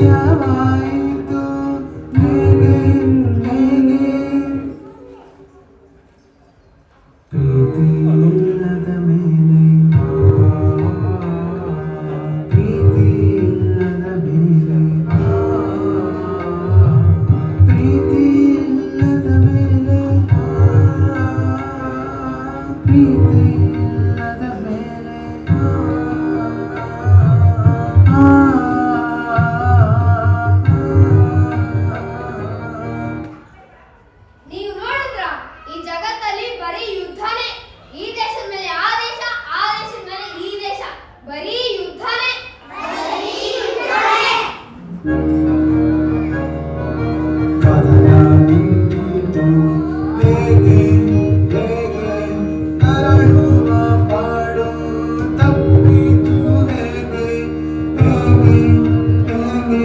ಸಾಧ್ಯವಾಯಿತು ಹೇಗೆ ಹೇಗೆ ಪ್ರೀತಿ ಇಲ್ಲದ ಮೇಲೆ ಪ್ರೀತಿ ಇಲ್ಲದ ಮೇಲೆ ಪ್ರೀತಿ ಇಲ್ಲದ ಮೇಲೆ ಪ್ರೀತಿ ಇಲ್ಲದ ಮೇಲೆ ನೀವು ನೋಡಿದ್ರ ಈ ಜಗತ್ತಲ್ಲಿ ಬರೀ ಯುದ್ಧನೇ. ಈ ದೇಶದ ಮೇಲೆ ಆ ದೇಶ, ಆ ದೇಶದ ಮೇಲೆ ಈ ದೇಶ, ಬರೀ ಯುದ್ಧನೇ. ಕದನ ನಿಂತಿತು ಹೇಗೆ ಹೇಗೆ ಅರಳುವ ಪಾಡು ತಪ್ಪಿತು ಹೇಗೆ ಹೇಗೆ ಹೇಗೆ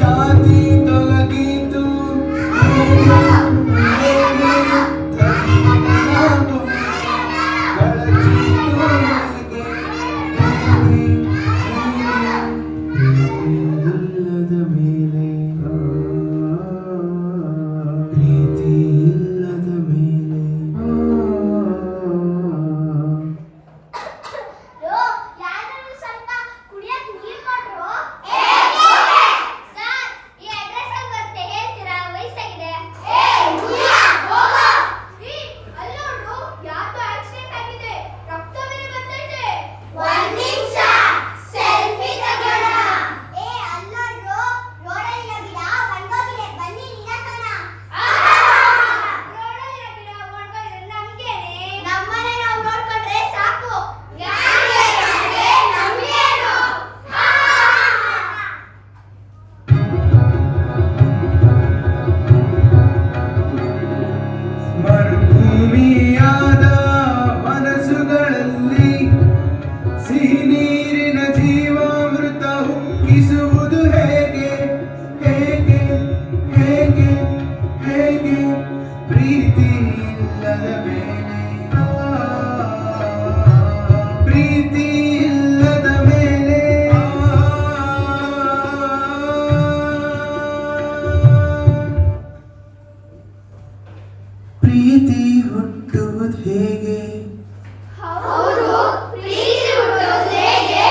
ಜಾತಿ ತೊಲಗಿತು ಹೇಗೆ ಹೇಗೆ ಧರ್ಮವು ಕಳಚಿತು ಹೇಗೆ ಹೇಗೆ ಪ್ರೀತಿ ಇಲ್ಲದ ಮೇಲೆ ಯಾರಾದ್ರೂ ಸ್ವಲ್ಪ ಕುಡಿಯಕ್ ನೀರ್ ಕೊಟ್ರು? ಸರ್, ಈ ಅಡ್ರೆಸ್ ಅಲ್ಲಿ ಬರುತ್ತೆ, ಹೇಳ್ತೀರಾ? ವಯಸ್ಸಾಗಿದೆ. ಅಲ್ಲೋಡು, ಯಾರ್ದೋ ಆಕ್ಸಿಡೆಂಟ್ ಆಗಿದೆ, ರಕ್ತ ಬೇರೆ ಬರ್ತೈತೆ. ಒಂದ್ ನಿಮಿಷ ಸೆಲ್ಫಿ ತಗೋಣ. ಅಲ್ಲೋಡು, ರೋಡಲ್ಲಿ ಗಿಡ ಒಣಗೋಗಿದೆ, ಬನ್ನಿ ನಿಧಾನ. ರೋಡಲ್ಲಿ ಗಿಡ ಒಣಗೋಗಿದೆ ನಮ್ಗೇನೆ? ನಮ್ಮನೆ ನಾವು ನೋಡ್ಕೊಂಡ್ರೆ ಸಾಕು. ನಮ್ಗೇನು? ಮರುಭೂಮಿಯಾದ ಮನಸ್ಸುಗಳಲ್ಲಿ ಸಿಹಿ ನೀರಿನ ಜೀವಾಮೃತ ಉಕ್ಕಿಸುವುದು ಹೇಗೆ ಹೇಗೆ ಹೇಗೆ ಹೇಗೆ ಪ್ರೀತಿ ಇಲ್ಲದ ಮೇಲೆ ಪ್ರೀತಿ ಇಲ್ಲದ ಮೇಲೆ ಪ್ರೀತಿ ಹುಟ್ಟುವುದು ಹೇಗೆ ಹೌದು, ಪ್ರೀತಿ ಹುಟ್ಟೋದು ಹೇಗೆ?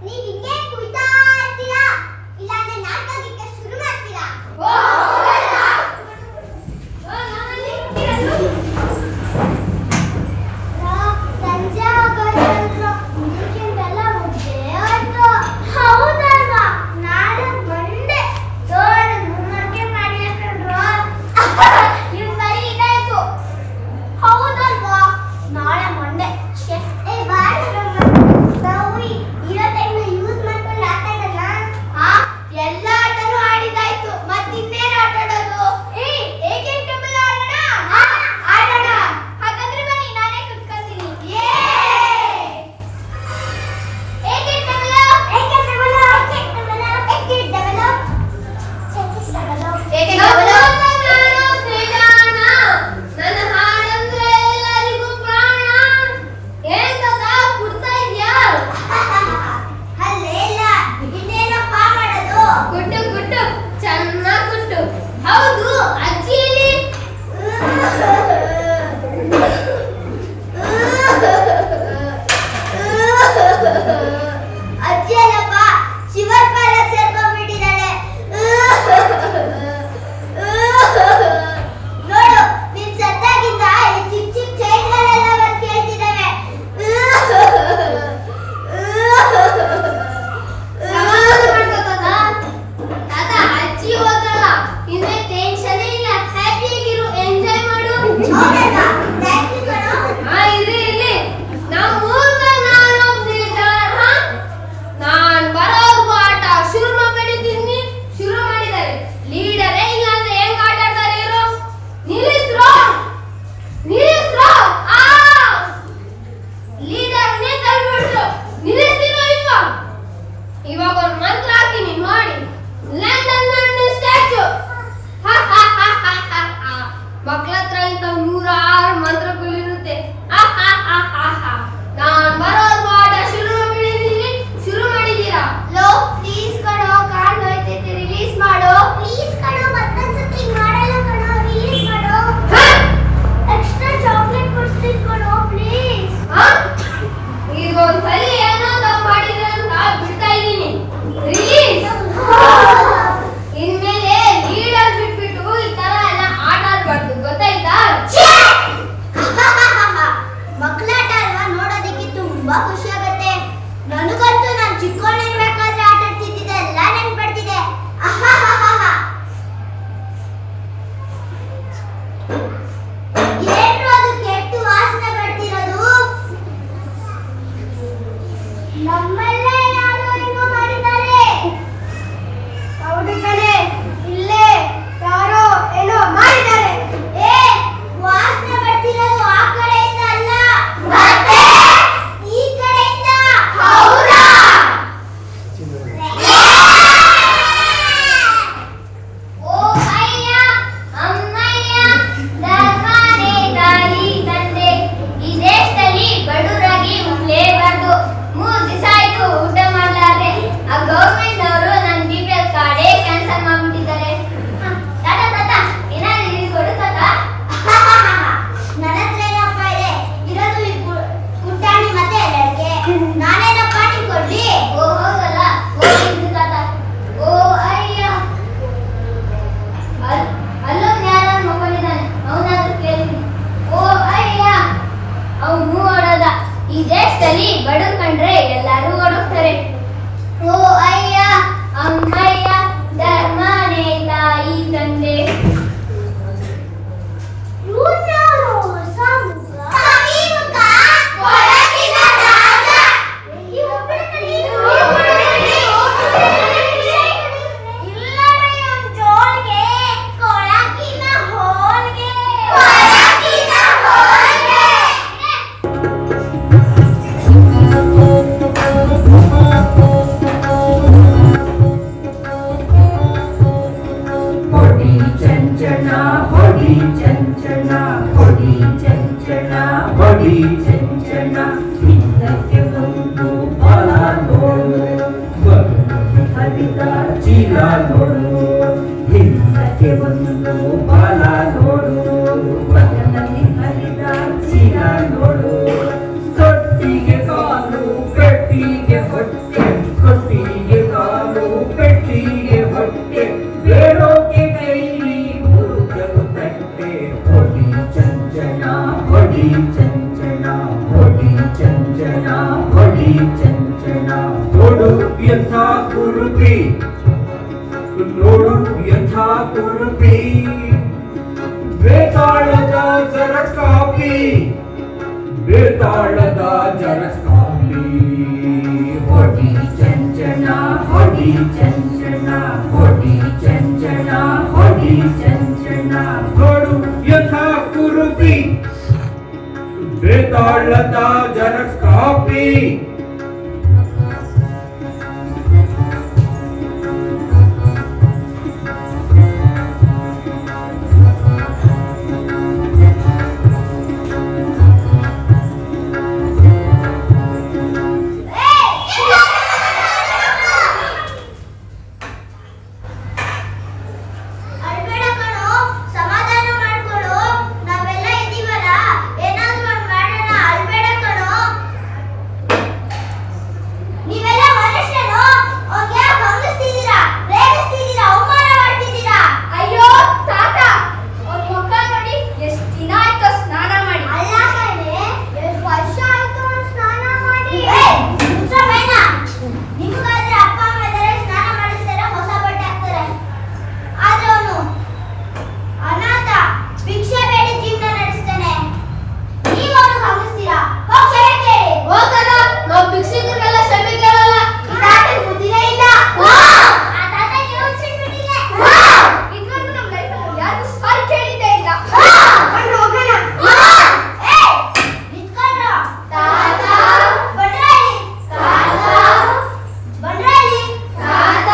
ನೀವು ಹಿಂಗೆ ಕುಯ್ತಾ ಇರ್ತೀರಾ, ಇಲ್ಲಾಂದ್ರೆ ನಾಟಕಕ್ಕೆ ಶುರು ಮಾಡ್ತೀರಾ? ಸಂಜೆ ಆಗೋಯ್ತಲ್ವಾ, ಇದಕ್ಕಿಂತೆಲ್ಲ ಮುದ್ದೆ ಆಯ್ತು. ಹೌದಲ್ವಾ, ನಾಳೆ ಬಂದೆ ದೊಡ್ಡ ಹೋಮ್ವರ್ಕೆ ಮಾಡಿ ಹಾಕೊಂಡ್ರು. ಇವ್ನ್ ಬರೀ ಇದಾಯ್ತು. ಹೌದಲ್ವಾ, ನಾಳೆ ಮಂಡೆ. ನಾವು ಇರೋ ಟೈಮ್ ಯೂಸ್ ಮಾಡ್ಕೊಂಡು ಆಟ ಆಡಲ್ಲ. ಎಲ್ಲ ಆಟನೂ ಆಡಿದಾಯ್ತು, ಮತ್ತಿನ್ನೇನು ಆಟ ಆಡೋದು? ಏಕೆ ಟೇಬಲ್ ಆಡೋಣ? ಆಡೋಣ. ಹಾಗಾದ್ರೆ ಬನ್ನಿ, ನಾನೇ ಕುತ್ಕೊಳ್ತೀನಿ. ಏಕೆ ಟೇಬಲ್? ಏಕೆ ಟೇಬಲ್? ಏಕೆ ಟೇಬಲ್? ಏಕೆ ಟೇಬಲ್? ನನ್ನ ಹಾಡಂದ್ರೆ ಎಲ್ಲರಿಗೂ ಪ್ರಾಣ. ಏನ್ ಗೊತ್ತ, ಕುಡ್ತಾ ಇದ್ಯಾ? ಅಲ್ಲೇಲ್ಲ, ಇನ್ನೇನಪ್ಪ ಮಾಡೋದು? ಕುಟ್ಟು ಕುಟ್ಟು, ಚೆನ್ನಾಗ್ ಕುಟ್ಟು. ಹೌದು, ಅಜ್ಜಿಯಲ್ಲಿ ಅಜ್ಜಿ ಅಲ್ಲಪ್ಪ, ಶಿವರ್ ಪಾಲ ಸೇರ್ಕೊಂಡ್ಬಿಟ್ಟಿದ್ದಾಳೆ. ನೋಡು, ನಿನ್ ಸತ್ತಾಗಿಂದ ಈ ಚಿಕ್ಕ ಚಿಕ್ಕ ಚೈನ್ಗಳೆಲ್ಲ ಬಂದು ಕೇಳ್ತಿದ್ದಾವೆ. ತಾತ, ಅಜ್ಜಿ ಹೋಗಲ್ಲ, ಇನ್ನೇ ಟೆನ್ಷನ್ ಇಲ್ಲ, ಹ್ಯಾಪಿಯಾಗಿರು, ಎಂಜಾಯ್ ಮಾಡು. ಇರ್ಲಿ ಇರ್ಲಿ, ನಮ್ಮ ಊರ್ನ ನಾನ್ ಬರೋರ್ಗು ಆಟ ಶುರು ಮಾಡಿದ್ದೀನಿ. ಶುರು ಮಾಡಿದ್ದಾರೆ. ಲೀಡರೇ ಇಲ್ಲ ಅಂದ್ರೆ ಹೆಂಗ್ ಆಟ ಆಡ್ತಾರೆ ಇವರು? ನಿಲ್ಲಿಸ್ರೋ ನಿಲ್ಲಿಸ್ರೋ. ಲೀಡರ್ನೇ ತಳ್ಬಿಡ್ತು. ನಿಲ್ಲಿಸ್ತೀನೋ ಇಲ್ವಾ? ಇವಾಗ ಒಂದು ಮಂತ್ರ ಹಾಕ್ತೀನಿ ನೋಡಿ. London statue. ಮಕ್ಕಳ ಹತ್ರ ಇಂಥ 106 ಮಂತ್ರಗಳಿರುತ್ತೆ. ನಾನ್ ಬರೋರ್ಗು ಆಟ ಶುರು ಮಾಡಿದ್ದೀನಿ. ಶುರು ಮಾಡಿದ್ದೀರಾ? ಲೋ ಪ್ಲೀಸ್ ಕಣೋ, ಕಾರ್ ಹೋಯ್ತೈತೆ. ಚೀಲ ನೋಡು, ಹಿಂದಕ್ಕೆ ಒಂದು ಬಾಲ ನೋಡು, ಬಗಲಲ್ಲಿ ಹರಿದ ಚೀಲ ನೋಡು, ತೊಟ್ಟಿಗೆ ಕಾಲು ಪೆಟ್ಟಿಗೆ ಹೊಟ್ಟೆ, ತೊಟ್ಟಿಗೆ ಕಾಲು ಪೆಟ್ಟಿಗೆ ಹೊಟ್ಟೆ, ಬೇಡೋಕೆ ಕೈಲಿ ಮುರುಗಲು ತಟ್ಟೆ, ಹೊಡಿ ಚಂಚನ ಹೊಡಿ ಚಂಚನ ಹೊಡಿ ಚಂಚನ ಹೊಡಿ ಚಂಚನ, ನೋಡು ಯಥ ಕುರುಪಿ, ನೋಡು ಯಥ ಕುರುಪಿ, ಬೇತಾಳದ ಜರಸ್ ಕಾಪಿ, ಬೇತಾಳದ ಜರಸ್ ಕಾಪಿ, ಹೊಡಿ ಚಂಚನ ಹೊಡಿ ಚಂಚನ ಹೊಡಿ ಚಂಚನ ಹೊಡಿ ಚಂಚನ, ನೋಡು ಯಥ ಕುರುಪಿ, ಬೇತಾಳದ ಜರಸ್ ಕಾಪಿ. ಅಳ್ಬೇಡ ಕಣೋ, ಸಮಾಧಾನ ಮಾಡ್ಕೊಳ್ಳು, ನಾವೆಲ್ಲ ಇದೀವಲ್ಲ, ಏನಾದ್ರೂ ಒಂದ್ ಮಾಡೋಣ, ಅಳ್ಬೇಡ ಕಣೋ. ನೀವೆಲ್ಲ ಮನುಷ್ಯರು, ಅವ್ನ್ಗೆ ಯಾಕ್ ಹಂಗಿಸ್ತಿದೀರಾ, ರೇಗಿಸ್ತಿದೀರಾ, ಅವಮಾನ ಮಾಡ್ತಿದೀರಾ? ಅಯ್ಯೋ ತಾತ, ಅವ್ನ್ ಮುಖ ನೋಡಿ, ಎಷ್ಟ್ ದಿನ ಆಯ್ತು ಸ್ನಾನ ಮಾಡಿ. ಅಲ್ಲ ಕಣೆ, ಎಷ್ಟ್ ವರ್ಷ ಆಯ್ತು ಅವ್ನ್ ಸ್ನಾನ ಮಾಡಿ. ಮುಚ್ಚ ಬೇಡ. ನಿಮ್ಗಾದ್ರೆ ಅಪ್ಪ ಅಮ್ಮ ಇದಾರೆ, ಸ್ನಾನ ಮಾಡಿಸ್ತಾರೆ, ಹೊಸ ಬಟ್ಟೆ ಹಾಕ್ತಾರೆ. ಆದ್ರೆ ಅವನು ಅನಾಥ, ಭಿಕ್ಷೆ ಬೇಡಿ ಜೀವನ ನಡೆಸ್ತಾನೆ. ನೀವು ಅವ್ನಿಗೆ ಹಂಗಿಸ್ತೀರಾ? ಹೋಗ್ ಕ್ಷಮೆ ಕೇಳಿ. ಹೋಗಲ್ಲ, ನಾವು ಭಿಕ್ಷುಕರಿಗೆಲ್ಲ ಕ್ಷಮೆ ಕೇಳಲ್ಲ. ಈ ತಾತಂಗ್ ಬುದ್ಧಿನೇ ಇಲ್ಲ. ಆ ತಾತ ನೀವು ಚಿಟ್ಬಿಟ್ಟಿದೆ. ಇದುವರೆಗೂ ನಮ್ಮ ಲೈಫಲ್ಲಿ ಯಾರು ಸಾರಿ ಕೇಳಿದ್ದೇ ಇಲ್ಲ. ಬನ್ನಿ ಹೋಗೋಣ. ಏಯ್, ನಿಂತ್ಕೊಳ್ರೋ. ತಾತ, ಬನ್ರಿ. ತಾತ, ಬನ್ರಿ. ತಾತ,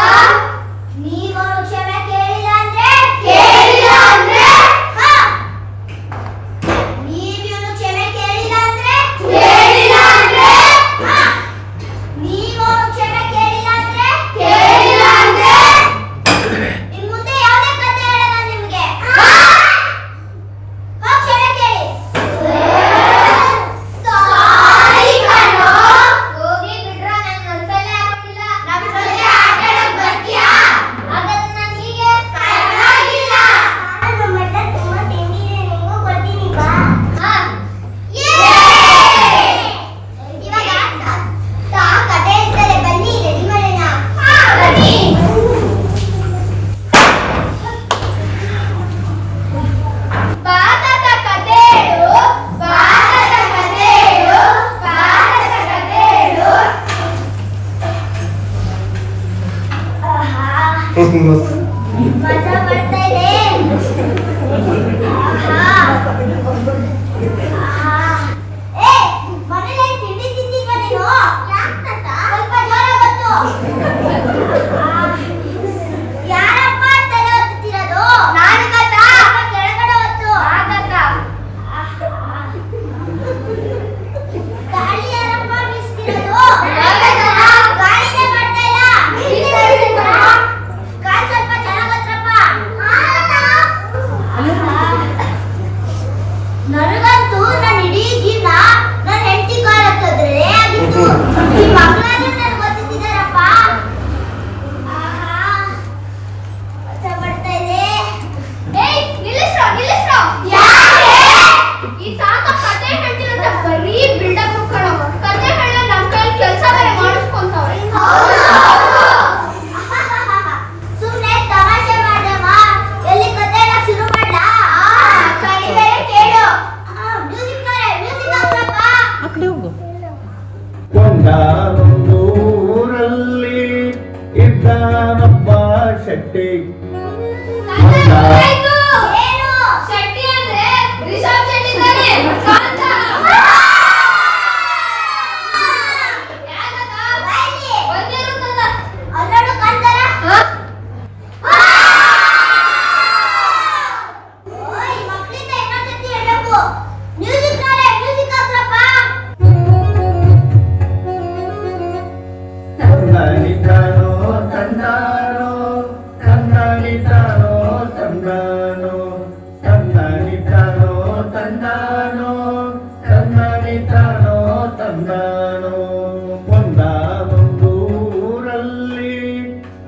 ನೀವು ಕ್ಷಮೆ ಕೇಳಿಲ್ಲ ಅಂದ್ರೆ ಹಾ, ನೀವು ಕ್ಷಮೆ ಕೇಳಿಲ್ಲ ಅಂದ್ರೆ ಹಾ, ನೀವು ಕ್ಷಮೆ ಕೇಳಿಲ್ಲ ಅಂದ್ರೆ ಇನ್ ಮುಂದೆ ಯಾವುದೇ ಕಥೆ ಹೇಳಲ್ಲ ನಿಮ್ಗೆ. ಹೋಗ್ ಕ್ಷಮೆ ಕೇಳಿ. ಸಾರಿ ಕಣೋ. ಹೋಗಿ ಬಿಡ್ರ, ನಂಗೆ ಮನ್ಸಲ್ಲೇ ಆಗೋದಿಲ್ಲ. ನಮ್ಮ ಜೊತೆ ಆಟ ಆಡೋಕ್ ಬರ್ತೀಯಾ? ಹಾಗಾದ್ರೆ ನಾನು ಹೀಗೆ ಪರವಾಗಿಲ್ಲ. ನಾನು ನಮ್ಮ ಅಣ್ಣ ತುಂಬಾ ತಿಂಡಿದೆ, ನಿಂಗೂ ಕೊಡ್ತೀನಿ ಬಾ. ಇವಾಗ ಕತೆ ಹೇಳ್ತಾರೆ, ಬನ್ನಿ ರೆಡಿ ಮಾಡೋಣ. ಬನ್ನಿ. ಬಾ ತಾತ, ಕತೆ ಹೇಳು. ಬಾ ತಾತ, ಕತೆ ಹೇಳು. ಬಾ ತಾತ, ಕತೆ ಹೇಳು. ಮಜಾ ಬರ್ತಾ ಇದೆ. ಏ, ಮನೇಲಿ ತಿಂಡಿ ತಿಂದಿಲ್ವಾ ನೀನು? ಸ್ವಲ್ಪ ಜ್ವರ ಬಂತು. ಯಾರಪ್ಪ ತಲೆ ಹೊತ್ತಿರೋದು? ನಾನು ಕತ್ತ. ಕೆಳಗಡೆ ಹೊತ್ತು. ಗಾಳಿ ಯಾರಪ್ಪ ಬೀಸ್ತಿರೋದು? ಗಾಳಿನೇ ಬರ್ತಾ ಇಲ್ಲ. ಕಾಲ್ ಸ್ವಲ್ಪ ಚೆನ್ನಾಗ್ ಹತ್ರಪ್ಪ. ನನಗಂತೂ ನನ್ನ ಇಡೀ ಜೀವನ ನನ್ನ ಹೆಂಡತಿ ಕಾಲ್ ಹತ್ತೋದ್ರೇ ಆಗಿತ್ತು. ಈ ಮಕ್ಕಳಾದ್ರೂ ನನಗೆ ಗೊತ್ತಿದ್ದಾರಪ್ಪ. ಬರ್ತಾ ಇದೆ. ಏಯ್, ನಿಲ್ಲಿಸ್ರೋ. ಯಾಕೆ? ಈ ತಾತ ಕತೆ ಹೇಳ್ತಿರಂತ ಬರೀ ಬಿಲ್ಡಪ್ ಕಣೋ. ಕತೆ ಹೇಳ ನಮ್ಮ ಕೈಲಿ ಕೆಲಸ ಬೇರೆ ಮಾಡಿಸ್ಕೊಂತವ್ರೆ. ಸುಮ್ಮನೆ ತಮಾಷೆ ಮಾಡ್ದಮ್ಮ. ಎಲ್ಲಿ ಕತೆನ ಶುರು ಮಾಡ್ಲಾ? ಕೈ ಬೇರೆ ಕೇಳು. ಮ್ಯೂಸಿಕ್ ಹಾಕ್ರಪ್ಪ. ಒಂದಾನೊಂದೂರಲ್ಲಿ ಇದ್ದಾನೊಬ್ಬ ಶೆಟ್ಟಿ, ಏನು? ಶೆಟ್ಟಿ ಅಂದ್ರೆ ರಿಷಬ್ ಶೆಟ್ಟಿ ತಾನೆ? ಕಾಂತ. ಯಾಕಕ್ಕ? ಬಾಯ್ಲಿ. ಬಂದಿರುತ್ತದ. ಅಲ್ಲೋಡು ಕಾಂತಾರ. ಓಯ್, ಮಕ್ಕಳಿಂದ ಇನ್ನೊಂದ್ ಸತಿ ಹೇಳ್ಬೇಕು. ಮ್ಯೂಸಿಕ್ ಹಾಕ್ರಪ್ಪ. ತಂದಾನೋ ತಂದಾನೋ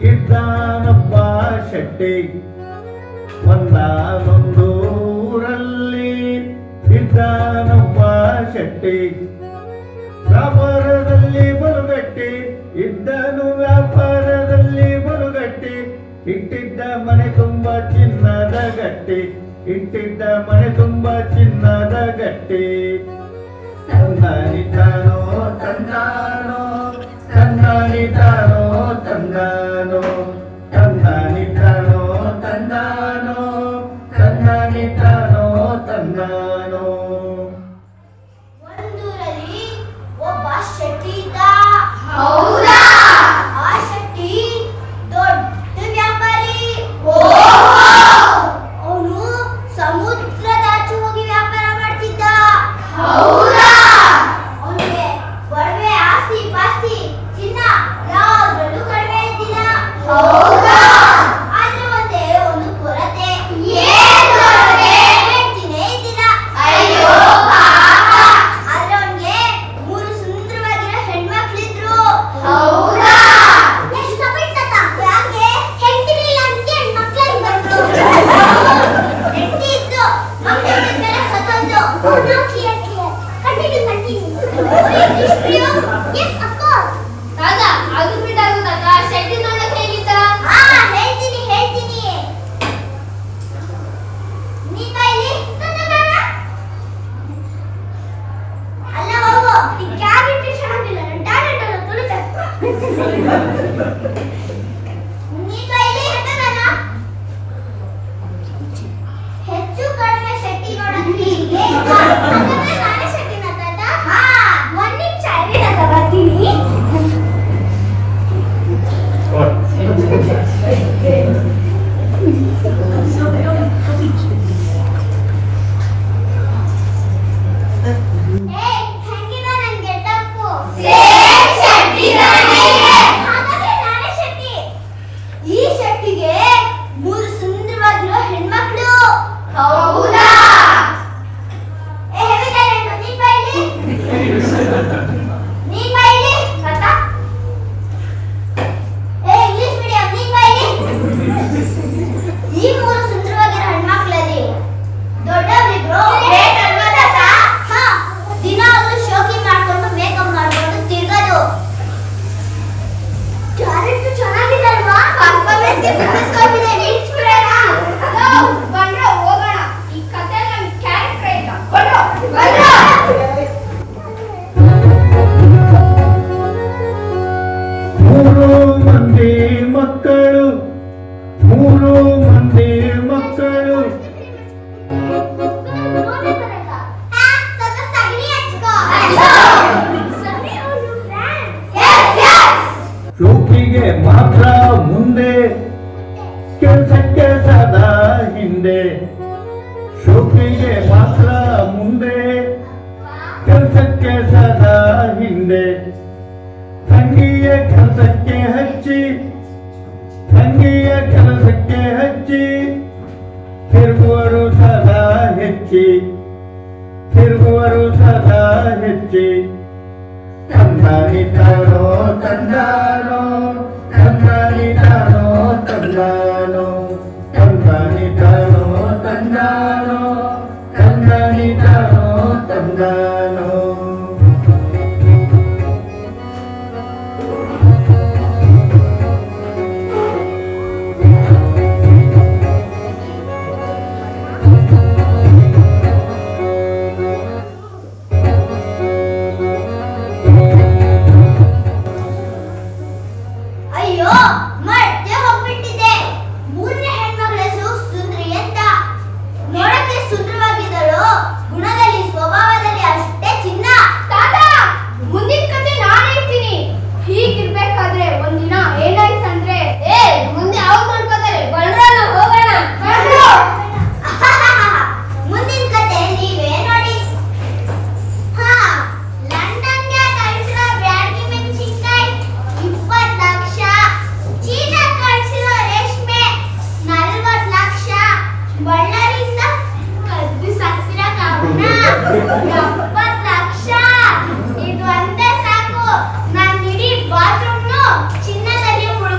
ಇದ್ದಾನೊಬ್ಬ ಶೆಟ್ಟಿ ಒಂದಾನೊಂದು ಊರಲ್ಲಿ ಇದ್ದಾನೊಬ್ಬ ಶೆಟ್ಟಿ ವ್ಯಾಪಾರದಲ್ಲಿ ಬಲುಗಟ್ಟಿ ಇದ್ದನು ವ್ಯಾಪಾರದಲ್ಲಿ ಬಲುಗಟ್ಟಿ ಇಟ್ಟಿದ್ದ ಮನೆ ತುಂಬ ಚಿನ್ನದ ಗಟ್ಟಿ ಇಟ್ಟಿದ್ದ ಮನೆ ತುಂಬ ಚಿನ್ನದ ಗಟ್ಟಿ ತಂದಾನಿತಾನೋ ತಂದಾನೋ ತಂದಾನಿತಾನೋ ತಂದಾನೋ ತಂದಾನಿತಾನೋ ತಂದಾನೋ ತಂದಾನಿತಾನೋ ತಂದಾನೋ ಒಂದೂರಲ್ಲಿ ಒಬ್ಬ ಶೆಟ್ಟಿ ಇದ್ದ. ಹೌದಾ? ಆ ಶೆಟ್ಟಿ ದೊಡ್ಡ ವ್ಯಾಪಾರಿ. ಅವನು ಸಮುದ್ರದಾಚೆ ಹೋಗಿ ವ್ಯಾಪಾರ ಮಾಡ್ತಿದ್ದ. ಹೌದಾ? ಅವನಿಗೆ ಒಡವೆ ಆಸ್ತಿ ಪಾಸ್ತಿ ಚಿನ್ನ ಯಾವುದ್ರಲ್ಲೂ ಕಡಿಮೆ ಇದ್ದಿಲ್ಲ. ಹೌದಾ? ಆದ್ರೆ ಒಂದೇ ಒಂದು ಕೊರತೆ. ಏನು ಕೊರತೆ? ಹೆಂಡತಿನೇ ಇದ್ದಿಲ್ಲ. ಅಯ್ಯೋ ಪಾಪ. ಆದ್ರೆ ಅವನಿಗೆ 3 ಸುಂದರವಾಗಿರೋ ಹೆಣ್ಮಕ್ಳಿದ್ರು. ಹೌದಾ? ಎಷ್ಟು ಬಿಟ್ಟತ? ಯಾಕೆ? ಹೆಂಡತಿನಿಲ್ಲ ಅಂತ ಹೆಣ್ಮಕ್ಳಾಗಿ ಬಂದ್ರು. ಹೆಂಡತಿ ಇತ್ತು, ಮಕ್ಕಳು ಇದ್ಮೇಲೆ ಸತ್ತೋದ್ರು. Yes, of course. ರಾಜ, ಅದು ಬಿಟ್ಟಾಗುತ್ತಾಗ ಶೆಟ್ಟಿ ನೋಡಕ್ ಹೇಗಿದ್ದ? ಹೇಳ್ತೀನಿ. ನೀ ಕೈಲಿ ಅಲ್ಲ ಹೋಗು, ಈ ಕ್ಯಾರೆಟ್ ಚೆನ್ನಾಗಿಲ್ಲ, ನನ್ನ ಟ್ಯಾಲೆಂಟ್ ಅಲ್ಲ ತುಳಿತ. ನೀ ಕೈಲಿ ಹೆಚ್ಚು ಕಡಿಮೆ ಶೆಟ್ಟಿ ನೋಡಕ್ ಹೀಗೆ ನಾನೇ ಶೆಟ್ಟಿನ ತಾತ. ಒಂದ್ ನಿಮಿಷ ತಗೋತೀನಿ. ಹೆಂಗಿದೆ ನನ್ ಗೆಟಪ್ಪು? ಹಾಗಾದ್ರೆ ನಾನೇ ಶೆಟ್ಟಿ. ಈ ಶೆಟ್ಟಿಗೆ 3 ಸುಂದರವಾಗಿರೋ ಹೆಣ್ಮಕ್ಳು. ಹೌದಾ? Heavy talent. ನೀ ಬೈಲಿ ತಾತ. ಇಂಗ್ಲಿಷ್ ಮೀಡಿಯಂ, ನೀ ಬೈಲಿ. ಈ 3 ಸುಂದರವಾಗಿರೋ ಹೆಣ್ಮಕ್ಳಲ್ಲಿ ದೊಡ್ಡವರಿಬ್ರು ಗ್ರೇಟ್ ಅಲ್ವಾ ತಾತ? ದಿನ ಅವರು ಶೋಕಿ ಮಾಡ್ಕೊಂಡು ಮೇಕಪ್ ಮಾಡ್ಕೊಂಡು ತಿರ್ಗೋದು. ಟ್ಯಾಲೆಂಟ್ ಚೆನ್ನಾಗಿದೆ ಅಲ್ವಾ? ಪರ್ಫಾರ್ಮೆನ್ಸ್ಗೆ ಫಿನಿಸ್ಕೊಂಡಿದ್ದೇನೆ. ಇನ್ಸ್ಪಿರೇಷನ್ ಬಂದ್ರೆ ಹೋಗೋಣ. ಈ ಕಥೆ ನಮ್ ಕ್ಯಾರೆಕ್ಟರ್ ಆಯ್ತಾ? ಬಂದ್ರು. ಮೂರು ಮಂದಿ ಮಕ್ಕಳು ಶೋಕಿಗೆ ಮಾತ್ರ ಮುಂದೆ ಕೆಲಸಕ್ಕೆ ಸದಾ ಹಿಂದೆ ಶೋಕಿಗೆ ಮಾತ್ರ ಮುಂದೆ ಕೆಲಸಕ್ಕೆ ಸದಾ ಹಿಂದೆ ತಂಗಿಯ ಕೆಲಸಕ್ಕೆ ಹಚ್ಚಿ ತಿರುಗುವರು ಸದಾ ಹೆಚ್ಚಿ ತಂದಾನಿತಾನೋ ತಂದಾನೋ ತಂದಾನಿತಾನೋ ತಂದಾನೋ ತಂದಾನಿತಾನೋ ತಂದಾನೋ ತಂದಾನಿತಾನೋ ತಂದಾನೋ ಅಯ್ಯೋ, ಮರ್ತೆ ಹೋಗ್ಬಿಟ್ಟಿದೆ. 3ನೇ ಹೆಣ್ಮಗಳ ಹೆಸರು ಸುಂದ್ರಿ ಅಂತ. ನೋಡಕ್ಕೆ ಸುಂದರವಾಗಿದ್ದಳು, ಗುಣದಲ್ಲಿ ಸ್ವಭಾವದಲ್ಲಿ ಅಷ್ಟೇ ಚಿನ್ನ. ತಾತ, ಮುಂದಿನ ಕಥೆ ನಾನು ಹೇಳ್ತೀನಿ. ಹೀಗಿರ್ಬೇಕಾದ್ರೆ ಒಂದಿನ ಏನಾಯ್ತಂದ್ರೆ, ಮುಂದೆ ಯಾವಾಗ ಮಾಡ್ಕೋತಾರೆ? ಬಲ್ರಾನ ಹೋಗೋಣ. ಮುಂದಿನ ಕಥೆ ನೀವೇ ನೋಡಿ. ಲಂಡನ್ಗೆ ಕಳಿಸಿರೋ ಬ್ಯಾಡಗಿ ಮೆಣಸಿನ್ಕಾಯಿ 20 ಲಕ್ಷ, ಚೀನಾ ಕಳಿಸಿರೋ ರೇಷ್ಮೆ 40 ಲಕ್ಷ, ಬಳ್ಳಾರಿಯಿಂದ ಕದ್ದು ಸಾಕ್ಸಿರೋ ಕಬ್ಬನ 70 ಲಕ್ಷ. ಇದು ಒಂದೇ ಸಾಕು, ನನ್ನ ಇಡೀ ಬಾತ್ರೂಮ್ನು ಚಿನ್ನದಲ್ಲಿ ಮುಳುಗೋಗುತ್ತೆ.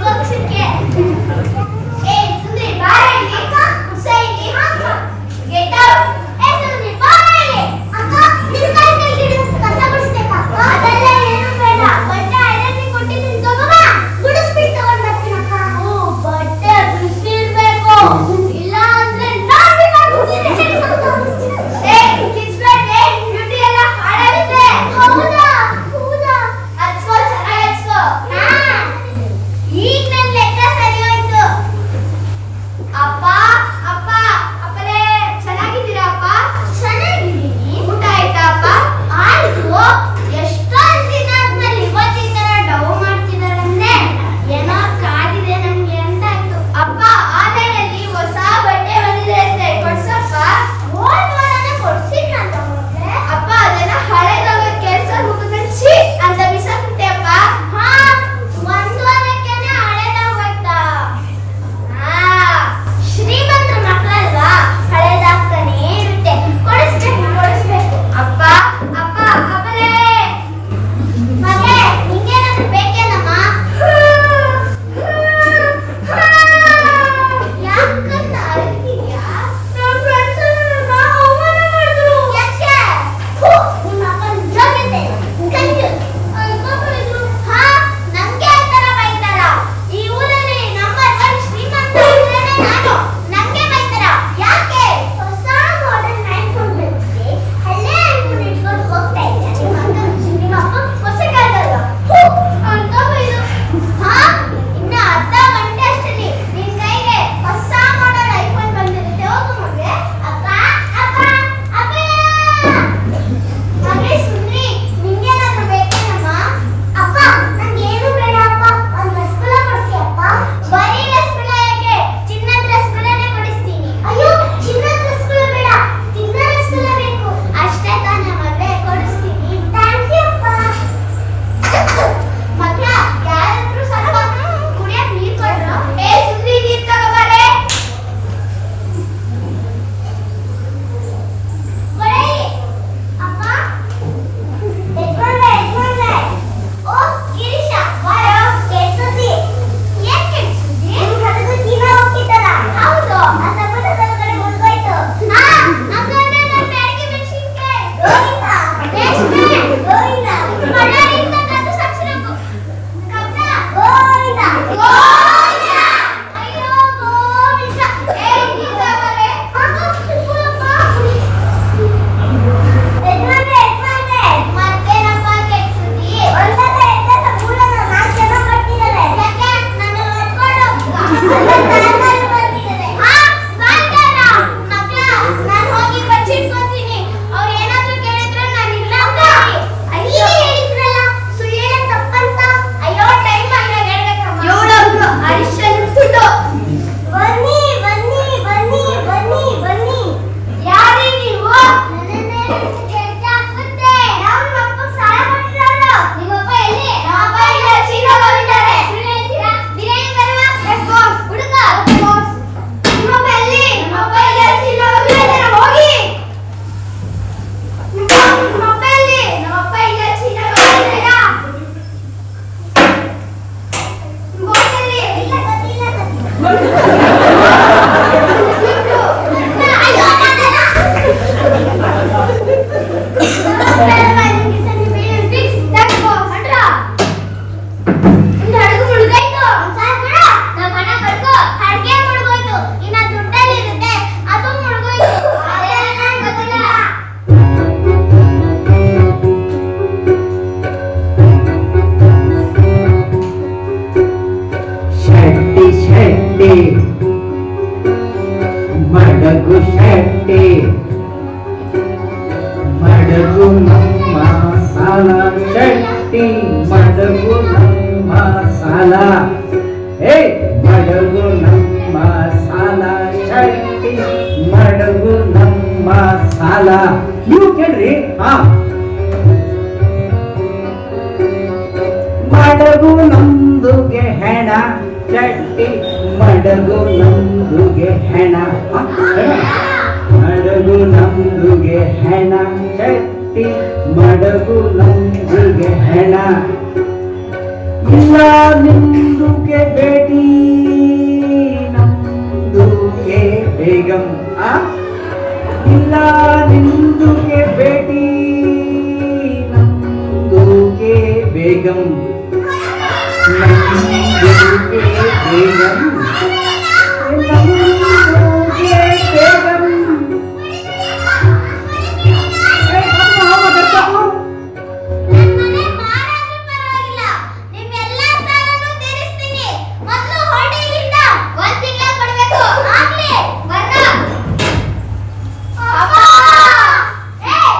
ಅಯ್ಯೋ, ನಾನಲ್ಲ. ಬೇಡವಾ, ನಿಂಗೆ ಸರಿ ಬೇಡ. Fix, ತಡ್ಕೋ, ನಡ್ರ. ನಿಂದು ಹಡಗು ಮುಳುಗಾಯ್ತು. ಸಾಕ್ ಬಿಡು. ನಮ್ಮ ಮನೆ ಕಟ್ಕೋ. ಅಡ್ಗೆ ಮುಳುಗೋಯ್ತು. ಇನ್ನ ದುಡ್ಡಲ್ಲಿರುತ್ತೆ, ಅದು ಮುಳುಗೋಯ್ತು. ಅದೆಲ್ಲ ನಂಗ್ ಗೊತ್ತಿಲ್ಲ. ಶೆಟ್ಟಿ ಶೆಟ್ಟಿ ಮಡಗು ಶೆಟ್ಟಿ ಮಡಗು ನಮ್ಮ ಸಾಲ ಶೆಟ್ಟಿ ಮಡಗು ನಮ್ಮ ಸಾಲ ಹೇ ಮಡಗು ನಮ್ಮ ಸಾಲ ಶೆಟ್ಟಿ ಮಡಗು ನಮ್ಮ ಸಾಲ ನೀವು ಕೇಳ್ರಿ ಮಡಗು ನಮ್ದುಗೆ ಹೆಣ ಶೆಟ್ಟಿ ಮಡಗು ನಮ್ದುಗೆ ಹೆಣ ಮಡಗು ನಮ್ದುಗೆ ಹೆಣ ಶೆಟ್ಟಿ ಮಡಗು ನಮ್ದುಗೆ ಹೆಣ ಇಲ್ಲ ನಿಮ್ದುಗೆ ಬೇಟಿ ನಮ್ದುಗೆ ಬೇಗಂ ಇಲ್ಲ ನಿಮ್ದುಗೆ ಬೇಟಿ ನಮ್ದುಗೆ ಬೇಗಂ ನಮ್ದುಗೆ ಬೇಗಂ ನಮ್ದುಗೆ ಬೇಗಂ ನನ್ ಮನೆ ಮಾರಾದ್ರೂ ಪರವಾಗಿಲ್ಲ. ನಿಮ್ಮೆಲ್ಲ ಸಾಲನೂ ತೀರಿಸ್ತೀನಿ. ಮೊದ್ಲು ಹೊರಡಿ ಇಲ್ಲಿಂದ. 1 ತಿಂಗಳ ಕೊಡ್ಬೇಕು. ಆಗ್ಲಿ, ಬರ್ರ. ಅಪ್ಪ!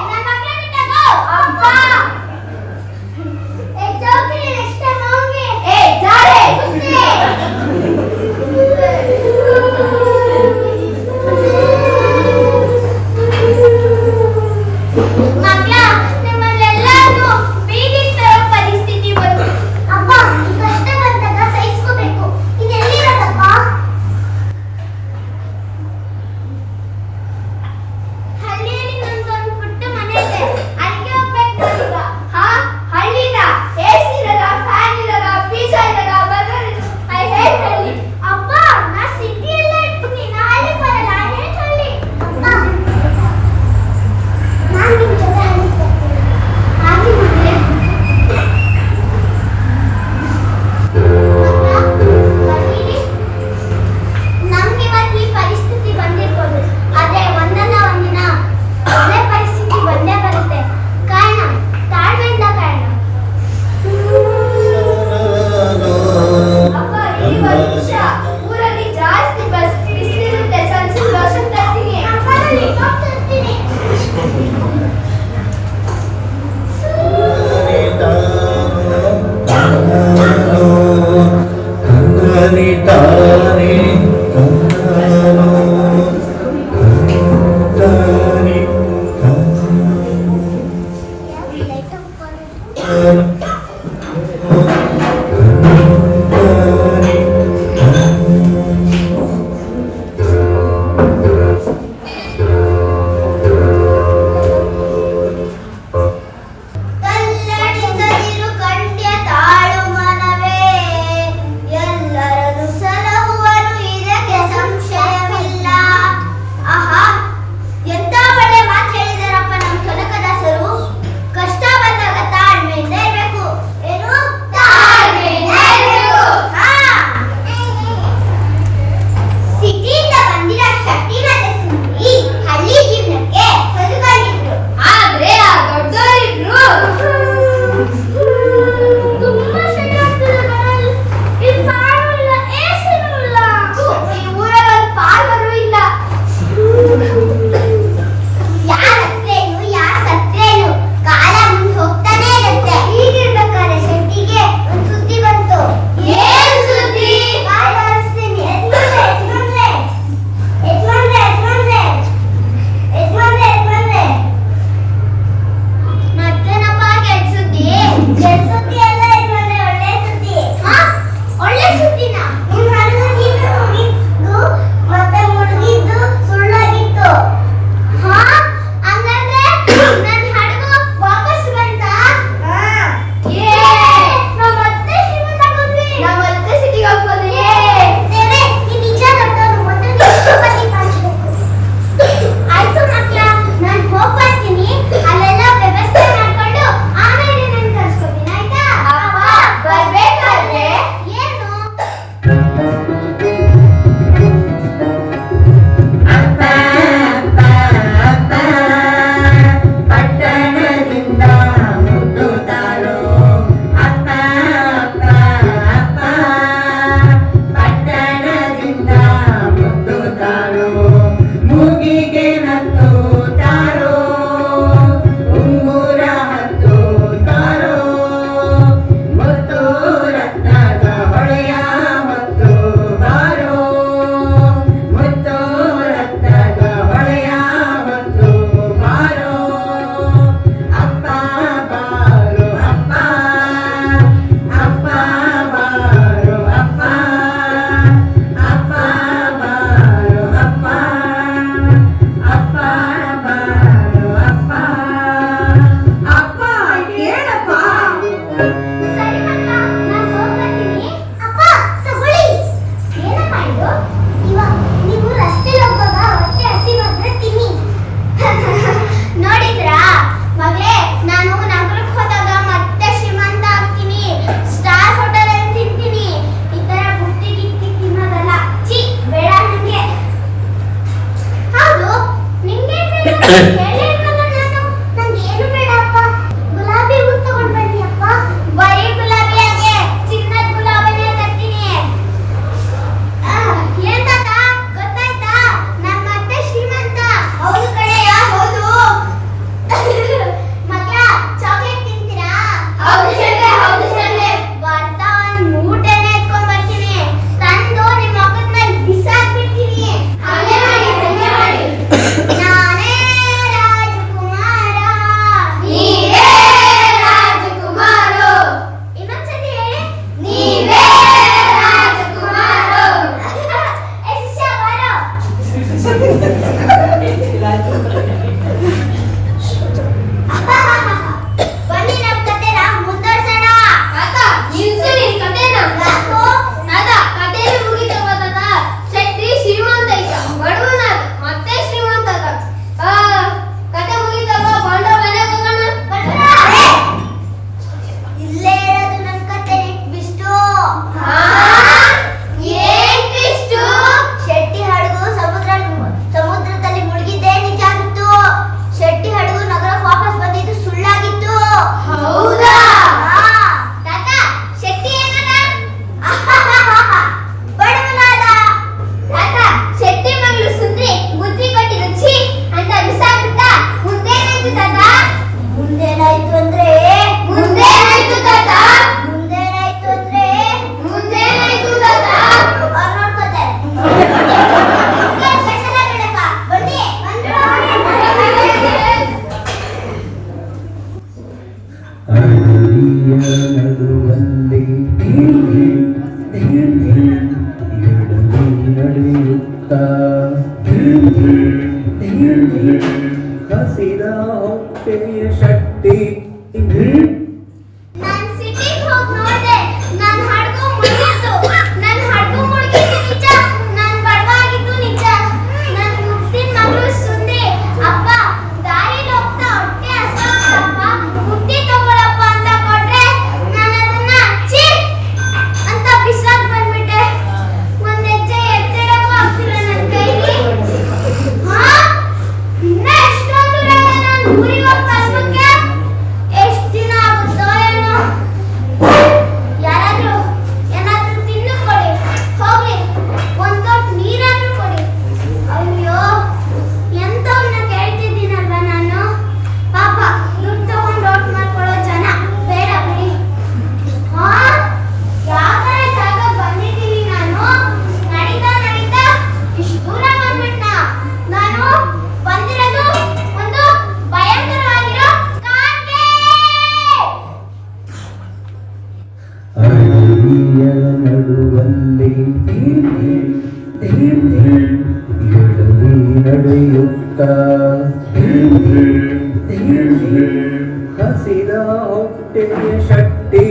ನನ್ ಮಗ್ಳ ಬಿಟ್ಟಾಗೋ. ಅಪ್ಪ! ಚೌಕಿ next time ಹೋಗಿ. ಜಾರೆ, ಕುಸ್ತಿ. ಮಗ್ಳ, ನಿಮ್ಮಲ್ಲೆಲ್ಲಾರ್ನೂ ಬೀದಿಗೆ ತರೋ ಪರಿಸ್ಥಿತಿ ಬಂತು. ಅಪ್ಪ, ಈ ಕಷ್ಟ ಬಂದಾಗ ಸಹಿಸ್ಕೋಬೇಕು. ಇದೆಲ್ಲಿರೋದಪ್ಪ? ಹಳ್ಳಿಯಲ್ಲಿ ನಂದೊಂದು ಪುಟ್ಟ ಮನೆ ಇದೆ. ಅಲ್ಲಿಗೆ ಹೋಗ್ಬೇಕು ನಾನೀಗ. ಹಳ್ಳಿನ? AC ಇರಲ್ಲ, ಫ್ಯಾನ್ ಇರಲ್ಲ, ಪಿಜ್ಜಾ ಇರಲ್ಲ, ಬರ್ಗರ್ ಇರಲ್ಲ. ಐ ಹೇಟ್ ಹಳ್ಳಿ. ಅಪ್ಪ, ನಾ ಸಿಟಿಯಲ್ಲೇ ಇರ್ತೀನಿ. ನಾ ಹಳ್ಳಿ ಬರಲ್ಲ. ಐ ಹೇಟ್ ಹಳ್ಳಿ. ಅಪ್ಪ, ನಾನು ನಿಮ್ಮ ಜೊತೆ ಹಳ್ಳಿಗೆ ಬರ್ತೀನಿ. ಆಗ್ಲಿ ಬಿಡ್ರಿ. ನಮ್ಗೆ ಇವತ್ತು ಈ ಪರಿಸ್ಥಿತಿ ಬಂದಿರ್ಬೋದು, ಆದ್ರೆ ಒಂದಲ್ಲ ಒಂದಿನ ಒಳ್ಳೆ ಪರಿಸ್ಥಿತಿ ಬಂದೇ ಬರುತ್ತೆ. ಕಾರಣ ತಾಳ್ಮೆಯಿಂದ ಕಾರಣ. ಅಪ್ಪ, ಈ ವರ್ಷ ಊರಲ್ಲಿ ಜಾಸ್ತಿ ಬಸ್ ಬಿಸಿಲಿರುತ್ತೆ. ಸನ್ಸಿಲ್ಕ್ ಲೋಷನ್ ತರ್ತೀನಿ. ಅಪ್ಪ, ನಾನು ಇನ್ನೊಂದು ತರ್ತೀನಿ. ಕಲ್ಲಡಿಸದಿರು ಕಂಡ್ಯ ತಾಳು ಮನವೇ, ಎಲ್ಲರನ್ನು ಸಲಹುವರು ನಡೆಯುತ್ತ ಹಸಿದ ಹೊಟ್ಟೆಯ ಶಕ್ತಿ ನಾನ್ ಸಿಟಿಗೆ ಹೋಗಿ ನೋಡ್ದೆ ನನ್ ಹಡ್ಗು ಮುಳುಗಿತ್ತು ನನ್ ಹಡ್ಗು ಮುಳುಗಿದ್ದು ನಿಜ ನನ್ ಬಡವಾಗಿದ್ದು ನಿಜ ನನ್ ಮುತ್ತಿನ ಮಗಳು ಸುಂದಿ ಅಪ್ಪ ದಾರಿಲಿ ಹೋಗ್ತಾ ಹೊಟ್ಟೆ ಹಸ್ಕೊಂಡಪ್ಪ ಮುಟ್ಟಿ ತಗೊಳಪ್ಪ ಅಂತ ಕೊಟ್ರೆ ನಾನು ಅದನ್ನ ಛೀ ಅಂತ ಬಿಸಾಕ್ ಬಂದ್ಬಿಟ್ಟೆ ಒಂದ್ ಹೆಜ್ಜೆ ಎತ್ತಿಡಕ್ಕೂ ಆಗ್ತಿಲ್ಲ ನನ್ ಕೈಲಿ ಹಾ ಇನ್ನ ಎಷ್ಟೊಂದು ನಾನು ಊರಿಗೆ ಹೋಗಿ ತಲುಪಕ್ಕೆ ಎಷ್ಟ್ ದಿನ ಆಗುತ್ತೋ ಏನೋ ಯಾರಾದ್ರೂ ಏನಾದ್ರೂ ತಿನ್ನು ಕೊಡಿ ಹೋಗ್ಲಿ ಒಂದ್ ತೊಟ್ಟು ನೀರಾದ್ರೂ ಕೊಡಿ ಅಯ್ಯೋ ಎಂತವ್ರನ್ನ ಕೇಳ್ತಿದ್ದೀನಲ್ವ ನಾನು ಪಾಪ ದುಡ್ಡು ತಗೊಂಡು ರೋಟ್ ಮಾಡ್ಕೊಳ್ಳೋ ಜನ ಬೇಡ ಬಿಡಿ ಹಾ ಯಾವ ಜಾಗ ಬಂದಿದ್ದೀನಿ ನಾನು ನಡೀತಾ ನಡೀತಾ ಇಷ್ಟು ದೂರ ಬಂದ್ಬಿಟ್ಟ ನಾನು ಬಂದಿರೋದು ಒಂದು ಭಯಂಕರವಾಗಿರೋ ಕಾಡ್ಗೆ ಅರಳಿಯ ನಡುವಲ್ಲಿ ಎಡವಿ ನಡೆಯುತ್ತ ಹಸಿದ ಹೊಟ್ಟೆಯ ಶಕ್ತಿ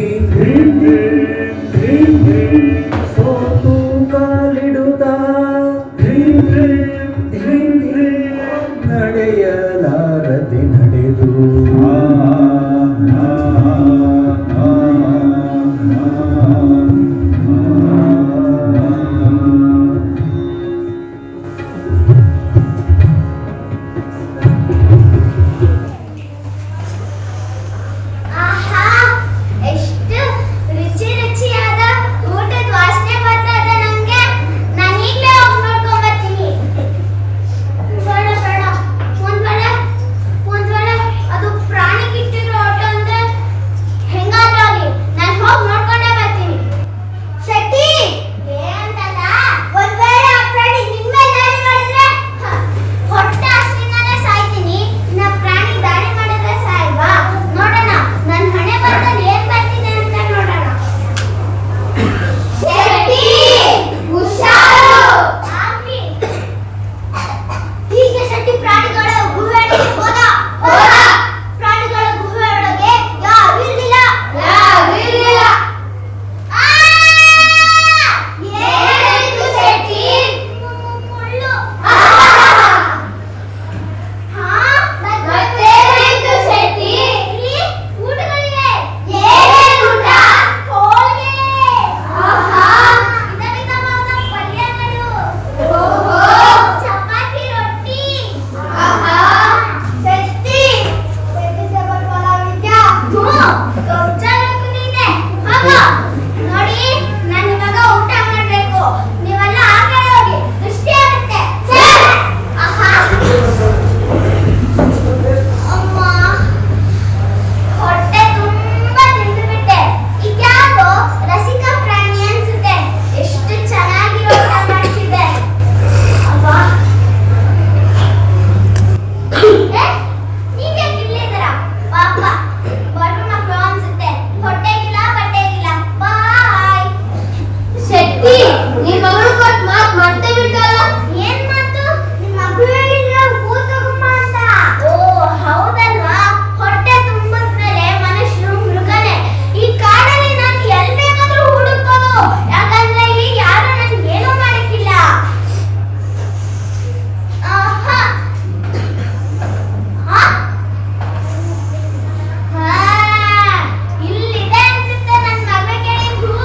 ಸೋತು ಕಾಲಿಡುತ್ತ ನಡೆಯಲಾರದೆ ನಡೆದು ಆಹಾ ಎಷ್ಟು ರುಚಿ ರುಚಿಯಾದ ಊಟದ ವಾಸನೆ ಬರ್ತಾ ಇದೆ ನಂಗೆ ನಾನು ಈಗಲೇ ಹೋಗಿ ನೋಡ್ಕೊಂಡ್ ಬರ್ತೀನಿ ಬೇಡ ಬೇಡ ಒಂದ್ ವೇಳೆ ಅದು ಪ್ರಾಣಿಗೆ ಇಟ್ಟಿರೋ ಊಟ ಅಂದ್ರೆ ಹೆಂಗಾದ್ರೂ ಆಗ್ಲಿ ನಾನು ಹೋಗಿ ನೋಡ್ಕೊಂಡೇ ಬರ್ತೀನಿ ಶೆಟ್ಟಿ ಏನಂತಲ್ಲ ಒಂದ್ ವೇಳೆ ಆ ಪ್ರಾಣಿ ನಿನ್ ಮೇಲೆ ದಾಳಿ ಮಾಡಿದ್ರೆ ಹೊಟ್ಟೆ ಹಸಿವಿಂದಾನೇ ಸಾಯ್ತೀನಿ ಇನ್ನ ಪ್ರಾಣಿ ದಾಳಿ ಮಾಡಿದ್ರೆ ಸಾಯಲ್ವಾ ನೋಡೋಣ ನನ್ನ ಹಣೆ ಬರದಲ್ಲಿ ಏನ್ ಬರ್ತಿದೆ ಅಂತ ನೋಡೋಣ ಶೆಟ್ಟಿ ಹುಷಾರು ಆಗ್ಲಿ ಹೀಗೆ ಶೆಟ್ಟಿ ಪ್ರಾಣಿಗಳ ಗುಹೆಯೊಳಗೆ ಹೋದ ಪ್ರಾಣಿಗಳ ಗುಹೆಯೊಳಗೆ ಯಾರು ಇರ್ಲಿಲ್ಲ ಆ! ಏನಾಯ್ತು ಶೆಟ್ಟಿ ಮುಳ್ಳು ಮತ್ತೇನಾಯ್ತು ಶೆಟ್ಟಿ ಇಲ್ಲಿ ಊಟಗಳಿವೆ ಏನೇನು ಊಟ ಹೋಳಿಗೆ ವಿಧವಿಧವಾದ ಪಲ್ಯಗಳು ಚಪಾತಿ ರೊಟ್ಟಿ ಶೆಟ್ಟಿ ವೆಜಿಟೇಬಲ್ ಪಲಾವ್ ಇದೆಯಾ ನೀನೆ ಹೋಗೋ ನೋಡಿ ನಾನು ಇವಾಗ ಊಟ ಮಾಡ್ಬೇಕು ನೀವೆಲ್ಲ ಆ ಕಡೆ ಹೋಗಿ ದೃಷ್ಟಿ ಆಗುತ್ತೆ ಆಹಾ ಅಮ್ಮ ಹೊಟ್ಟೆ ತುಂಬಾ ತಿಂದುಬಿಟ್ಟೆ ಇದ್ಯಾವುದೋ ರಸಿಕ ಪ್ರಾಣಿ ಅನ್ಸುತ್ತೆ ಎಷ್ಟು ಚೆನ್ನಾಗಿರೋ ಊಟ ಮಾಡ್ತಿದ್ದೆ ಅಬ್ಬಾ ನೀವ್ಯಾಕೆ ಇಲ್ಲಿದ್ದೀರ ಪಾಪ ಬಡ್ರು ಮಕ್ಕಳು ಅನ್ಸುತ್ತೆ ಹೊಟ್ಟೆಗಿಲ್ಲ ಬಟ್ಟೆಗಿಲ್ಲ ಬಾಯ್ ಶೆಟ್ಟಿ ನಿಮ್ ಮಗಳು ಕೊಟ್ಟು ಮಾತು ಮರ್ತೇ ಬಿಟ್ಟಲ್ಲ ಏನ್ ಮಾತು ನಿಮ್ ಮಗಳು ಹೇಳಿದ್ರು ಹೂ ತಗೊಂಬ ಅಂತ ಓ ಹೌದಲ್ವಾ ಹೊಟ್ಟೆ ತುಂಬಿದ್ಮೇಲೆ ಮನುಷ್ಯರು ಮೃಗನೇ ಈ ಕಾಡಲ್ಲಿ ನಾನು ಎಲ್ಲಿ ಬೇಕಾದ್ರೂ ಹುಡುಕೋದು ಯಾಕಂದ್ರೆ ಇಲ್ಲಿ ಯಾರು ನನ್ಗೆ ಏನೂ ಮಾಡಕ್ಕಿಲ್ಲ ಆಹಾ ಹಾ ಇಲ್ಲಿದೆ ಅನ್ಸುತ್ತೆ ನನ್ನ ಮಗ ಕೇಳಿದ್ದು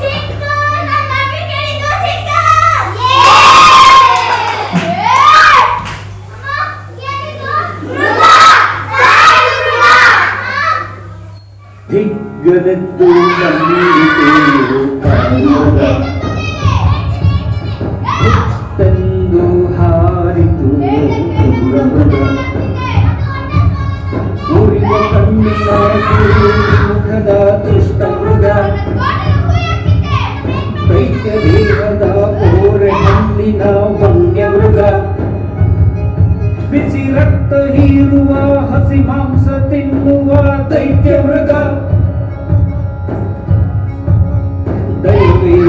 ಸಿಕ್ತು ನನ್ನ ಮಗ ಕೇಳಿದ್ದು ಸಿಕ್ತು ಏನಿದು ಮೃಗ ಸಾಯು ಮೃಗ ದಿಗ್ಗನೆದ್ದು ನಮ್ಮೀರಿತು ಕಾಣದ ತಂದು ಹಾರಿತು ದೂರಮದ ಉರಿಯ ಕಣ್ಣಿನ ಮುಖದ ದುಷ್ಟ ಮೃಗ ದೈತ್ಯ ದೇಹದ ಓರೆ ಹಣ್ಣಿನ ವನ್ಯ ಮೃಗ ಬಿಸಿ ರಕ್ತ ಹೀರುವ ಹಸಿ ಮಾಂಸ ತಿನ್ನುವ ದೈತ್ಯ ಮೃಗ ದೈವೇ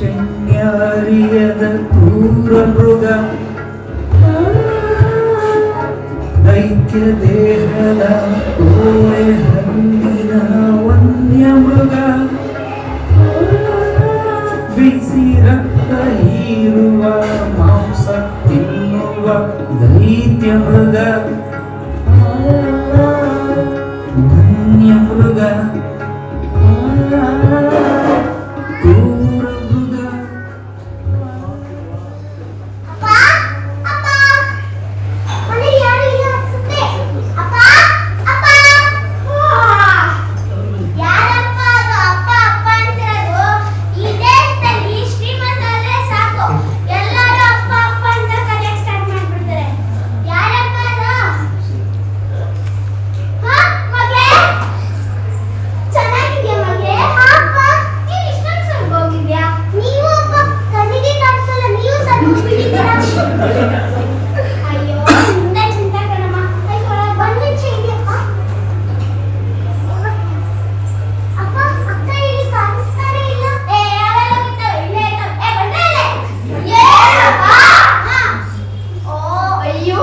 ದಾಕ್ಷಿಣ್ಯರಿಯದ ಕ್ರೂರ ಮೃಗ ದೈತ್ಯ ದೇಹದ ಕೋರೆ ಹಂದಿನ ವನ್ಯ ಮೃಗ ಬಿಸಿ ರಕ್ತ ಹೀರುವ ಮಾಂಸ ತಿನ್ನುವ ದೈತ್ಯ ಮೃಗ ವನ್ಯ ಮೃಗ ಕ್ರೂರ ಮೃಗ. ಅಪ್ಪ ಅಪ್ಪ ಮನೆ ಯಾರು ಇಲ್ಲ ಅನ್ಸುತ್ತೆ. ಅಪ್ಪ ಅಪ್ಪ ಯಾರಪ್ಪ ಅದು ಅಪ್ಪ ಅಪ್ಪ ಅಂತಿರೋದು? ಈ ದೇಶದಲ್ಲಿ ಶ್ರೀಮಂತ ಅಂದ್ರೆ ಸಾಕು, ಎಲ್ಲರೂ ಅಪ್ಪ ಅಪ್ಪ ಅಂತ ಕರೆಯಕ್ಕೆ ಸ್ಟಾರ್ಟ್ ಮಾಡ್ಬಿಡ್ತಾರೆ. ಯಾರಪ್ಪ ಅದು? ಮಗಳೇ ಚೆನ್ನಾಗಿದ್ಯಾ ಮಗಳೇ? ಅಪ್ಪ ನೀನು ಇಷ್ಟೊಂದು ಸ್ವಲ್ಪ ಹೋಗಿದ್ಯಾ? ನೀವು ಅಪ್ಪ ಕಣ್ಣಿಗೆ ಕಾಣಿಸಲ್ಲ, ನೀವು ಸಣ್ಣ ಹೋಗ್ಬಿಟ್ಟಿದ್ದೀರಾ. ಅಯ್ಯೋ ಮುಂದೆ ಚಿಂತೆ ಕಣಮ್ಮ. ಅಯ್ಯೋ ಒಂದು ನಿಮಿಷ ಇದೆಯಪ್ಪ. ಅಪ್ಪ ಅಕ್ಕ ಇಲ್ಲಿ ಕಾಣಿಸ್ತಾನೆ ಇಲ್ಲ. ಯಾರೆಲ್ಲ ಹೋಗಿದ್ದಾವೆ? ಇಲ್ಲೇ ಇದ್ದಾವೆ. ಬಂದ್ರೆ ಇಲ್ಲೇ. ಏನಪ್ಪ? ಓ ಅಯ್ಯೋ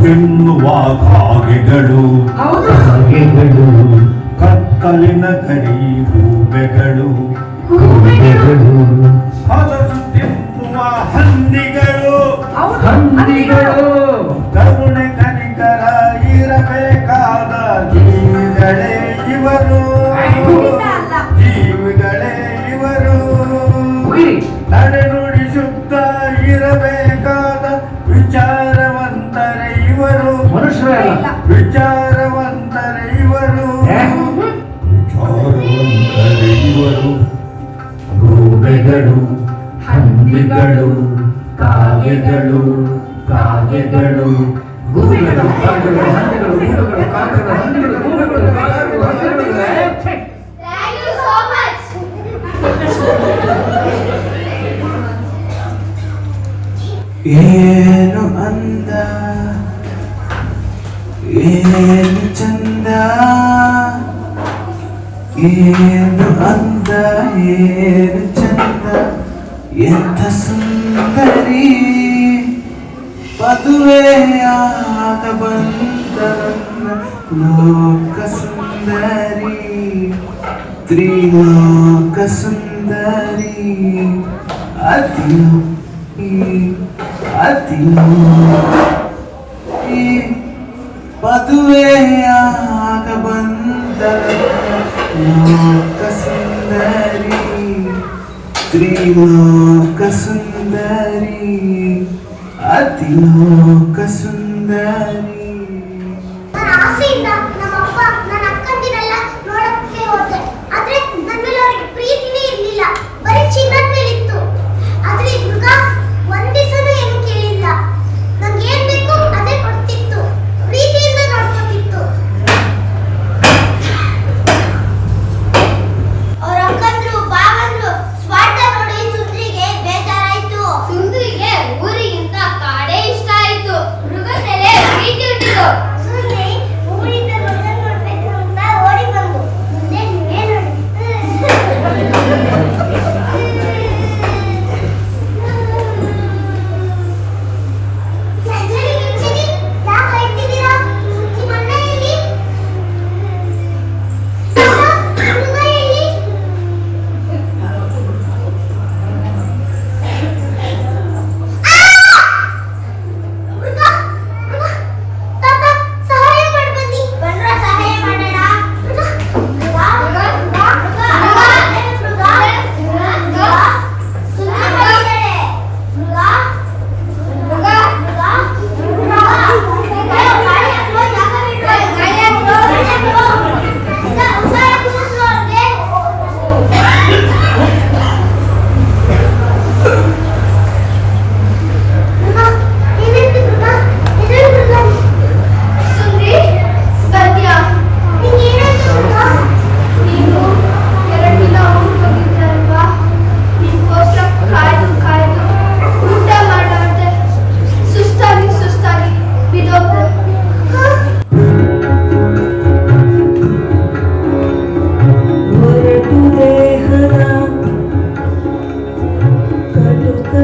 ತಿನ್ನುವ ಕಾಗೆಗಳು ಕತ್ತಲಿನ ಕರಿ ಗೂಬೆಗಳು ಹಲಸು ತಿನ್ನುವ ಹಂದಿಗಳು ಕರುಣೆ ಕನಿಕರ ಇರಬೇಕಾದ ಜೀವಿಗಳೇ ಇವರು ನಡೆನುಡಿ ಶುದ್ಧ ಇರಬೇಕಾದ ವಿಚಾರವಂತರೇ ಇವರು ವಿಚಾರವಂತರೇ ಇವರು ಗೂಬೆಗಳು ಹಂದಿಗಳು ಕಾಗೆಗಳು ಕಾಗೆಗಳು ಗೂಬೆಗಳು ಕಾಗೆಗಳು ಹಂದಿಗಳು ಗೂಬೆಗಳು ಕಾಗೆಗಳು ಹಂದಿಗಳು ಗೂಬೆಗಳು ಕಾಗೆಗಳು ಹಂದಿಗಳು. Thank you so much. ಏನು ಅಂದ ಏನು ಚಂದ ಏನು ಅಂದ ಏನು ಚಂದ ಎಂಥ ಸುಂದರಿ ಮದುವೆಯಾಗ ಬಂದ ಲೋಕ ಸುಂದರಿ ತ್ರಿಲೋಕ ಸುಂದರಿ ಅತಿಲೋ ಅತಿಲೋ ಮದುವೆಯಾಗ ಬಂದ ಲೋಕ ಸುಂದರಿ ತ್ರಿಲೋಕ ಸುಂದರಿ ಅತಿಲೋಕ ಸುಂದರಿ. ನನ್ನ ಆಸೆಯಿಂದ ನಮ್ಮಪ್ಪ ನನ್ನ ಅಕ್ಕಂದಿರೆಲ್ಲ ನೋಡಕ್ಕೆ ಹೋದೆ, ಆದ್ರೆ ನನ್ನ ಮೇಲೆ ಅವರಿಗೆ ಪ್ರೀತಿನೇ ಇರಲಿಲ್ಲ, ಬರೀ ಚಿನ್ನದ ಮೇಲಿತ್ತು.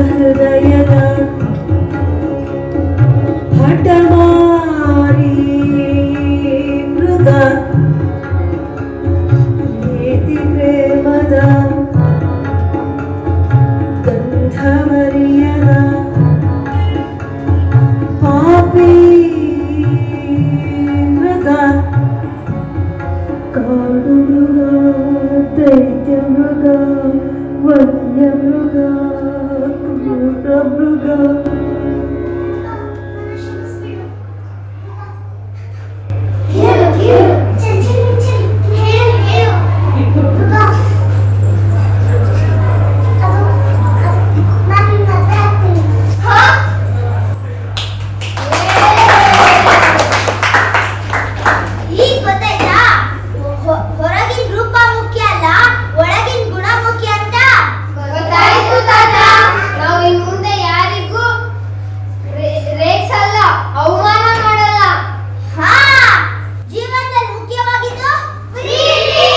ಹೃದಯದ ಹಠಮಾರಿ ಮೃಗ ಪ್ರೀತಿ ಪ್ರೇಮದ ಗಂಧಮರಿಯದ ಪಾಪಿ ಮೃಗ ಕಾಡು ಮೃಗ ದೈತ್ಯ ಮೃಗ ವನ್ಯ ಮೃಗ ಕ್ರೂರ ಮೃಗ ಹೊರಗಿನ ರೂಪ ಮುಖ್ಯ ಅಲ್ಲ, ಒಳಗಿನ ಗುಣ ಮುಖ್ಯ ಅಂತ ಗೊತ್ತಾಯ್ತು ತಾತ. ನಾವು ಇನ್ನು ಮುಂದೆ ಯಾರಿಗೂ ರೇಗ್ಸಲ್ಲ, ಅವಮಾನ ಮಾಡಲ್ಲ. ಹಾ, ಜೀವನದಲ್ಲಿ ಮುಖ್ಯವಾಗಿದ್ದು ಪ್ರೀತಿ.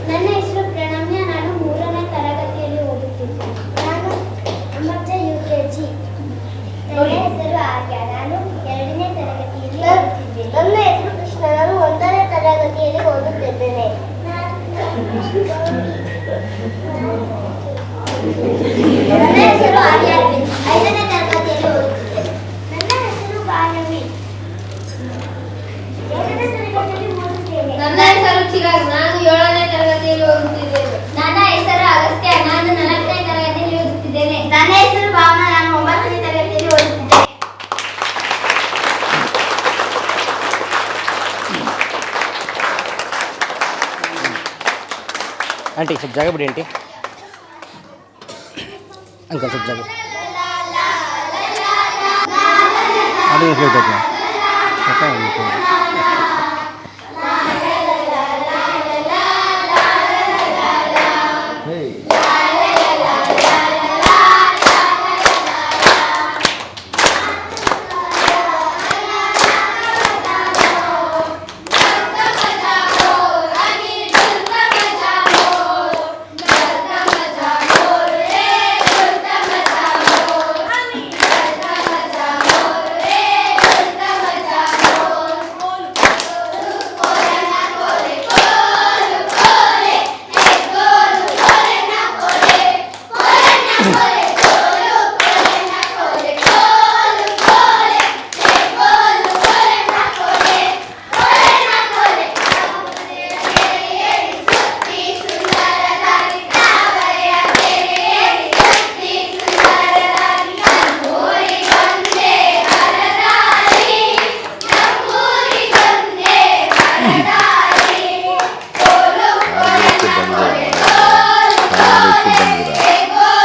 ನನ್ನ ಹೆಸರು ಪ್ರಣಮ್ಯ. ನಾನು 3ನೇ ತರಗತಿಯಲ್ಲಿ ಓದುತ್ತಿದ್ದೆ. ನಾನು ಅಮ್ಮಜ್ಜ UKG. ನನ್ನ ಹೆಸರು ಆರ್ಯ. ನಾನು 2ನೇ ತರಗತಿಯಲ್ಲಿ ಓದುತ್ತಿದ್ದೇನೆ. ನನ್ನ ಹೆಸರು ಕೃಷ್ಣ. ನಾನು 1ನೇ ತರಗತಿಯಲ್ಲಿ ಓದುತ್ತಿದ್ದೇನೆ. ನನ್ನ ಹೆಸರು ಆರ್ಯ. 5ನೇ ತರಗತಿಯಲ್ಲಿ ಓದುತ್ತಿದ್ದೇನೆ. ನನ್ನ ಹೆಸರು ಭಾರವಿ. 7ನೇ ತರಗತಿಯಲ್ಲಿ ಓದುತ್ತೇನೆ. ನನ್ನ ಹೆಸರು ಚಿರಾಗ್. ನಾನು 7ನೇ ತರಗತಿಯಲ್ಲಿ ಓದುತ್ತಿದ್ದೇನೆ. ನನ್ನ ಹೆಸರು ಅಗಸ್ತ್ಯ. ನಾನು 4ನೇ ತರಗತಿಯಲ್ಲಿ ಓದುತ್ತಿದ್ದೇನೆ. ನನ್ನ ಹೆಸರು ಭಾವನಾ. ನಾನು 9ನೇ ತರಗತಿಯಲ್ಲಿ ಓದುತ್ತಿದ್ದೇನೆ. आंटी सब जगह बड़ी आंटी अंकल सब जगह आगे फ्लो करते हैं पता है मुझे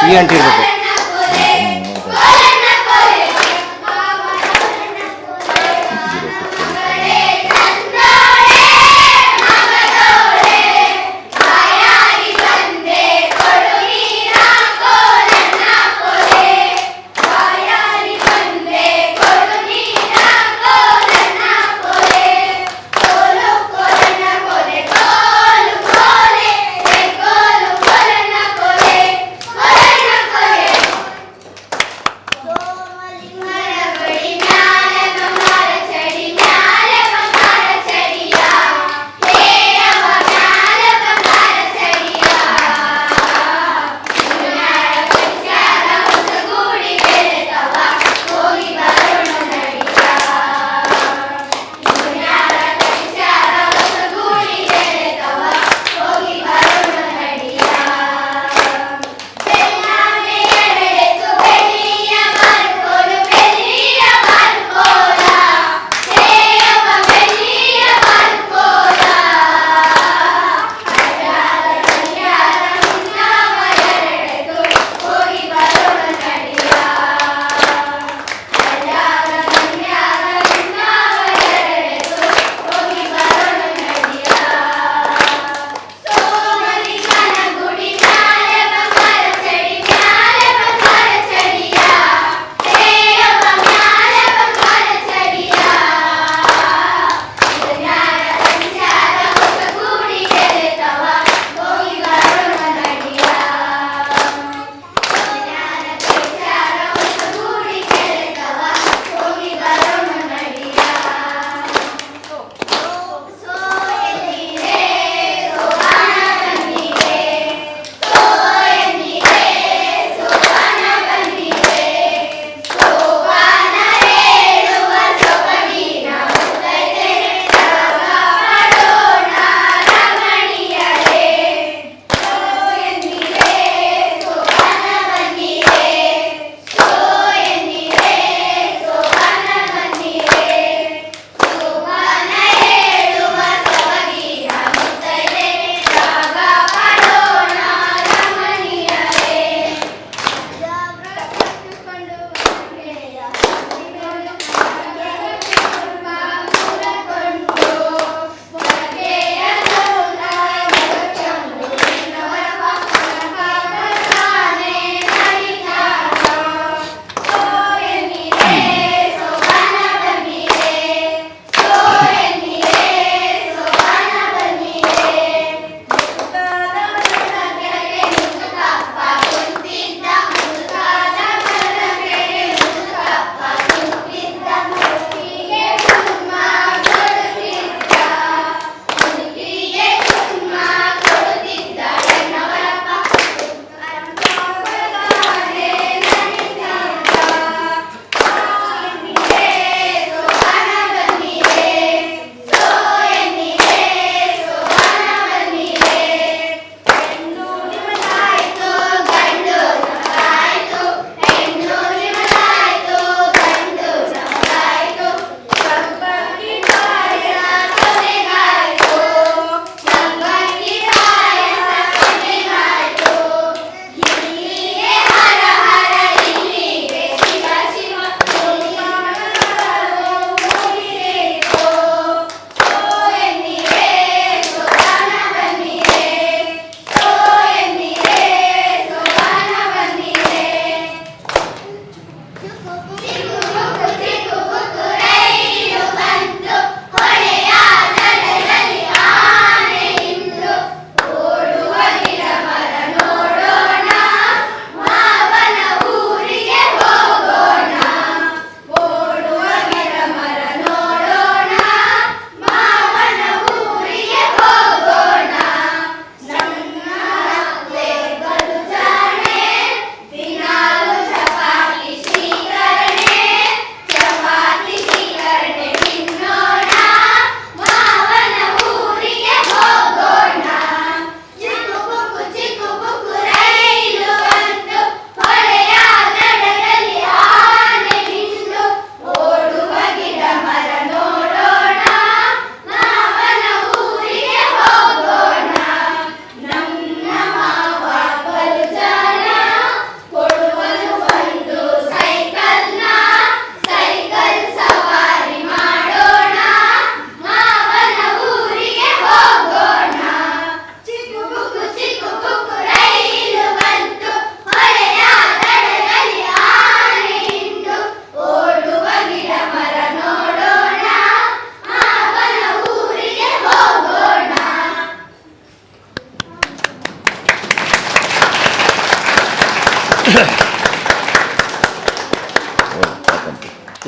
ಈ ಆಂಟಿ ಇರಬೇಕು ಕೋಲೆ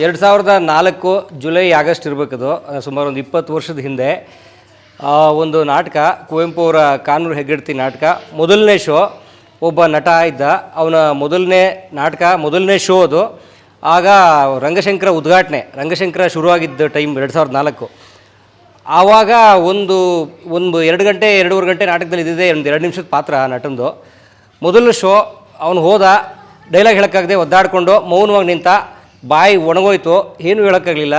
2004 ಜುಲೈ ಆಗಸ್ಟ್ ಇರಬೇಕದು, ಸುಮಾರು ಒಂದು 20 ವರ್ಷದ ಹಿಂದೆ ಒಂದು ನಾಟಕ, ಕುವೆಂಪು ಅವರ ಕಾನೂರು ಹೆಗ್ಗಡತಿ ನಾಟಕ ಮೊದಲನೇ ಶೋ. ಒಬ್ಬ ನಟ ಇದ್ದ, ಅವನ ಮೊದಲನೇ ನಾಟಕ ಮೊದಲನೇ ಶೋ ಅದು. ಆಗ ರಂಗಶಂಕರ ಉದ್ಘಾಟನೆ, ರಂಗಶಂಕರ ಶುರುವಾಗಿದ್ದ ಟೈಮ್ 2004. ಆವಾಗ ಒಂದು 2 ಗಂಟೆ 2.5 ಗಂಟೆ ನಾಟಕದಲ್ಲಿ ಇದ್ದಿದೆ, ಒಂದು 2 ನಿಮಿಷದ ಪಾತ್ರ ನಟಂದು. ಮೊದಲ ಶೋ ಅವನು ಹೋದ, ಡೈಲಾಗ್ ಹೇಳೋಕ್ಕಾಗದೆ ಒದ್ದಾಡಿಕೊಂಡು ಮೌನವಾಗಿ ನಿಂತ, ಬಾಯಿ ಒಣಗೋಯ್ತು, ಏನೂ ಹೇಳೋಕ್ಕಾಗಲಿಲ್ಲ.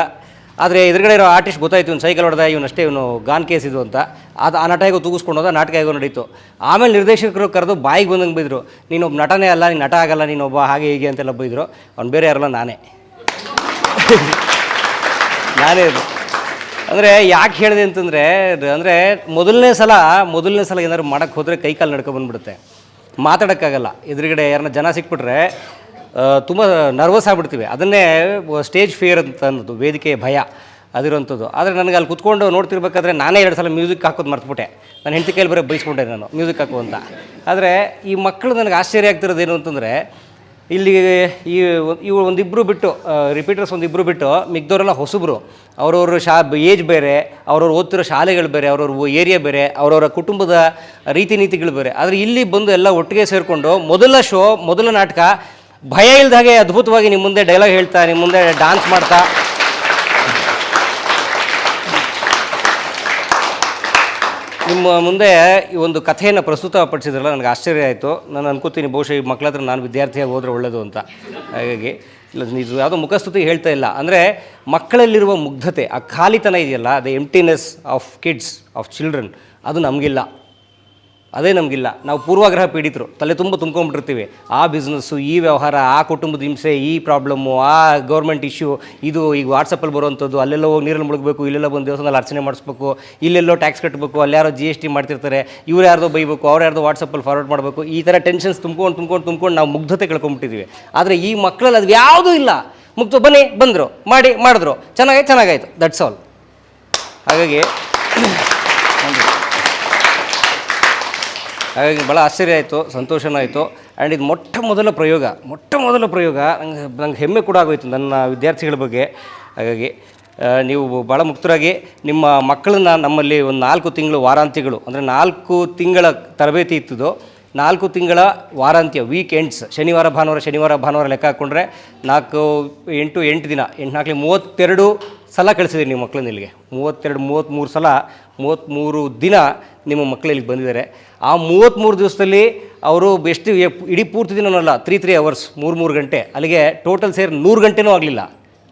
ಆದರೆ ಎದುರುಗಡೆ ಇರೋ ಆರ್ಟಿಸ್ಟ್ ಗೊತ್ತಾಯ್ತು, ಇವನು ಸೈಕಲ್ ಹೊಡೆದ, ಇವನಷ್ಟೇ ಇವನು ಗಾನ್ ಕೇಸ್ ಇದು ಅಂತ. ಅದು ಆ ನಟ ಹೇಗೋ ತೂಗಿಸ್ಕೊಂಡು ಹೋದ, ನಾಟಕ ಹೇಗೋ ನಡೀತು. ಆಮೇಲೆ ನಿರ್ದೇಶಕರು ಕರೆದು ಬಾಯಿಗೆ ಬಂದಂಗೆ ಬೈದರು, ನೀನೊಬ್ಬ ನಟನೇ ಅಲ್ಲ, ನೀನು ನಟ ಆಗಲ್ಲ, ನೀನೊಬ್ಬ ಹಾಗೆ ಹೀಗೆ ಅಂತೆಲ್ಲ ಬೈದರು. ಅವ್ನು ಬೇರೆ ಯಾರಲ್ಲ, ನಾನೇ ಅದು. ಅಂದರೆ ಯಾಕೆ ಹೇಳಿದೆ ಅಂತಂದರೆ, ಅಂದರೆ ಮೊದಲನೇ ಸಲ ಏನಾದ್ರು ಮಾಡೋಕ್ಕೆ ಹೋದರೆ ಕೈಕಾಲು ನಡ್ಕೊಬಂದ್ಬಿಡುತ್ತೆ, ಮಾತಾಡೋಕ್ಕಾಗಲ್ಲ. ಎದುರುಗಡೆ ಯಾರನ್ನ ಜನ ಸಿಕ್ಬಿಟ್ರೆ ತುಂಬ ನರ್ವಸ್ ಆಗಿಬಿಡ್ತೀವಿ. ಅದನ್ನೇ ಸ್ಟೇಜ್ ಫಿಯರ್ ಅಂತ ಅನ್ನೋದು, ವೇದಿಕೆಯ ಭಯ ಅದಿರೋಂಥದ್ದು. ಆದರೆ ನನಗೆ ಅಲ್ಲಿ ಕುತ್ಕೊಂಡು ನೋಡ್ತಿರ್ಬೇಕಾದ್ರೆ ನಾನೇ 2 ಸಲ ಮ್ಯೂಸಿಕ್ ಹಾಕೋದು ಮರ್ತುಬಿಟ್ಟೆ. ನಾನು ಹೆಂಡತಿ ಕೈಲಿ ಬರೀ ಬೈಸ್ಕೊಂಡೆ ನಾನು ಮ್ಯೂಸಿಕ್ ಹಾಕು ಅಂತ. ಆದರೆ ಈ ಮಕ್ಕಳು ನನಗೆ ಆಶ್ಚರ್ಯ ಆಗ್ತಿರೋದೇನು ಅಂತಂದರೆ, ಇಲ್ಲಿ ಇವು ಒಂದಿಬ್ಬರು ಬಿಟ್ಟು, ರಿಪೀಟರ್ಸ್ ಒಂದಿಬ್ಬರು ಬಿಟ್ಟು ಮಿಕ್ದವರೆಲ್ಲ ಹೊಸಬ್ರು. ಅವ್ರವ್ರ ಏಜ್ ಬೇರೆ, ಅವ್ರವ್ರು ಓದ್ತಿರೋ ಶಾಲೆಗಳು ಬೇರೆ, ಅವ್ರವ್ರ ಏರಿಯಾ ಬೇರೆ, ಅವ್ರವ್ರ ಕುಟುಂಬದ ರೀತಿ ನೀತಿಗಳು ಬೇರೆ. ಆದರೆ ಇಲ್ಲಿ ಬಂದು ಎಲ್ಲ ಒಟ್ಟಿಗೆ ಸೇರಿಕೊಂಡು ಮೊದಲ ಶೋ, ಮೊದಲ ನಾಟಕ ಭಯ ಇಲ್ದ ಹಾಗೆ ಅದ್ಭುತವಾಗಿ ನಿಮ್ಮ ಮುಂದೆ ಡೈಲಾಗ್ ಹೇಳ್ತಾ, ನಿಮ್ಮ ಮುಂದೆ ಡ್ಯಾನ್ಸ್ ಮಾಡ್ತಾ, ನಿಮ್ಮ ಮುಂದೆ ಈ ಒಂದು ಕಥೆಯನ್ನು ಪ್ರಸ್ತುತಪಡಿಸಿದ್ರಲ್ಲ, ನನಗೆ ಆಶ್ಚರ್ಯ ಆಯಿತು. ನಾನು ಅನ್ಕೋತೀನಿ ಬಹುಶಃ ಈ ಮಕ್ಕಳ ಹತ್ರ ನಾನು ವಿದ್ಯಾರ್ಥಿಯಾಗಿ ಹೋದರೆ ಒಳ್ಳೆಯದು ಅಂತ. ಹಾಗಾಗಿ ಇಲ್ಲ, ಇದು ಯಾವುದೋ ಮುಖಸ್ತುತಿ ಹೇಳ್ತಾ ಇಲ್ಲ. ಅಂದರೆ ಮಕ್ಕಳಲ್ಲಿರುವ ಮುಗ್ಧತೆ, ಆ ಖಾಲಿತನ ಇದೆಯಲ್ಲ, the emptiness of kids, of children, ಅದು ನಮಗಿಲ್ಲ. ಅದೇ ನಮಗಿಲ್ಲ. ನಾವು ಪೂರ್ವಾಗ್ರಹ ಪೀಡಿತರು, ತಲೆ ತುಂಬ ತುಂಬ್ಕೊಂಡ್ಬಿಟ್ಟಿರ್ತೀವಿ. ಆ ಬಿಸ್ನೆಸ್ಸು, ಈ ವ್ಯವಹಾರ, ಆ ಕುಟುಂಬದ ಹಿಂಸೆ, ಈ ಪ್ರಾಬ್ಲಮ್ಮು, ಆ ಗೌರ್ಮೆಂಟ್ ಇಶ್ಯೂ, ಇದು ಈಗ ವಾಟ್ಸಪ್ಪಲ್ಲಿ ಬರುವಂಥದ್ದು, ಅಲ್ಲೆಲ್ಲೋ ಹೋಗಿ ನೀರಲ್ಲಿ ಮುಳುಗಬೇಕು, ಇಲ್ಲೆಲ್ಲ ಬಂದು ದೇವಸ್ಥಾನದಲ್ಲಿ ಅರ್ಚನೆ ಮಾಡಿಸ್ಬೇಕು, ಇಲ್ಲೆಲ್ಲೋ ಟ್ಯಾಕ್ಸ್ ಕಟ್ಟಬೇಕು, ಅಲ್ಲಿ ಯಾರೋ GST ಮಾಡ್ತಿರ್ತಾರೆ, ಇವ್ರು ಯಾರ್ದೋ ಬೈಬೇಕು, ಅವ್ರು ಯಾರ್ದೋ ವಾಟ್ಸಪ್ಪಲ್ಲಿ ಫಾರ್ವರ್ಡ್ ಮಾಡಬೇಕು, ಈ ಥರ ಟೆನ್ಷನ್ಸ್ ತುಂಬ್ಕೊಂಡು ನಾವು ಮುಗ್ಧತೆ ಕಳ್ಕೊಂಡ್ಬಿಟ್ಟಿದ್ದೀವಿ. ಆದರೆ ಈ ಮಕ್ಕಳಲ್ಲಿ ಅದು ಯಾವುದೂ ಇಲ್ಲ. ಮುಗ್ಧ, ಬನ್ನಿ, ಬಂದರು, ಮಾಡಿದ್ರು, ಚೆನ್ನಾಗಾಯ್ತು, ದಟ್ಸ್ ಆಲ್. ಹಾಗಾಗಿ ಭಾಳ ಆಶ್ಚರ್ಯ ಆಯಿತು, ಸಂತೋಷನೂ ಆಯಿತು. ಆ್ಯಂಡ್ ಇದು ಮೊಟ್ಟ ಮೊದಲ ಪ್ರಯೋಗ. ನಂಗೆ ಹೆಮ್ಮೆ ಕೂಡ ಆಗೋಯ್ತು ನನ್ನ ವಿದ್ಯಾರ್ಥಿಗಳ ಬಗ್ಗೆ. ಹಾಗಾಗಿ ನೀವು ಭಾಳ ಮುಕ್ತರಾಗಿ ನಿಮ್ಮ ಮಕ್ಕಳನ್ನ ನಮ್ಮಲ್ಲಿ ಒಂದು 4 ತಿಂಗಳು ವಾರಾಂತ್ಯಗಳು, ಅಂದರೆ 4 ತಿಂಗಳ ತರಬೇತಿ ಇತ್ತದು. 4 ತಿಂಗಳ ವಾರಾಂತ್ಯ, ವೀಕ್ ಎಂಡ್ಸ್, ಶನಿವಾರ ಭಾನುವಾರ ಲೆಕ್ಕ ಹಾಕ್ಕೊಂಡ್ರೆ 8 ದಿನ, 8 32 ಸಲ ಕಳಿಸಿದ್ದೀರಿ ನಿಮ್ಮ ಮಕ್ಕಳನ್ನ ಇಲ್ಲಿಗೆ. 33 ಸಲ, 33 ದಿನ ನಿಮ್ಮ ಮಕ್ಕಳು ಇಲ್ಲಿಗೆ ಬಂದಿದ್ದಾರೆ. ಆ 33 ದಿವಸದಲ್ಲಿ ಅವರು ಎಷ್ಟು ಇಡೀ ಪೂರ್ತಿ ದಿನವಲ್ಲ, 3 ಅವರ್ಸ್, 3 ಗಂಟೆ, ಅಲ್ಲಿಗೆ ಟೋಟಲ್ ಸೇರಿ 100 ಗಂಟೆನೂ ಆಗಲಿಲ್ಲ.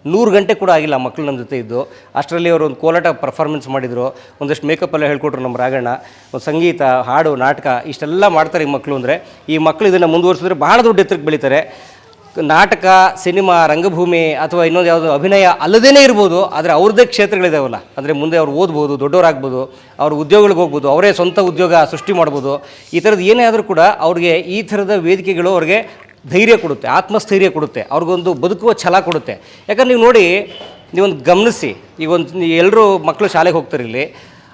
100 ಗಂಟೆ ಕೂಡ ಆಗಿಲ್ಲ ಮಕ್ಕಳು ನಮ್ಮ ಜೊತೆ ಇದ್ದು. ಅಷ್ಟರಲ್ಲಿ ಅವರು ಒಂದು ಕೋಲಾಟ ಪರ್ಫಾರ್ಮೆನ್ಸ್ ಮಾಡಿದರು, ಒಂದಷ್ಟು ಮೇಕಪ್ ಎಲ್ಲ ಹೇಳ್ಕೊಟ್ರು ನಮ್ಮ ರಾಘಣ್ಣ, ಒಂದು ಸಂಗೀತ, ಹಾಡು, ನಾಟಕ, ಇಷ್ಟೆಲ್ಲ ಮಾಡ್ತಾರೆ ಈ ಮಕ್ಕಳು. ಅಂದರೆ ಈ ಮಕ್ಕಳು ಇದನ್ನು ಮುಂದುವರಿಸಿದ್ರೆ ಬಹಳ ದೊಡ್ಡ ಎತ್ತರಕ್ಕೆ ಬೆಳೀತಾರೆ. ನಾಟಕ, ಸಿನಿಮಾ, ರಂಗಭೂಮಿ ಅಥವಾ ಇನ್ನೊಂದು ಯಾವುದೋ ಅಭಿನಯ ಅಲ್ಲದೇ ಇರ್ಬೋದು, ಆದರೆ ಅವ್ರದ್ದೇ ಕ್ಷೇತ್ರಗಳಿದಾವಲ್ಲ, ಅಂದರೆ ಮುಂದೆ ಅವ್ರು ಓದ್ಬೋದು, ದೊಡ್ಡವರಾಗ್ಬೋದು, ಅವ್ರ ಉದ್ಯೋಗಗಳಿಗೆ ಹೋಗ್ಬೋದು, ಅವರೇ ಸ್ವಂತ ಉದ್ಯೋಗ ಸೃಷ್ಟಿ ಮಾಡ್ಬೋದು. ಈ ಥರದ್ದು ಏನೇ ಆದರೂ ಕೂಡ ಅವ್ರಿಗೆ ಈ ಥರದ ವೇದಿಕೆಗಳು ಅವ್ರಿಗೆ ಧೈರ್ಯ ಕೊಡುತ್ತೆ, ಆತ್ಮಸ್ಥೈರ್ಯ ಕೊಡುತ್ತೆ, ಅವ್ರಿಗೊಂದು ಬದುಕುವ ಛಲ ಕೊಡುತ್ತೆ. ಯಾಕಂದ್ರೆ ನೀವು ನೋಡಿ, ನೀವೊಂದು ಗಮನಿಸಿ, ಈಗ ಎಲ್ಲರೂ ಮಕ್ಕಳು ಶಾಲೆಗೆ ಹೋಗ್ತಾರೆ ಇಲ್ಲಿ,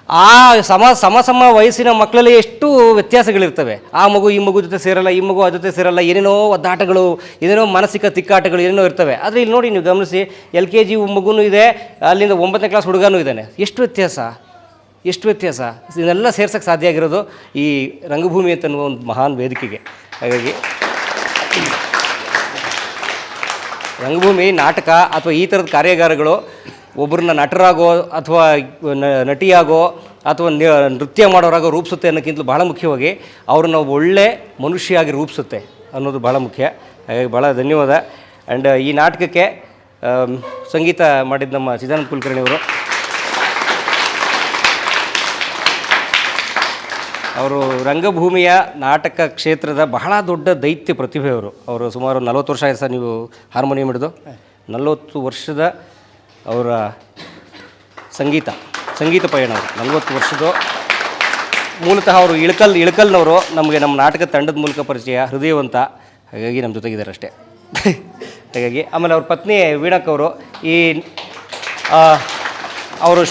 ಆ ಸಮ ವಯಸ್ಸಿನ ಮಕ್ಕಳಲ್ಲಿ ಎಷ್ಟು ವ್ಯತ್ಯಾಸಗಳಿರ್ತವೆ. ಆ ಮಗು ಈ ಮಗು ಜೊತೆ ಸೇರಲ್ಲ, ಈ ಮಗು ಆ ಜೊತೆ ಸೇರಲ್ಲ, ಏನೇನೋ ಒದ್ದಾಟಗಳು, ಏನೇನೋ ಮಾನಸಿಕ ತಿಕ್ಕಾಟಗಳು ಏನೇನೋ ಇರ್ತವೆ. ಆದರೆ ಇಲ್ಲಿ ನೋಡಿ, ನೀವು ಗಮನಿಸಿ, LKG ಮಗುನೂ ಇದೆ, ಅಲ್ಲಿಂದ 9ನೇ ಕ್ಲಾಸ್ ಹುಡುಗನೂ ಇದ್ದಾನೆ. ಎಷ್ಟು ವ್ಯತ್ಯಾಸ. ಇದನ್ನೆಲ್ಲ ಸೇರ್ಸೋಕ್ಕೆ ಸಾಧ್ಯ ಆಗಿರೋದು ಈ ರಂಗಭೂಮಿ ಅಂತನ್ನುವ ಒಂದು ಮಹಾನ್ ವೇದಿಕೆಗೆ. ಹಾಗಾಗಿ ರಂಗಭೂಮಿ, ನಾಟಕ ಅಥವಾ ಈ ಥರದ ಕಾರ್ಯಾಗಾರಗಳು ಒಬ್ಬರನ್ನ ನಟರಾಗೋ ಅಥವಾ ನಟಿಯಾಗೋ ಅಥವಾ ನೃತ್ಯ ಮಾಡೋರಾಗೋ ರೂಪಿಸುತ್ತೆ ಅನ್ನೋಕ್ಕಿಂತಲೂ ಭಾಳ ಮುಖ್ಯವಾಗಿ ಅವ್ರನ್ನ ಒಳ್ಳೆ ಮನುಷ್ಯಯಾಗಿ ರೂಪಿಸುತ್ತೆ ಅನ್ನೋದು ಭಾಳ ಮುಖ್ಯ. ಹಾಗಾಗಿ ಭಾಳ ಧನ್ಯವಾದ. ಆ್ಯಂಡ್ ಈ ನಾಟಕಕ್ಕೆ ಸಂಗೀತ ಮಾಡಿದ ನಮ್ಮ ಚಿದಾನಂದ ಕುಲಕರ್ಣಿ ಅವರು ರಂಗಭೂಮಿಯ ನಾಟಕ ಕ್ಷೇತ್ರದ ಬಹಳ ದೊಡ್ಡ ದೈತ್ಯ ಪ್ರತಿಭೆ. ಅವರು ಸುಮಾರು 40 ವರ್ಷ ಆಯ್ತು ಸರ್ ನೀವು ಹಾರ್ಮೋನಿಯಂ ಹಿಡಿದು. 40 ವರ್ಷದ ಅವರ ಸಂಗೀತ ಪಯಣ, 40 ವರ್ಷದ. ಮೂಲತಃ ಅವರು ಇಳಕಲ್ನವರು. ನಮಗೆ ನಮ್ಮ ನಾಟಕ ತಂಡದ ಮೂಲಕ ಪರಿಚಯ, ಹೃದಯವಂತ. ಹಾಗಾಗಿ ನಮ್ಮ ಜೊತೆಗಿದ್ದಾರೆ ಅಷ್ಟೇ. ಹಾಗಾಗಿ ಆಮೇಲೆ ಅವ್ರ ಪತ್ನಿ ವೀಣಕ್ಕವರು ಅವರು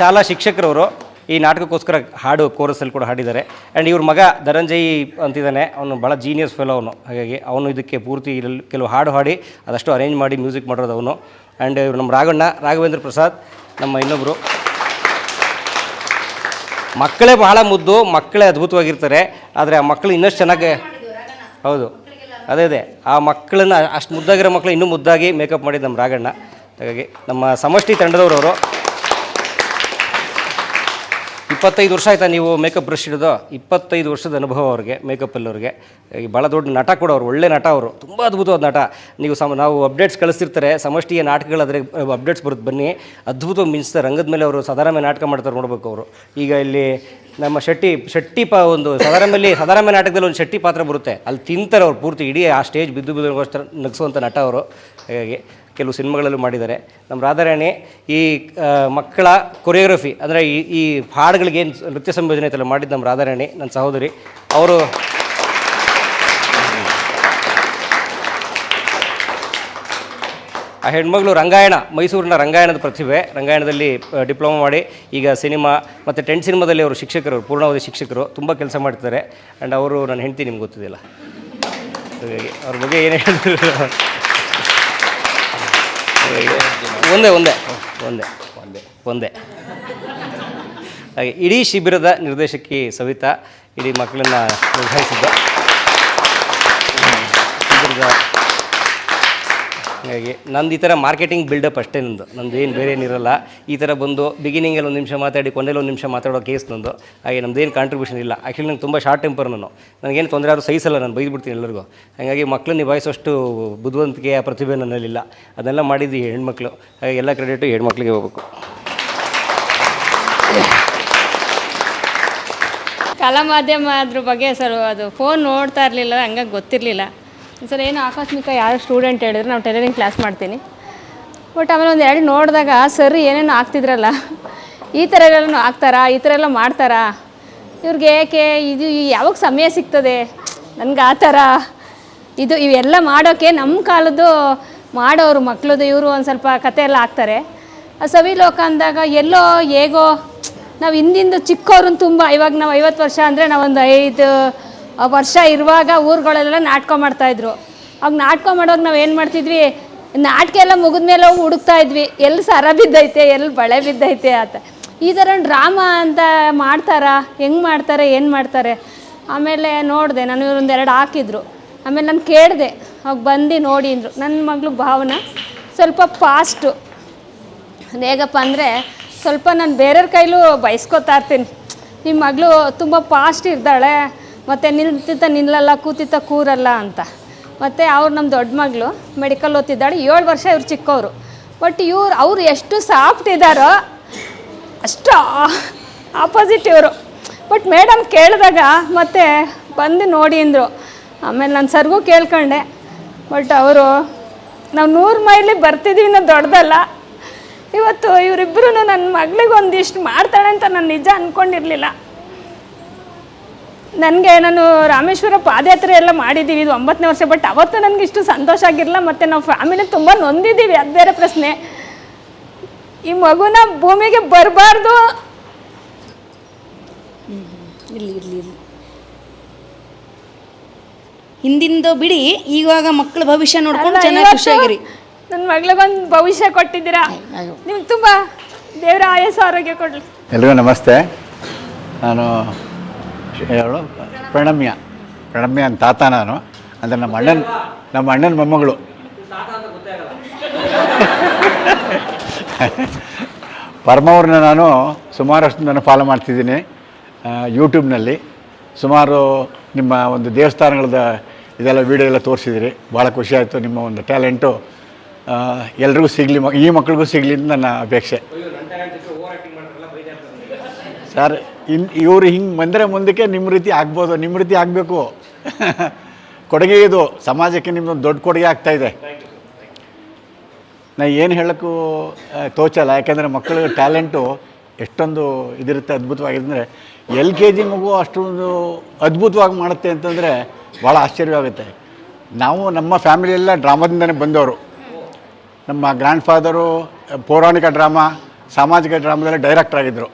ಶಾಲಾ ಶಿಕ್ಷಕರವರು. ಈ ನಾಟಕಕ್ಕೋಸ್ಕರ ಹಾಡು ಕೋರಸಲ್ಲಿ ಕೂಡ ಹಾಡಿದ್ದಾರೆ. ಆ್ಯಂಡ್ ಇವ್ರ ಮಗ ಧನಂಜಯ್ ಅಂತಿದ್ದಾನೆ, ಅವನು ಭಾಳ ಜೀನಿಯಸ್ ಫೆಲೋ ಅವನು. ಹಾಗಾಗಿ ಅವನು ಇದಕ್ಕೆ ಪೂರ್ತಿ ಕೆಲವು ಹಾಡು ಹಾಡಿ ಅದಷ್ಟು ಅರೇಂಜ್ ಮಾಡಿ ಮ್ಯೂಸಿಕ್ ಮಾಡೋದು ಅವನು. ಆ್ಯಂಡ್ ಇವರು ನಮ್ಮ ರಾಘವೇಂದ್ರ ಪ್ರಸಾದ್ ನಮ್ಮ ಇನ್ನೊಬ್ಬರು. ಮಕ್ಕಳೇ ಬಹಳ ಮುದ್ದು, ಮಕ್ಕಳೇ ಅದ್ಭುತವಾಗಿರ್ತಾರೆ. ಆದರೆ ಆ ಮಕ್ಕಳು ಇನ್ನಷ್ಟು ಚೆನ್ನಾಗಿ, ಹೌದು ಅದೇ ಆ ಮಕ್ಕಳನ್ನ ಅಷ್ಟು ಮುದ್ದಾಗಿರೋ ಮಕ್ಕಳು ಇನ್ನೂ ಮುದ್ದಾಗಿ ಮೇಕಪ್ ಮಾಡಿದ್ದು ನಮ್ಮ ರಾಘಣ್ಣ. ಹಾಗಾಗಿ ನಮ್ಮ ಸಮಷ್ಟಿ ತಂಡದವರು 25 ವರ್ಷ ಆಯ್ತಾ ನೀವು ಮೇಕಪ್ ಬ್ರಷ್ ಇಡೋದು? 25 ವರ್ಷದ ಅನುಭವ ಅವ್ರಿಗೆ ಮೇಕಪ್ಪಲ್ಲವ್ರಿಗೆ. ಭಾಳ ದೊಡ್ಡ ನಟ ಕೂಡ ಅವರು, ಒಳ್ಳೆ ನಟ ಅವರು, ತುಂಬ ಅದ್ಭುತವಾದ ನಟ. ನೀವು ನಾವು ಅಪ್ಡೇಟ್ಸ್ ಕಳಿಸ್ತಿರ್ತಾರೆ, ಸಮಷ್ಟಿಯ ನಾಟಕಗಳಾದರೆ ಅಪ್ಡೇಟ್ಸ್ ಬರುತ್ತೆ, ಬನ್ನಿ ಅದ್ಭುತವಾಗಿ ಮಿಂಚ್ತಾರೆ. ರಂಗದ ಮೇಲೆ ಅವರು ಸಾಧಾರಣ ನಾಟಕ ಮಾಡ್ತಾರೆ, ನೋಡ್ಬೇಕು ಅವರು. ಈಗ ಇಲ್ಲಿ ನಮ್ಮ ಶೆಟ್ಟಿ ಒಂದು ಸಾಧಾರಣ ನಾಟಕದಲ್ಲಿ ಒಂದು ಶೆಟ್ಟಿ ಪಾತ್ರ ಬರುತ್ತೆ, ಅಲ್ಲಿ ತಿಂತಾರೆ ಅವ್ರು ಪೂರ್ತಿ ಇಡೀ ಆ ಸ್ಟೇಜ್ ಬಿದ್ದು ನಗಿಸುವಂಥ ನಟ ಅವರು. ಹಾಗಾಗಿ ಕೆಲವು ಸಿನಿಮಾಗಳಲ್ಲೂ ಮಾಡಿದ್ದಾರೆ. ನಮ್ಮ ರಾಧಾರಾಣಿ ಈ ಮಕ್ಕಳ ಕೊರಿಯೋಗ್ರಫಿ ಅಂದರೆ ಈ ಹಾಡುಗಳಿಗೆ ಏನು ನೃತ್ಯ ಸಂಯೋಜನೆ ಐತಲ್ಲ ಮಾಡಿದ್ದು ನಮ್ಮ ರಾಧಾರಾಣಿ, ನನ್ನ ಸಹೋದರಿ. ಅವರು ಆ ಹೆಣ್ಮಗಳು ರಂಗಾಯಣ, ಮೈಸೂರಿನ ರಂಗಾಯಣದ ಪ್ರತಿಭೆ. ರಂಗಾಯಣದಲ್ಲಿ ಡಿಪ್ಲೊಮಾ ಮಾಡಿ ಈಗ ಸಿನಿಮಾ ಮತ್ತು 10 ಸಿನಿಮಾದಲ್ಲಿ ಅವರು ಶಿಕ್ಷಕರು, ಪೂರ್ಣಾವಧಿ ಶಿಕ್ಷಕರು, ತುಂಬ ಕೆಲಸ ಮಾಡ್ತಾರೆ. ಆ್ಯಂಡ್ ಅವರು ನನ್ನ ಹೆಂಡತಿ, ನಿಮ್ಗೆ ಗೊತ್ತಿದೆಯಲ್ಲ, ಹಾಗಾಗಿ ಅವ್ರ ಬಗ್ಗೆ ಏನೇ ಹೇಳಿದ್ರು ಒಂದೇ ಹಾಗೆ ಇಡೀ ಶಿಬಿರದ ನಿರ್ದೇಶಕಿ ಸವಿತಾ ಇಡೀ ಮಕ್ಕಳನ್ನು ನಿರ್ವಹಿಸಿದ್ದ ಶಿಬಿರದ. ಹಾಗಾಗಿ ನಂದು ಈ ಥರ ಮಾರ್ಕೆಟಿಂಗ್ ಬಿಲ್ಡಪ್ ಅಷ್ಟೇ, ನಂದು ಏನು ಬೇರೆ ಏನಿರಲ್ಲ. ಈ ಥರ ಬಂದು ಬಿಗಿನಿಂಗಲ್ಲಿ 1 ನಿಮಿಷ ಮಾತಾಡಿ ಕೊನೆಯಲ್ಲಿ 1 ನಿಮಿಷ ಮಾತಾಡೋ ಕೇಸ್ ನಂದು. ಹಾಗೆ ನಮ್ಮದೇನು ಕಾಂಟ್ರಿಬ್ಯೂಷನ್ ಇಲ್ಲ. ಆ್ಯಕ್ಚುಲಿ ನಂಗೆ ತುಂಬ ಶಾರ್ಟ್ ಟೆಂಪರ್, ನನಗೇನು ತೊಂದರೆ ಆದರೂ ಸಹಿಸಲ್ಲ, ನಾನು ಬೈದ್ಬಿಡ್ತೀನಿ ಎಲ್ಲರಿಗೂ. ಹಾಗಾಗಿ ಮಕ್ಕಳನ್ನ ನಿಭಾಯಿಸೋಷ್ಟು ಬುದ್ಧಿವಂತಿಕೆಯ ಪ್ರತಿಭೆ ನನ್ನಲ್ಲಿಲ್ಲ. ಅದನ್ನೆಲ್ಲ ಮಾಡಿದ್ದು ಹೆಣ್ಮಕ್ಳು. ಹಾಗೆ ಎಲ್ಲ ಕ್ರೆಡಿಟು ಹೆಣ್ಮಕ್ಳಿಗೆ ಹೋಗ್ಬೇಕು. ಕಲಾ ಮಾಧ್ಯಮ ಅದ್ರ ಬಗ್ಗೆ ಸರ್ ಅದು ಫೋನ್ ನೋಡ್ತಾ ಇರಲಿಲ್ಲ, ಹಂಗಾಗಿ ಗೊತ್ತಿರಲಿಲ್ಲ ಸರ್. ಏನು ಆಕಸ್ಮಿಕ ಯಾರು ಸ್ಟೂಡೆಂಟ್ ಹೇಳಿದ್ರು, ನಾವು ಟೈಲರಿಂಗ್ ಕ್ಲಾಸ್ ಮಾಡ್ತೀನಿ. ಬಟ್ ಆಮೇಲೆ ಒಂದು 2 ನೋಡಿದಾಗ ಸರ್ ಏನೇನು ಆಗ್ತಿದ್ರಲ್ಲ, ಈ ಥರ ಎಲ್ಲ ಆಗ್ತಾರಾ, ಈ ಥರ ಎಲ್ಲ ಮಾಡ್ತಾರಾ, ಇವ್ರಿಗೆ ಏಕೆ ಇದು ಯಾವಾಗ ಸಮಯ ಸಿಗ್ತದೆ ನನಗೆ ಆ ಥರ ಇವೆಲ್ಲ ಮಾಡೋಕ್ಕೆ ನಮ್ಮ ಕಾಲದ್ದು ಮಾಡೋರು ಮಕ್ಕಳದು ಇವರು ಒಂದು ಸ್ವಲ್ಪ ಕತೆ ಎಲ್ಲ ಹಾಕ್ತಾರೆ. ಸವಿಲೋಕ ಅಂದಾಗ ಎಲ್ಲೋ ಹೇಗೋ ನಾವು ಹಿಂದಿಂದು ಚಿಕ್ಕವ್ರನ್ನ ತುಂಬ, ಇವಾಗ ನಾವು 50 ವರ್ಷ ಅಂದರೆ ನಾವೊಂದು 5 ವರ್ಷ ಇರುವಾಗ ಊರುಗಳೆಲ್ಲ ನಾಟಕ ಮಾಡ್ತಾಯಿದ್ರು. ಅವಾಗ ನಾಟಕ ಮಾಡೋವಾಗ ನಾವು ಏನು ಮಾಡ್ತಿದ್ವಿ, ನಾಟಕ ಎಲ್ಲ ಮುಗಿದ್ಮೇಲೆ ಹೋಗಿ ಹುಡುಕ್ತಾ ಇದ್ವಿ, ಎಲ್ಲಿ ಸರ ಬಿದ್ದೈತೆ, ಎಲ್ಲಿ ಬಳೆ ಬಿದ್ದೈತೆ ಅಂತ. ಈ ಥರ ಡ್ರಾಮಾ ಅಂತ ಮಾಡ್ತಾರಾ, ಹೆಂಗೆ ಮಾಡ್ತಾರೆ, ಏನು ಮಾಡ್ತಾರೆ. ಆಮೇಲೆ ನೋಡಿದೆ ನಾನು, ಇವ್ರೊಂದು 2 ಹಾಕಿದ್ರು. ಆಮೇಲೆ ನಾನು ಕೇಳಿದೆ, ಅವಾಗ ಬಂದು ನೋಡಿ ಅಂದರು. ನನ್ನ ಮಗಳು ಭಾವನಾ ಸ್ವಲ್ಪ ಫಾಸ್ಟು, ಹೇಗಪ್ಪ ಅಂದರೆ ಸ್ವಲ್ಪ ನಾನು ಬೇರೆಯವ್ರ ಕೈಲೂ ಬಯಸ್ಕೊತಾ ಇರ್ತೀನಿ, ನಿಮ್ಮ ಮಗಳು ತುಂಬ ಫಾಸ್ಟ್ ಇರ್ತಾಳೆ, ಮತ್ತು ನಿಲ್ಲಲ್ಲ, ಕೂತಿತ್ತ ಕೂರಲ್ಲ ಅಂತ. ಮತ್ತು ಅವ್ರು ನಮ್ಮ ದೊಡ್ಡ ಮಗಳು ಮೆಡಿಕಲ್ ಓದ್ತಿದ್ದಾಳೆ, 7 ವರ್ಷ ಇವ್ರು ಚಿಕ್ಕವರು. ಬಟ್ ಅವ್ರು ಎಷ್ಟು ಸಾಫ್ಟ್ ಇದ್ದಾರೋ ಅಷ್ಟು ಆಪೋಸಿಟ್ ಇವರು. ಬಟ್ ಮೇಡಮ್ ಕೇಳಿದಾಗ ಮತ್ತೆ ಬಂದು ನೋಡಿ ಅಂದರು. ಆಮೇಲೆ ನಾನು ಸರ್ಗೂ ಕೇಳ್ಕೊಂಡೆ. ಬಟ್ ಅವರು ನಾವು 100 ಮೈಲಿ ಬರ್ತಿದ್ದೀವಿ ಅನ್ನೋ ದೊಡ್ಡದಲ್ಲ. ಇವತ್ತು ಇವರಿಬ್ಬರೂ ನನ್ನ ಮಗಳಿಗೆ ಒಂದಿಷ್ಟು ಮಾಡ್ತಾಳೆ ಅಂತ ನಾನು ನಿಜ ಅಂದ್ಕೊಂಡಿರಲಿಲ್ಲ. ನಾನು ರಾಮೇಶ್ವರ ಪಾದಯಾತ್ರೆ ಎಲ್ಲ ಮಾಡಿದ್ದೀವಿ, ಇದು 9ನೇ ವರ್ಷ. ಬಟ್ ಅವತ್ತು ನನಗೆ ಇಷ್ಟು ಸಂತೋಷ ಆಗಿರಲಿಲ್ಲ. ಮತ್ತು ನಾವು ಫ್ಯಾಮಿಲಿ ತುಂಬ ನೊಂದಿದ್ದೀವಿ, ಅದು ಬೇರೆ ಪ್ರಶ್ನೆ. ಈ ಮಗುನ ಭೂಮಿಗೆ ಬರಬಾರ್ದು. ಇರಲಿ ಹಿಂದಿಂದು ಬಿಡಿ, ಇವಾಗ ಮಕ್ಕಳ ಭವಿಷ್ಯ ನೋಡ್ಕೊಂಡು ಚೆನ್ನಾಗಿ ಖುಷಿಯಾಗಿರಿ. ನನ್ನ ಮಗಳಿಗೊಂದು ಭವಿಷ್ಯ ಕೊಟ್ಟಿದ್ದೀರಾ, ನಿಮ್ಗೆ ತುಂಬ ದೇವರ ಆಯಸ್ಸು ಆರೋಗ್ಯ ಕೊಡಲಿ. ಎಲ್ರಿಗೂ ನಮಸ್ತೆ. ನಾನು ಪ್ರಣಮ್ಯ ಅಂತ ತಾತ ನಾನು. ಅಂದರೆ ನಮ್ಮ ಅಣ್ಣನ ಮೊಮ್ಮಗಳು. ಪರಮವ್ರನ್ನ ನಾನು ಸುಮಾರಷ್ಟು ನಾನು ಫಾಲೋ ಮಾಡ್ತಿದ್ದೀನಿ ಯೂಟ್ಯೂಬ್ನಲ್ಲಿ. ಸುಮಾರು ನಿಮ್ಮ ಒಂದು ದೇವಸ್ಥಾನಗಳದ ಇದೆಲ್ಲ ವೀಡಿಯೋ ಎಲ್ಲ ತೋರಿಸಿದಿರಿ, ಭಾಳ ಖುಷಿಯಾಯಿತು. ನಿಮ್ಮ ಒಂದು ಟ್ಯಾಲೆಂಟು ಎಲ್ರಿಗೂ ಸಿಗಲಿ, ಈ ಮಕ್ಳಿಗೂ ಸಿಗಲಿ ಅಂತ ನನ್ನ ಅಪೇಕ್ಷೆ. ಸರ್, ಇವರು ಹಿಂಗೆ ಬಂದರೆ ಮುಂದಕ್ಕೆ ನಿಮ್ಮ ರೀತಿ ಆಗ್ಬೋದು, ನಿಮ್ಮ ರೀತಿ ಆಗಬೇಕು. ಕೊಡುಗೆ ಇದು ಸಮಾಜಕ್ಕೆ ನಿಮ್ಮದೊಂದು ದೊಡ್ಡ ಕೊಡುಗೆ ಆಗ್ತಾಯಿದೆ. ನಾ ಏನು ಹೇಳೋಕ್ಕೂ ತೋಚಲ್ಲ, ಯಾಕೆಂದರೆ ಮಕ್ಕಳಿಗೆ ಟ್ಯಾಲೆಂಟು ಎಷ್ಟೊಂದು ಇದಿರುತ್ತೆ, ಅದ್ಭುತವಾಗಿದ್ದರೆ. LKG ಮಗು ಅಷ್ಟೊಂದು ಅದ್ಭುತವಾಗಿ ಮಾಡುತ್ತೆ ಅಂತಂದರೆ ಭಾಳ ಆಶ್ಚರ್ಯವಾಗುತ್ತೆ. ನಾವು ನಮ್ಮ ಫ್ಯಾಮಿಲಿಯೆಲ್ಲ ಡ್ರಾಮಾದಿಂದನೇ ಬಂದವರು. ನಮ್ಮ ಗ್ರ್ಯಾಂಡ್ ಫಾದರು ಪೌರಾಣಿಕ ಡ್ರಾಮಾ, ಸಾಮಾಜಿಕ ಡ್ರಾಮಾದಲ್ಲಿ ಡೈರೆಕ್ಟರ್ ಆಗಿದ್ದರು.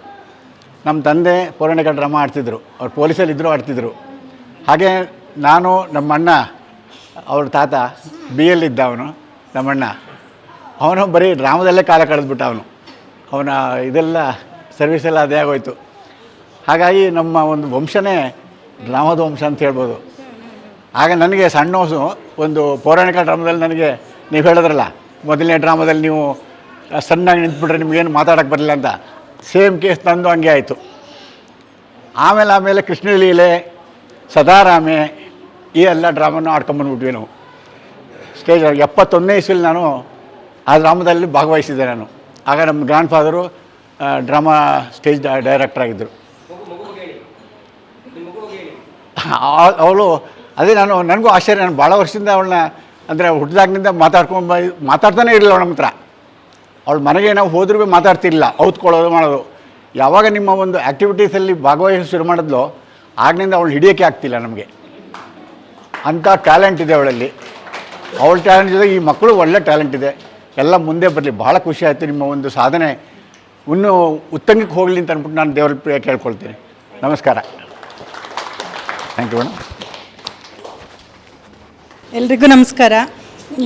ನಮ್ಮ ತಂದೆ ಪೌರಾಣಿಕ ಡ್ರಾಮಾ ಆಡ್ತಿದ್ರು, ಅವ್ರು ಪೊಲೀಸಲ್ಲಿ ಇದ್ದರೂ ಆಡ್ತಿದ್ರು. ಹಾಗೆ ನಾನು ನಮ್ಮ ಅಣ್ಣ, ಅವ್ರ ತಾತ ಬಿ ಎಲ್ಲಿದ್ದ ಅವನು, ನಮ್ಮಣ್ಣ, ಅವನು ಬರೀ ಡ್ರಾಮಾದಲ್ಲೇ ಕಾಲ ಕಳೆದ್ಬಿಟ್ಟ. ಅವನ ಇದೆಲ್ಲ ಸರ್ವಿಸೆಲ್ಲ ಅದೇ ಆಗೋಯ್ತು. ಹಾಗಾಗಿ ನಮ್ಮ ಒಂದು ವಂಶನೇ ಡ್ರಾಮಾದ ವಂಶ ಅಂತ ಹೇಳ್ಬೋದು. ಆಗ ನನಗೆ ಸಣ್ಣ ವಯಸ್ಸು ಒಂದು ಪೌರಾಣಿಕ ಡ್ರಾಮಾದಲ್ಲಿ ನನಗೆ ನೀವು ಹೇಳಿದ್ರಲ್ಲ, ಮೊದಲನೇ ಡ್ರಾಮಾದಲ್ಲಿ ನೀವು ಸಣ್ಣಾಗಿ ನಿಂತ್ಬಿಟ್ರೆ ನಿಮಗೇನು ಮಾತಾಡೋಕ್ಕೆ ಬರಲಿಲ್ಲ ಅಂತ, ಸೇಮ್ ಕೇಸ್ ತಂದು ಹಂಗೆ ಆಯಿತು. ಆಮೇಲೆ ಕೃಷ್ಣಲೀಲೆ, ಸದಾರಾಮೆ, ಈ ಎಲ್ಲ ಡ್ರಾಮನ್ನು ಆಡ್ಕೊಂಬಂದ್ಬಿಟ್ವಿ ನಾವು. ಸ್ಟೇಜ್ 71ನೇ ಇಸ್ವಿಲಿ ನಾನು ಆ ಡ್ರಾಮಾದಲ್ಲಿ ಭಾಗವಹಿಸಿದ್ದೆ ನಾನು. ಆಗ ನಮ್ಮ grandfather drama stage director ಆಗಿದ್ದರು. ಅವಳು ಅದೇ ನನಗೂ ಆಶ್ಚರ್ಯ, ನಾನು ಭಾಳ ವರ್ಷದಿಂದ ಅವಳನ್ನ ಅಂದರೆ ಹುಟ್ಟಿದಾಗಿನಿಂದ ಮಾತಾಡ್ತಾನೆ ಇರಲಿಲ್ಲ ಅವಳ ಹತ್ರ. ಅವಳ ಮನೆಗೆ ನಾವು ಹೋದ್ರೂ ಮಾತಾಡ್ತಿರ್ಲಿಲ್ಲ, ಔತ್ಕೊಳ್ಳೋದು ಮಾಡೋದು. ಯಾವಾಗ ನಿಮ್ಮ ಒಂದು ಆ್ಯಕ್ಟಿವಿಟೀಸಲ್ಲಿ ಭಾಗವಹಿಸಿ ಶುರು ಮಾಡಿದ್ಲೋ ಆಗಿನಿಂದ ಅವಳು ಹಿಡಿಯೋಕ್ಕೆ ಆಗ್ತಿಲ್ಲ ನಮಗೆ. ಅಂಥ ಟ್ಯಾಲೆಂಟ್ ಇದೆ ಅವಳಲ್ಲಿ. ಅವಳ ಟ್ಯಾಲೆಂಟ್ ಜೊತೆ ಈ ಮಕ್ಕಳು ಒಳ್ಳೆ ಟ್ಯಾಲೆಂಟ್ ಇದೆ, ಎಲ್ಲ ಮುಂದೆ ಬರಲಿ. ಭಾಳ ಖುಷಿ ಆಯಿತು. ನಿಮ್ಮ ಒಂದು ಸಾಧನೆ ಇನ್ನೂ ಉತ್ತಂಗಕ್ಕೆ ಹೋಗಲಿ ಅಂತ ಅಂದ್ಬಿಟ್ಟು ನಾನು ದೇವರ ಪ್ರಿಯ ಕೇಳ್ಕೊಳ್ತೀನಿ. ನಮಸ್ಕಾರ. Thank you madam. ಎಲ್ರಿಗೂ ನಮಸ್ಕಾರ.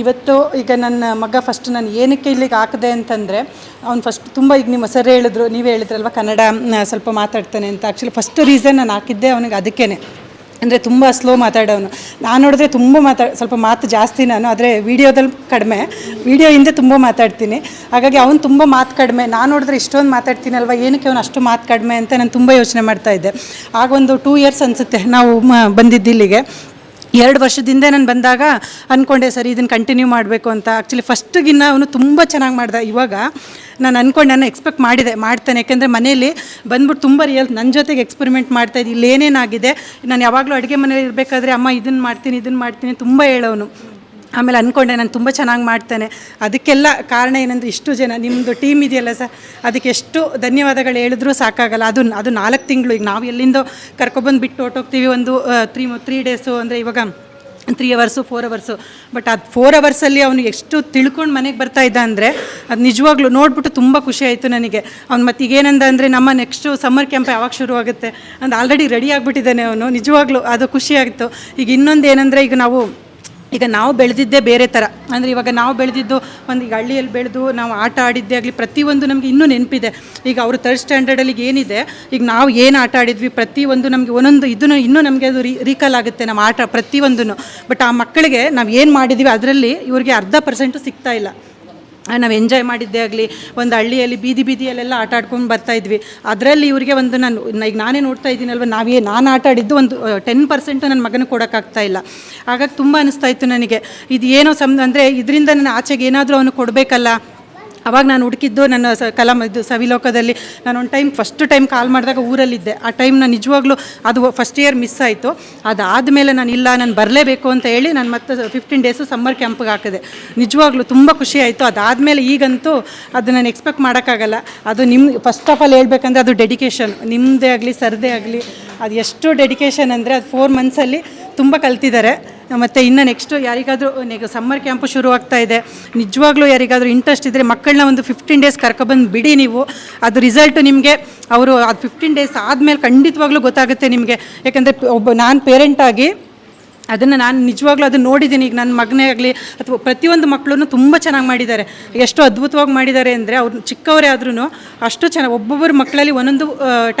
ಇವತ್ತು ಈಗ ನನ್ನ ಮಗ ಫಸ್ಟ್ ನಾನು ಏನಕ್ಕೆ ಇಲ್ಲಿಗೆ ಹಾಕಿದೆ ಅಂತಂದರೆ, ಅವ್ನು ಫಸ್ಟ್ ತುಂಬ ಈಗ ನಿಮ್ಮ ಸರ್ ಹೇಳಿದ್ರು, ನೀವೇ ಹೇಳಿದ್ರಲ್ವ ಕನ್ನಡ ಸ್ವಲ್ಪ ಮಾತಾಡ್ತಾನೆ ಅಂತ. ಆ್ಯಕ್ಚುಲಿ ಫಸ್ಟ್ ರೀಸನ್ ನಾನು ಹಾಕಿದ್ದೆ ಅವನಿಗೆ ಅದಕ್ಕೇ. ಅಂದರೆ ತುಂಬ ಸ್ಲೋ ಮಾತಾಡೋನು. ನಾನು ನೋಡಿದ್ರೆ ತುಂಬ ಸ್ವಲ್ಪ ಮಾತು ಜಾಸ್ತಿ ನಾನು, ಆದರೆ ವೀಡಿಯೋದಲ್ಲಿ ಕಡಿಮೆ, ವೀಡಿಯೋ ಹಿಂದೆ ತುಂಬ ಮಾತಾಡ್ತೀನಿ. ಹಾಗಾಗಿ ಅವ್ನು ತುಂಬ ಮಾತು ಕಡಿಮೆ. ನಾನು ನೋಡಿದ್ರೆ ಇಷ್ಟೊಂದು ಮಾತಾಡ್ತೀನಲ್ವ, ಏನಕ್ಕೆ ಅವನು ಅಷ್ಟು ಮಾತು ಕಡಿಮೆ ಅಂತ ನಾನು ತುಂಬ ಯೋಚನೆ ಮಾಡ್ತಾಯಿದ್ದೆ. ಆಗ ಒಂದು 2 ಇಯರ್ಸ್ ಅನಿಸುತ್ತೆ ನಾವು ಬಂದಿದ್ದು ಇಲ್ಲಿಗೆ. 2 ವರ್ಷದಿಂದ ನಾನು ಬಂದಾಗ ಅಂದ್ಕೊಂಡೆ ಸರಿ ಇದನ್ನು ಕಂಟಿನ್ಯೂ ಮಾಡಬೇಕು ಅಂತ. ಆ್ಯಕ್ಚುಲಿ ಫಸ್ಟಿಗಿನ್ನ ಅವನು ತುಂಬ ಚೆನ್ನಾಗಿ ಮಾಡ್ದೆ. ಇವಾಗ ನಾನು ಎಕ್ಸ್ಪೆಕ್ಟ್ ಮಾಡ್ತಾನೆ. ಯಾಕೆಂದರೆ ಮನೇಲಿ ಬಂದ್ಬಿಟ್ಟು ತುಂಬ ನನ್ನ ಜೊತೆಗೆ ಎಕ್ಸ್ಪೆರಿಮೆಂಟ್ ಮಾಡ್ತಾಯಿದ್ದು. ಇಲ್ಲಿ ಏನೇನಾಗಿದೆ, ನಾನು ಯಾವಾಗಲೂ ಅಡುಗೆ ಮನೇಲಿ ಇರಬೇಕಾದ್ರೆ ಅಮ್ಮ ಇದನ್ನು ಮಾಡ್ತೀನಿ ತುಂಬ ಹೇಳೋನು. ಆಮೇಲೆ ಅಂದ್ಕೊಂಡೆ ನಾನು ತುಂಬ ಚೆನ್ನಾಗಿ ಮಾಡ್ತೇನೆ. ಅದಕ್ಕೆಲ್ಲ ಕಾರಣ ಏನಂದರೆ ಇಷ್ಟು ಜನ ನಿಮ್ಮದು ಟೀಮ್ ಇದೆಯಲ್ಲ ಸರ್, ಅದಕ್ಕೆ ಎಷ್ಟು ಧನ್ಯವಾದಗಳು ಹೇಳಿದ್ರೂ ಸಾಕಾಗಲ್ಲ. ಅದು 4 ತಿಂಗಳು. ಈಗ ನಾವು ಎಲ್ಲಿಂದೋ ಕರ್ಕೊಬಂದು ಬಿಟ್ಟು ಹೊಟ್ಟೋಗ್ತೀವಿ ಒಂದು 3 ಡೇಸು, ಅಂದರೆ ಇವಾಗ 3 ಅವರ್ಸು 4 ಅವರ್ಸು. ಬಟ್ ಅದು 4 ಅವರ್ಸಲ್ಲಿ ಅವನು ಎಷ್ಟು ತಿಳ್ಕೊಂಡು ಮನೆಗೆ ಬರ್ತಾಯಿದ್ದ ಅಂದರೆ ಅದು ನಿಜವಾಗ್ಲೂ ನೋಡಿಬಿಟ್ಟು ತುಂಬ ಖುಷಿ ಆಯಿತು ನನಗೆ. ಅವ್ನು ಮತ್ತು ಈಗೇನಂದ ಅಂದರೆ ನಮ್ಮ ನೆಕ್ಸ್ಟು ಸಮ್ಮರ್ ಕ್ಯಾಂಪ್ ಯಾವಾಗ ಶುರು ಆಗುತ್ತೆ ಅಂತ ಆಲ್ರೆಡಿ ರೆಡಿ ಆಗಿಬಿಟ್ಟಿದ್ದಾನೆ ಅವನು. ನಿಜವಾಗ್ಲೂ ಅದು ಖುಷಿ ಆಗಿತ್ತು. ಈಗ ಇನ್ನೊಂದು ಏನಂದರೆ, ಈಗ ನಾವು ಬೆಳೆದಿದ್ದೇ ಬೇರೆ ಥರ. ಅಂದರೆ ಇವಾಗ ನಾವು ಬೆಳೆದಿದ್ದು ಈಗ ಹಳ್ಳಿಯಲ್ಲಿ ಬೆಳೆದು ನಾವು ಆಟ ಆಡಿದ್ದೇ ಆಗಲಿ ಪ್ರತಿಯೊಂದು ನಮಗೆ ಇನ್ನೂ ನೆನಪಿದೆ. ಈಗ ಅವರು 3rd ಸ್ಟ್ಯಾಂಡರ್ಡಲ್ಲಿ ಏನಿದೆ, ಈಗ ನಾವು ಏನು ಆಟ ಆಡಿದ್ವಿ ಪ್ರತಿಯೊಂದು ನಮಗೆ ಒಂದೊಂದು ಇದನ್ನು ಇನ್ನೂ ನಮಗೆ ಅದು ರೀಕಾಲ್ ಆಗುತ್ತೆ ನಮ್ಮ ಆಟ ಪ್ರತಿಯೊಂದೂ. ಬಟ್ ಆ ಮಕ್ಕಳಿಗೆ ನಾವು ಏನು ಮಾಡಿದ್ವಿ ಅದರಲ್ಲಿ ಇವ್ರಿಗೆ 0.5% ಸಿಗ್ತಾ ಇಲ್ಲ. ನಾವು ಎಂಜಾಯ್ ಮಾಡಿದ್ದೇ ಆಗಲಿ, ಒಂದು ಹಳ್ಳಿಯಲ್ಲಿ ಬೀದಿಯಲ್ಲೆಲ್ಲ ಆಟ ಆಡ್ಕೊಂಡು ಬರ್ತಾಯಿದ್ವಿ. ಅದರಲ್ಲಿ ಇವರಿಗೆ ಒಂದು ಈಗ ನಾನೇ ನೋಡ್ತಾ ಇದ್ದೀನಲ್ವ, ನಾನು ಆಟ ಆಡಿದ್ದು ಒಂದು 10% ನನ್ನ ಮಗನಿಗೆ ಕೊಡೋಕ್ಕಾಗ್ತಾ ಇಲ್ಲ. ಹಾಗಾಗಿ ತುಂಬ ಅನ್ನಿಸ್ತಾ ಇತ್ತು ನನಗೆ, ಇದು ಏನೋ ಅಂದರೆ ಇದರಿಂದ ನನ್ನ ಆಚೆಗೆ ಏನಾದರೂ ಅವನು ಕೊಡಬೇಕಲ್ಲ. ಅವಾಗ ನಾನು ಹುಡುಕಿದ್ದು ನನ್ನ ಸವಿಲೋಕದಲ್ಲಿ. ನಾನು ಒಂದು ಫಸ್ಟ್ ಟೈಮ್ ಕಾಲ್ ಮಾಡಿದಾಗ ಊರಲ್ಲಿದ್ದೆ. ಆ ಟೈಮ್ ನಾನು ನಿಜವಾಗ್ಲೂ ಅದು ಫಸ್ಟ್ ಇಯರ್ ಮಿಸ್ ಆಯಿತು. ಅದಾದಮೇಲೆ ನಾನು ಬರಲೇಬೇಕು ಅಂತ ಹೇಳಿ ನಾನು ಮತ್ತೆ 15 ಡೇಸು ಸಮ್ಮರ್ ಕ್ಯಾಂಪಿಗೆ ಹಾಕಿದೆ. ನಿಜವಾಗ್ಲೂ ತುಂಬ ಖುಷಿ ಆಯಿತು. ಅದಾದಮೇಲೆ ಈಗಂತೂ ಅದು ನಾನು ಎಕ್ಸ್ಪೆಕ್ಟ್ ಮಾಡೋಕ್ಕಾಗಲ್ಲ. ಅದು ಫಸ್ಟ್ ಆಫ್ ಆಲ್ ಹೇಳ್ಬೇಕಂದ್ರೆ ಅದು ಡೆಡಿಕೇಶನ್, ನಿಮ್ಮದೇ ಆಗಲಿ ಸರ್ದೇ ಆಗಲಿ, ಅದು ಎಷ್ಟು ಡೆಡಿಕೇಶನ್ ಅಂದರೆ ಅದು 4 ಮಂತ್ಸಲ್ಲಿ ತುಂಬ ಕಲ್ತಿದ್ದಾರೆ. ಮತ್ತು ಇನ್ನು ನೆಕ್ಸ್ಟು ಯಾರಿಗಾದರೂ ಸಮ್ಮರ್ ಕ್ಯಾಂಪು ಶುರುವಾಗ್ತಾ ಇದೆ, ನಿಜವಾಗ್ಲೂ ಯಾರಿಗಾದರೂ ಇಂಟ್ರೆಸ್ಟ್ ಇದ್ದರೆ ಮಕ್ಕಳನ್ನ ಒಂದು 15 ಡೇಸ್ ಕರ್ಕೊಬಂದು ಬಿಡಿ ನೀವು. ಅದು ರಿಸಲ್ಟು ನಿಮಗೆ ಅದು 15 ಡೇಸ್ ಆದಮೇಲೆ ಖಂಡಿತವಾಗ್ಲೂ ಗೊತ್ತಾಗುತ್ತೆ ನಿಮಗೆ. ಯಾಕೆಂದರೆ ನಾನು ಪೇರೆಂಟಾಗಿ ಅದನ್ನು ನಾನು ನಿಜವಾಗ್ಲೂ ಅದನ್ನು ನೋಡಿದ್ದೀನಿ. ಈಗ ನನ್ನ ಮಗನೇ ಆಗಲಿ ಅಥವಾ ಪ್ರತಿಯೊಂದು ಮಕ್ಕಳನ್ನು ತುಂಬ ಚೆನ್ನಾಗಿ ಮಾಡಿದ್ದಾರೆ. ಎಷ್ಟು ಅದ್ಭುತವಾಗಿ ಮಾಡಿದ್ದಾರೆ ಅಂದರೆ, ಅವ್ರು ಚಿಕ್ಕವರೇ ಆದ್ರೂ ಅಷ್ಟು ಚೆನ್ನಾಗಿ, ಒಬ್ಬೊಬ್ಬರು ಮಕ್ಕಳಲ್ಲಿ ಒಂದೊಂದು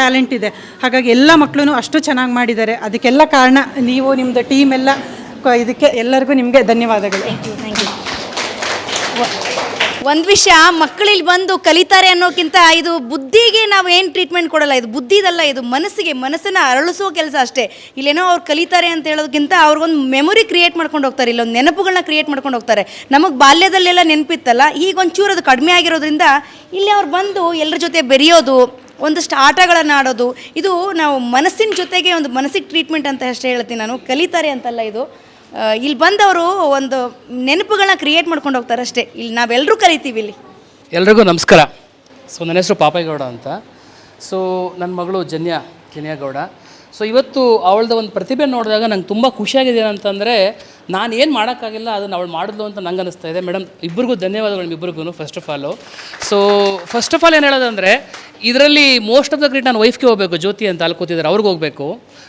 ಟ್ಯಾಲೆಂಟ್ ಇದೆ. ಹಾಗಾಗಿ ಎಲ್ಲ ಮಕ್ಕಳೂ ಅಷ್ಟು ಚೆನ್ನಾಗಿ ಮಾಡಿದ್ದಾರೆ. ಅದಕ್ಕೆಲ್ಲ ಕಾರಣ ನೀವು, ನಿಮ್ಮದು ಟೀಮ್ ಎಲ್ಲ. ಇದಕ್ಕೆ ಎಲ್ಲರಿಗೂ ನಿಮಗೆ ಧನ್ಯವಾದಗಳು. Thank you. ಒಂದು ವಿಷಯ, ಮಕ್ಕಳಿಲ್ಲಿ ಬಂದು ಕಲಿತಾರೆ ಅನ್ನೋಕ್ಕಿಂತ ಇದು ಬುದ್ಧಿಗೆ ನಾವು ಏನು ಟ್ರೀಟ್ಮೆಂಟ್ ಕೊಡಲ್ಲ, ಇದು ಬುದ್ಧಿದಲ್ಲ, ಇದು ಮನಸ್ಸನ್ನು ಅರಳಿಸೋ ಕೆಲಸ ಅಷ್ಟೇ. ಇಲ್ಲೇನೋ ಅವ್ರು ಕಲಿತಾರೆ ಅಂತ ಹೇಳೋದಕ್ಕಿಂತ ಅವ್ರಿಗೊಂದು ಮೆಮೊರಿ ಕ್ರಿಯೇಟ್ ಮಾಡ್ಕೊಂಡು ಹೋಗ್ತಾರೆ, ಇಲ್ಲೊಂದು ನೆನಪುಗಳನ್ನ ಕ್ರಿಯೇಟ್ ಮಾಡ್ಕೊಂಡು ಹೋಗ್ತಾರೆ. ನಮಗೆ ಬಾಲ್ಯದಲ್ಲೆಲ್ಲ ನೆನಪಿತ್ತಲ್ಲ, ಈಗ ಒಂಚೂರು ಅದು ಕಡಿಮೆ ಆಗಿರೋದ್ರಿಂದ ಇಲ್ಲಿ ಅವ್ರು ಬಂದು ಎಲ್ಲರ ಜೊತೆ ಬೆರೆಯೋದು, ಒಂದಷ್ಟು ಆಟಗಳನ್ನು ಆಡೋದು, ಇದು ನಾವು ಮನಸ್ಸಿನ ಜೊತೆಗೆ ಒಂದು ಮನಸ್ಸಿಗೆ ಟ್ರೀಟ್ಮೆಂಟ್ ಅಂತ ಅಷ್ಟೇ ಹೇಳ್ತೀನಿ ನಾನು. ಕಲಿತಾರೆ ಅಂತಲ್ಲ, ಇದು ಇಲ್ಲಿ ಬಂದವರು ಒಂದು ನೆನಪುಗಳನ್ನ ಕ್ರಿಯೇಟ್ ಮಾಡ್ಕೊಂಡು ಹೋಗ್ತಾರೆ ಅಷ್ಟೇ. ಇಲ್ಲಿ ನಾವೆಲ್ಲರೂ ಕಲಿತೀವಿ. ಇಲ್ಲಿ ಎಲ್ರಿಗೂ ನಮಸ್ಕಾರ. ನನ್ನ ಹೆಸರು ಪಾಪೇಗೌಡ ಅಂತ. ನನ್ನ ಮಗಳು ಜನ್ಯಾ ಗೌಡ. ಸೊ ಇವತ್ತು ಅವಳದ ಒಂದು ಪ್ರತಿಭೆ ನೋಡಿದಾಗ ನಂಗೆ ತುಂಬ ಖುಷಿಯಾಗಿದೆ ಅಂತಂದರೆ ನಾನು ಏನು ಮಾಡೋಕ್ಕಾಗಿಲ್ಲ ಅದನ್ನು ಅವಳು ಮಾಡಿದ್ಲು ಅಂತ ನಂಗೆ ಅನಿಸ್ತಾ ಇದೆ. ಮೇಡಮ್ ಇಬ್ಬರಿಗೂ ಧನ್ಯವಾದಗಳು, ಇಬ್ಬರಿಗೂ first of all. So first of all ಏನು ಹೇಳೋದಂದರೆ ಇದರಲ್ಲಿ ಮೋಸ್ಟ್ ಆಫ್ ದ ಕ್ರೆಡಿಟ್ ನಾನು ವೈಫ್ಗೆ ಹೋಗಬೇಕು, ಜ್ಯೋತಿ ಅಂತ ಅಲ್ಲಿ ಕೂತಿದ್ದಾರೆ, ಅವ್ರಿಗೆ ಹೋಗಬೇಕು.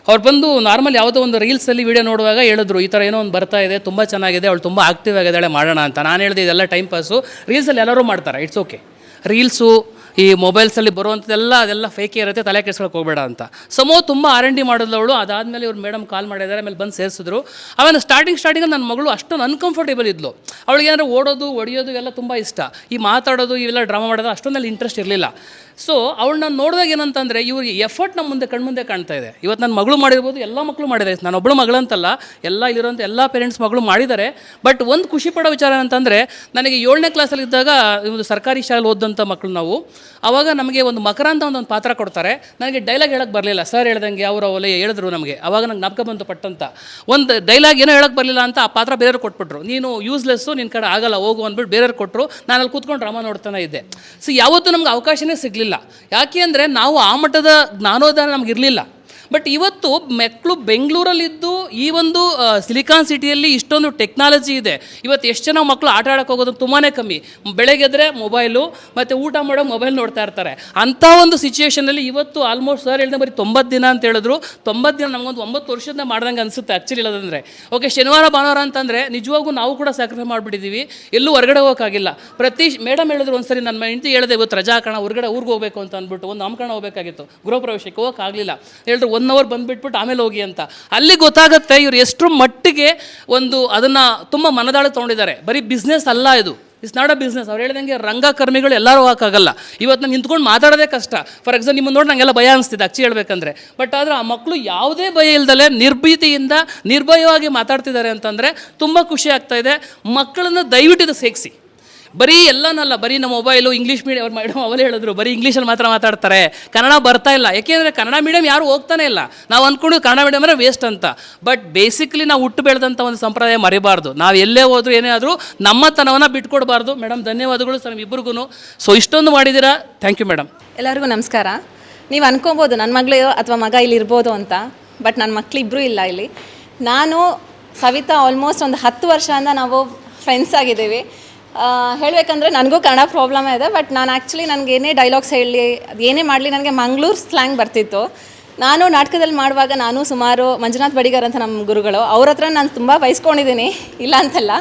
ಅವ್ರು ಬಂದು ನಾರ್ಮಲ್ ಯಾವುದೋ ಒಂದು ರೀಲ್ಸಲ್ಲಿ ವೀಡಿಯೋ ನೋಡುವಾಗ ಹೇಳಿದ್ರು ಈ ಥರ ಏನೋ ಒಂದು ಬರ್ತಾ ಇದೆ, ತುಂಬ ಚೆನ್ನಾಗಿದೆ, ಅವಳು ತುಂಬ ಆಕ್ಟಿವ್ ಆಗಿದ್ದಾಳೆ, ಮಾಡೋಣ ಅಂತ. ನಾನು ಹೇಳಿದೆ ಇದೆಲ್ಲ ಟೈಮ್ ಪಾಸು, ರೀಲ್ಸಲ್ಲಿ ಎಲ್ಲರೂ ಮಾಡ್ತಾರೆ, ಇಟ್ಸ್ ಓಕೆ. ರೀಲ್ಸು ಈ ಮೊಬೈಲ್ಸಲ್ಲಿ ಬರುವಂಥದ್ದೆಲ್ಲ ಅದೆಲ್ಲ ಫೇಕೇ ಇರುತ್ತೆ, ತಲೆ ಕೆಡ್ಸ್ಕೊಳಕ್ಕೆ ಹೋಗಬೇಡ ಅಂತ. ತುಂಬ R&D ಮಾಡಿದ್ಲವಳು. ಅದಾದಮೇಲೆ ಇವ್ರು ಮೇಡಮ್ ಕಾಲ್ ಮಾಡಿದ್ದಾರೆ, ಆಮೇಲೆ ಬಂದು ಸೇರಿಸಿದ್ರು. ಆಮೇಲೆ ಸ್ಟಾರ್ಟಿಂಗಲ್ಲಿ ನನ್ನ ಮಗಳು ಅಷ್ಟೊಂದು ಅನ್ಕಂಫರ್ಟೇಬಲ್ ಇದ್ಲು. ಅವಳಿಗೆ ಏನಾದ್ರು ಓಡೋದು ಹೊಡಿಯೋದು ಎಲ್ಲ ತುಂಬ ಇಷ್ಟ, ಈ ಮಾತಾಡೋದು ಇವೆಲ್ಲ ಡ್ರಾಮಾ ಮಾಡೋದು ಅಷ್ಟೊಂದಲ್ಲಿ ಇಂಟ್ರೆಸ್ಟ್ ಇರಲಿಲ್ಲ. ಸೊ ಅವಳು ನಾನು ನೋಡಿದಾಗ ಏನಂತಂದರೆ ಇವ್ರಿಗೆ ಎಫರ್ಟ್ ನಮ್ಮ ಮುಂದೆ ಕಣ್ಮುಂದೆ ಕಾಣ್ತಾ ಇದೆ. ಇವತ್ತು ನನ್ನ ಮಗಳು ಮಾಡಿರ್ಬೋದು, ಎಲ್ಲ ಮಕ್ಕಳು ಮಾಡಿದ್ದಾರೆ, ನಾನು ಒಬ್ಬಳು ಮಗಳಂತಲ್ಲ, ಎಲ್ಲ ಇಲ್ಲಿರೋಂಥ ಎಲ್ಲ ಪೇರೆಂಟ್ಸ್ ಮಗಳು ಮಾಡಿದ್ದಾರೆ. ಬಟ್ ಒಂದು ಖುಷಿ ಪಡೋ ವಿಚಾರ ಏನಂತಂದರೆ, ನನಗೆ 7ನೇ ಕ್ಲಾಸಲ್ಲಿದ್ದಾಗ ಒಂದು ಸರ್ಕಾರಿ ಶಾಲೆ ಓದಂಥ ಮಕ್ಕಳು ನಾವು, ಆವಾಗ ನಮಗೆ ಒಂದು ಮಕರ ಅಂತ ಒಂದು ಪಾತ್ರ ಕೊಡ್ತಾರೆ. ನನಗೆ ಡೈಲಾಗ್ ಹೇಳೋಕ್ಕೆ ಬರಲಿಲ್ಲ, ಸರ್ ಹೇಳ್ದಂಗೆ ಅವರು ಹೇಳಿದ್ರು ನಮಗೆ. ಆವಾಗ ನಂಗೆ ಜ್ಞಾಪಕ ಬಂತು ಪಟ್ಟಂತ ಒಂದು ಡೈಲಾಗ್ ಏನೋ ಹೇಳೋಕ್ಕೆ ಬರಲಿಲ್ಲ ಅಂತ ಆ ಪಾತ್ರ ಬೇರೆಯವ್ರು ಕೊಟ್ಬಿಟ್ರು. ನೀನು ಯೂಸ್ಲೆಸ್ಸು, ನಿನ್ನ ಕಡೆ ಆಗಲ್ಲ, ಹೋಗು ಅಂದ್ಬಿಟ್ಟು ಬೇರೆಯವ್ರು ಕೊಟ್ಟರು. ನಾನು ಅಲ್ಲಿ ಕೂತ್ಕೊಂಡು ಡ್ರಾಮಾ ನೋಡ್ತಾನೆ ಇದ್ದೆ. ಸೊ ಯಾವತ್ತೂ ನಮ್ಗೆ ಅವಕಾಶನೇ ಸಿಗಲಿಲ್ಲ. ಯಾಕೆ ಅಂದರೆ ನಾವು ಆ ಮಟ್ಟದ ಜ್ಞಾನೋದಾನ ನಮಗಿರಲಿಲ್ಲ. ಬಟ್ ಇವತ್ತು ಮಕ್ಕಳು ಬೆಂಗಳೂರಲ್ಲಿದ್ದು ಈ ಒಂದು ಸಿಲಿಕಾನ್ ಸಿಟಿಯಲ್ಲಿ ಇಷ್ಟೊಂದು ಟೆಕ್ನಾಲಜಿ ಇದೆ. ಇವತ್ತು ಎಷ್ಟು ಜನ ಮಕ್ಕಳು ಆಟ ಆಡೋಕ್ಕೆ ಹೋಗೋದು ತುಂಬಾ ಕಮ್ಮಿ. ಬೆಳಗ್ಗೆದ್ರೆ ಮೊಬೈಲು ಮತ್ತು ಊಟ ಮಾಡೋ ಮೊಬೈಲ್ ನೋಡ್ತಾ ಇರ್ತಾರೆ. ಅಂಥ ಒಂದು ಸಿಚುವೇಷನಲ್ಲಿ ಇವತ್ತು ಆಲ್ಮೋಸ್ಟ್ ಸರ್ ಹೇಳಿದ್ರೆ ಬರೀ 90 ದಿನ ಅಂತ ಹೇಳಿದ್ರು. 90 ದಿನ ನಮಗೊಂದು 9 ವರ್ಷದಿಂದ ಮಾಡ್ದಂಗೆ ಅನಿಸುತ್ತೆ ಆ್ಯಕ್ಚುಲಿ ಹೇಳೋದಂದರೆ. ಓಕೆ, ಶನಿವಾರ ಭಾನುವಾರ ಅಂತಂದರೆ ನಿಜವಾಗೂ ನಾವು ಕೂಡ ಸ್ಯಾಕ್ರಿಫೈ ಮಾಡಿಬಿಟ್ಟಿದ್ದೀವಿ, ಎಲ್ಲೂ ಹೊರಗಡೆ ಹೋಗೋಕ್ಕಾಗಿಲ್ಲ. ಮೇಡಮ್ ಹೇಳಿದ್ರು ಒಂದ್ಸರಿ, ನನ್ನ ಹೆಂಡತಿ ಹೇಳಿದೆ ಇವತ್ತು ರಜಾ ಕಾರಣ ಹೊರಗಡೆ ಊರಿಗೆ ಹೋಗಬೇಕು ಅಂತ ಅಂದ್ಬಿಟ್ಟು, ಒಂದು ನಾಮಕರಣ ಹೋಗಬೇಕಾಗಿತ್ತು, ಗೃಹ ಪ್ರವೇಶಕ್ಕೆ ಹೋಗೋಕ್ಕಾಗಲಿಲ್ಲ. ಹೇಳಿದ್ರು 1 ಅವರ್ ಬಂದುಬಿಟ್ಬಿಟ್ಟು ಆಮೇಲೆ ಹೋಗಿ ಅಂತ. ಅಲ್ಲಿ ಗೊತ್ತಾಗುತ್ತೆ ಇವ್ರು ಎಷ್ಟರ ಮಟ್ಟಿಗೆ ಒಂದು ಅದನ್ನು ತುಂಬ ಮನದಾಳ ತೊಗೊಂಡಿದ್ದಾರೆ. ಬರೀ ಬಿಸ್ನೆಸ್ ಅಲ್ಲ ಇದು, ಇಟ್ಸ್ ನಾಟ್ ಅ ಬಿಸ್ನೆಸ್. ಅವ್ರು ಹೇಳಿದಂಗೆ ರಂಗಕರ್ಮಿಗಳು ಎಲ್ಲರೂ ಹೋಗೋಕ್ಕಾಗಲ್ಲ. ಇವತ್ತು ನಾನು ನಿಂತ್ಕೊಂಡು ಮಾತಾಡೋದೇ ಕಷ್ಟ. ಫಾರ್ ಎಕ್ಸಾಂಪಲ್ ನಿಮ್ಮನ್ನು ನೋಡಿ ನಂಗೆಲ್ಲ ಭಯ ಅನಿಸ್ತಿದೆ ಆಕ್ಚುಲಿ ಹೇಳ್ಬೇಕಂದ್ರೆ. ಬಟ್ ಆದರೆ ಆ ಮಕ್ಕಳು ಯಾವುದೇ ಭಯ ಇಲ್ದಲೆ ನಿರ್ಭೀತಿಯಿಂದ ನಿರ್ಭಯವಾಗಿ ಮಾತಾಡ್ತಿದ್ದಾರೆ ಅಂತಂದರೆ ತುಂಬ ಖುಷಿ ಆಗ್ತಾಯಿದೆ. ಮಕ್ಕಳನ್ನು ದಯವಿಟ್ಟು ಇದು ಸೇರಿಸಿ. ಬರೀ ಎಲ್ಲನಲ್ಲ, ಬರೀ ನಮ್ಮ ಮೊಬೈಲು ಇಂಗ್ಲೀಷ್ ಮೀಡಿಯಂ ಅವ್ರು ಮೇಡಮ್ ಅವರೇ ಹೇಳಿದ್ರು ಬರೀ ಇಂಗ್ಲೀಷಲ್ಲಿ ಮಾತ್ರ ಮಾತಾಡ್ತಾರೆ, ಕನ್ನಡ ಬರ್ತಾ ಇಲ್ಲ. ಯಾಕೆಂದರೆ ಕನ್ನಡ ಮೀಡಿಯಂ ಯಾರು ಹೋಗ್ತಾನೆ ಇಲ್ಲ. ನಾವು ಅಂದ್ಕೊಂಡು ಕನ್ನಡ ಮೀಡಿಯಮ್ ಅಂದರೆ ವೇಸ್ಟ್ ಅಂತ. ಬಟ್ ಬೇಸಿಕಲಿ ನಾವು ಹುಟ್ಟು ಬೆಳೆದಂಥ ಒಂದು ಸಂಪ್ರದಾಯ ಮರಿಬಾರ್ದು. ನಾವು ಎಲ್ಲೇ ಹೋದರೂ ಏನೇ ಆದರೂ ನಮ್ಮತನವನ್ನು ಬಿಟ್ಕೊಡ್ಬಾರ್ದು. ಮೇಡಮ್ ಧನ್ಯವಾದಗಳು ಸರ್ ಇಬ್ಬರಿಗೂ. ಸೊ ಇಷ್ಟೊಂದು ಮಾಡಿದ್ದೀರಾ, ಥ್ಯಾಂಕ್ ಯು ಮೇಡಮ್. ಎಲ್ಲರಿಗೂ ನಮಸ್ಕಾರ. ನೀವು ಅನ್ಕೊಬೋದು ನನ್ನ ಮಗಳು ಅಥವಾ ಮಗ ಇಲ್ಲಿ ಇರ್ಬೋದು ಅಂತ, ಬಟ್ ನನ್ನ ಮಕ್ಕಳು ಇಬ್ಬರೂ ಇಲ್ಲ ಇಲ್ಲಿ. ನಾನು ಸವಿತಾ ಆಲ್ಮೋಸ್ಟ್ ಒಂದು 10 ವರ್ಷದಿಂದ ನಾವು ಫ್ರೆಂಡ್ಸ್ ಆಗಿದ್ದೀವಿ. ಹೇಳಬೇಕಂದ್ರೆ ನನಗೂ ಕನ್ನಡ ಪ್ರಾಬ್ಲಮ್ ಇದೆ. ಬಟ್ ನಾನು ಆ್ಯಕ್ಚುಲಿ ನನಗೆ ಏನೇ ಡೈಲಾಗ್ಸ್ ಹೇಳಲಿ, ಅದು ಏನೇ ಮಾಡಲಿ, ನನಗೆ ಮಂಗಳೂರು ಸ್ಲ್ಯಾಂಗ್ ಬರ್ತಿತ್ತು. ನಾನು ನಾಟಕದಲ್ಲಿ ಮಾಡುವಾಗ ನಾನು ಸುಮಾರು ಮಂಜುನಾಥ್ ಬಡಿಗರ್ ಅಂತ ನಮ್ಮ ಗುರುಗಳು, ಅವ್ರ ಹತ್ರ ನಾನು ತುಂಬ ಬಯಸ್ಕೊಂಡಿದ್ದೀನಿ, ಇಲ್ಲ ಅಂತಲ್ಲ.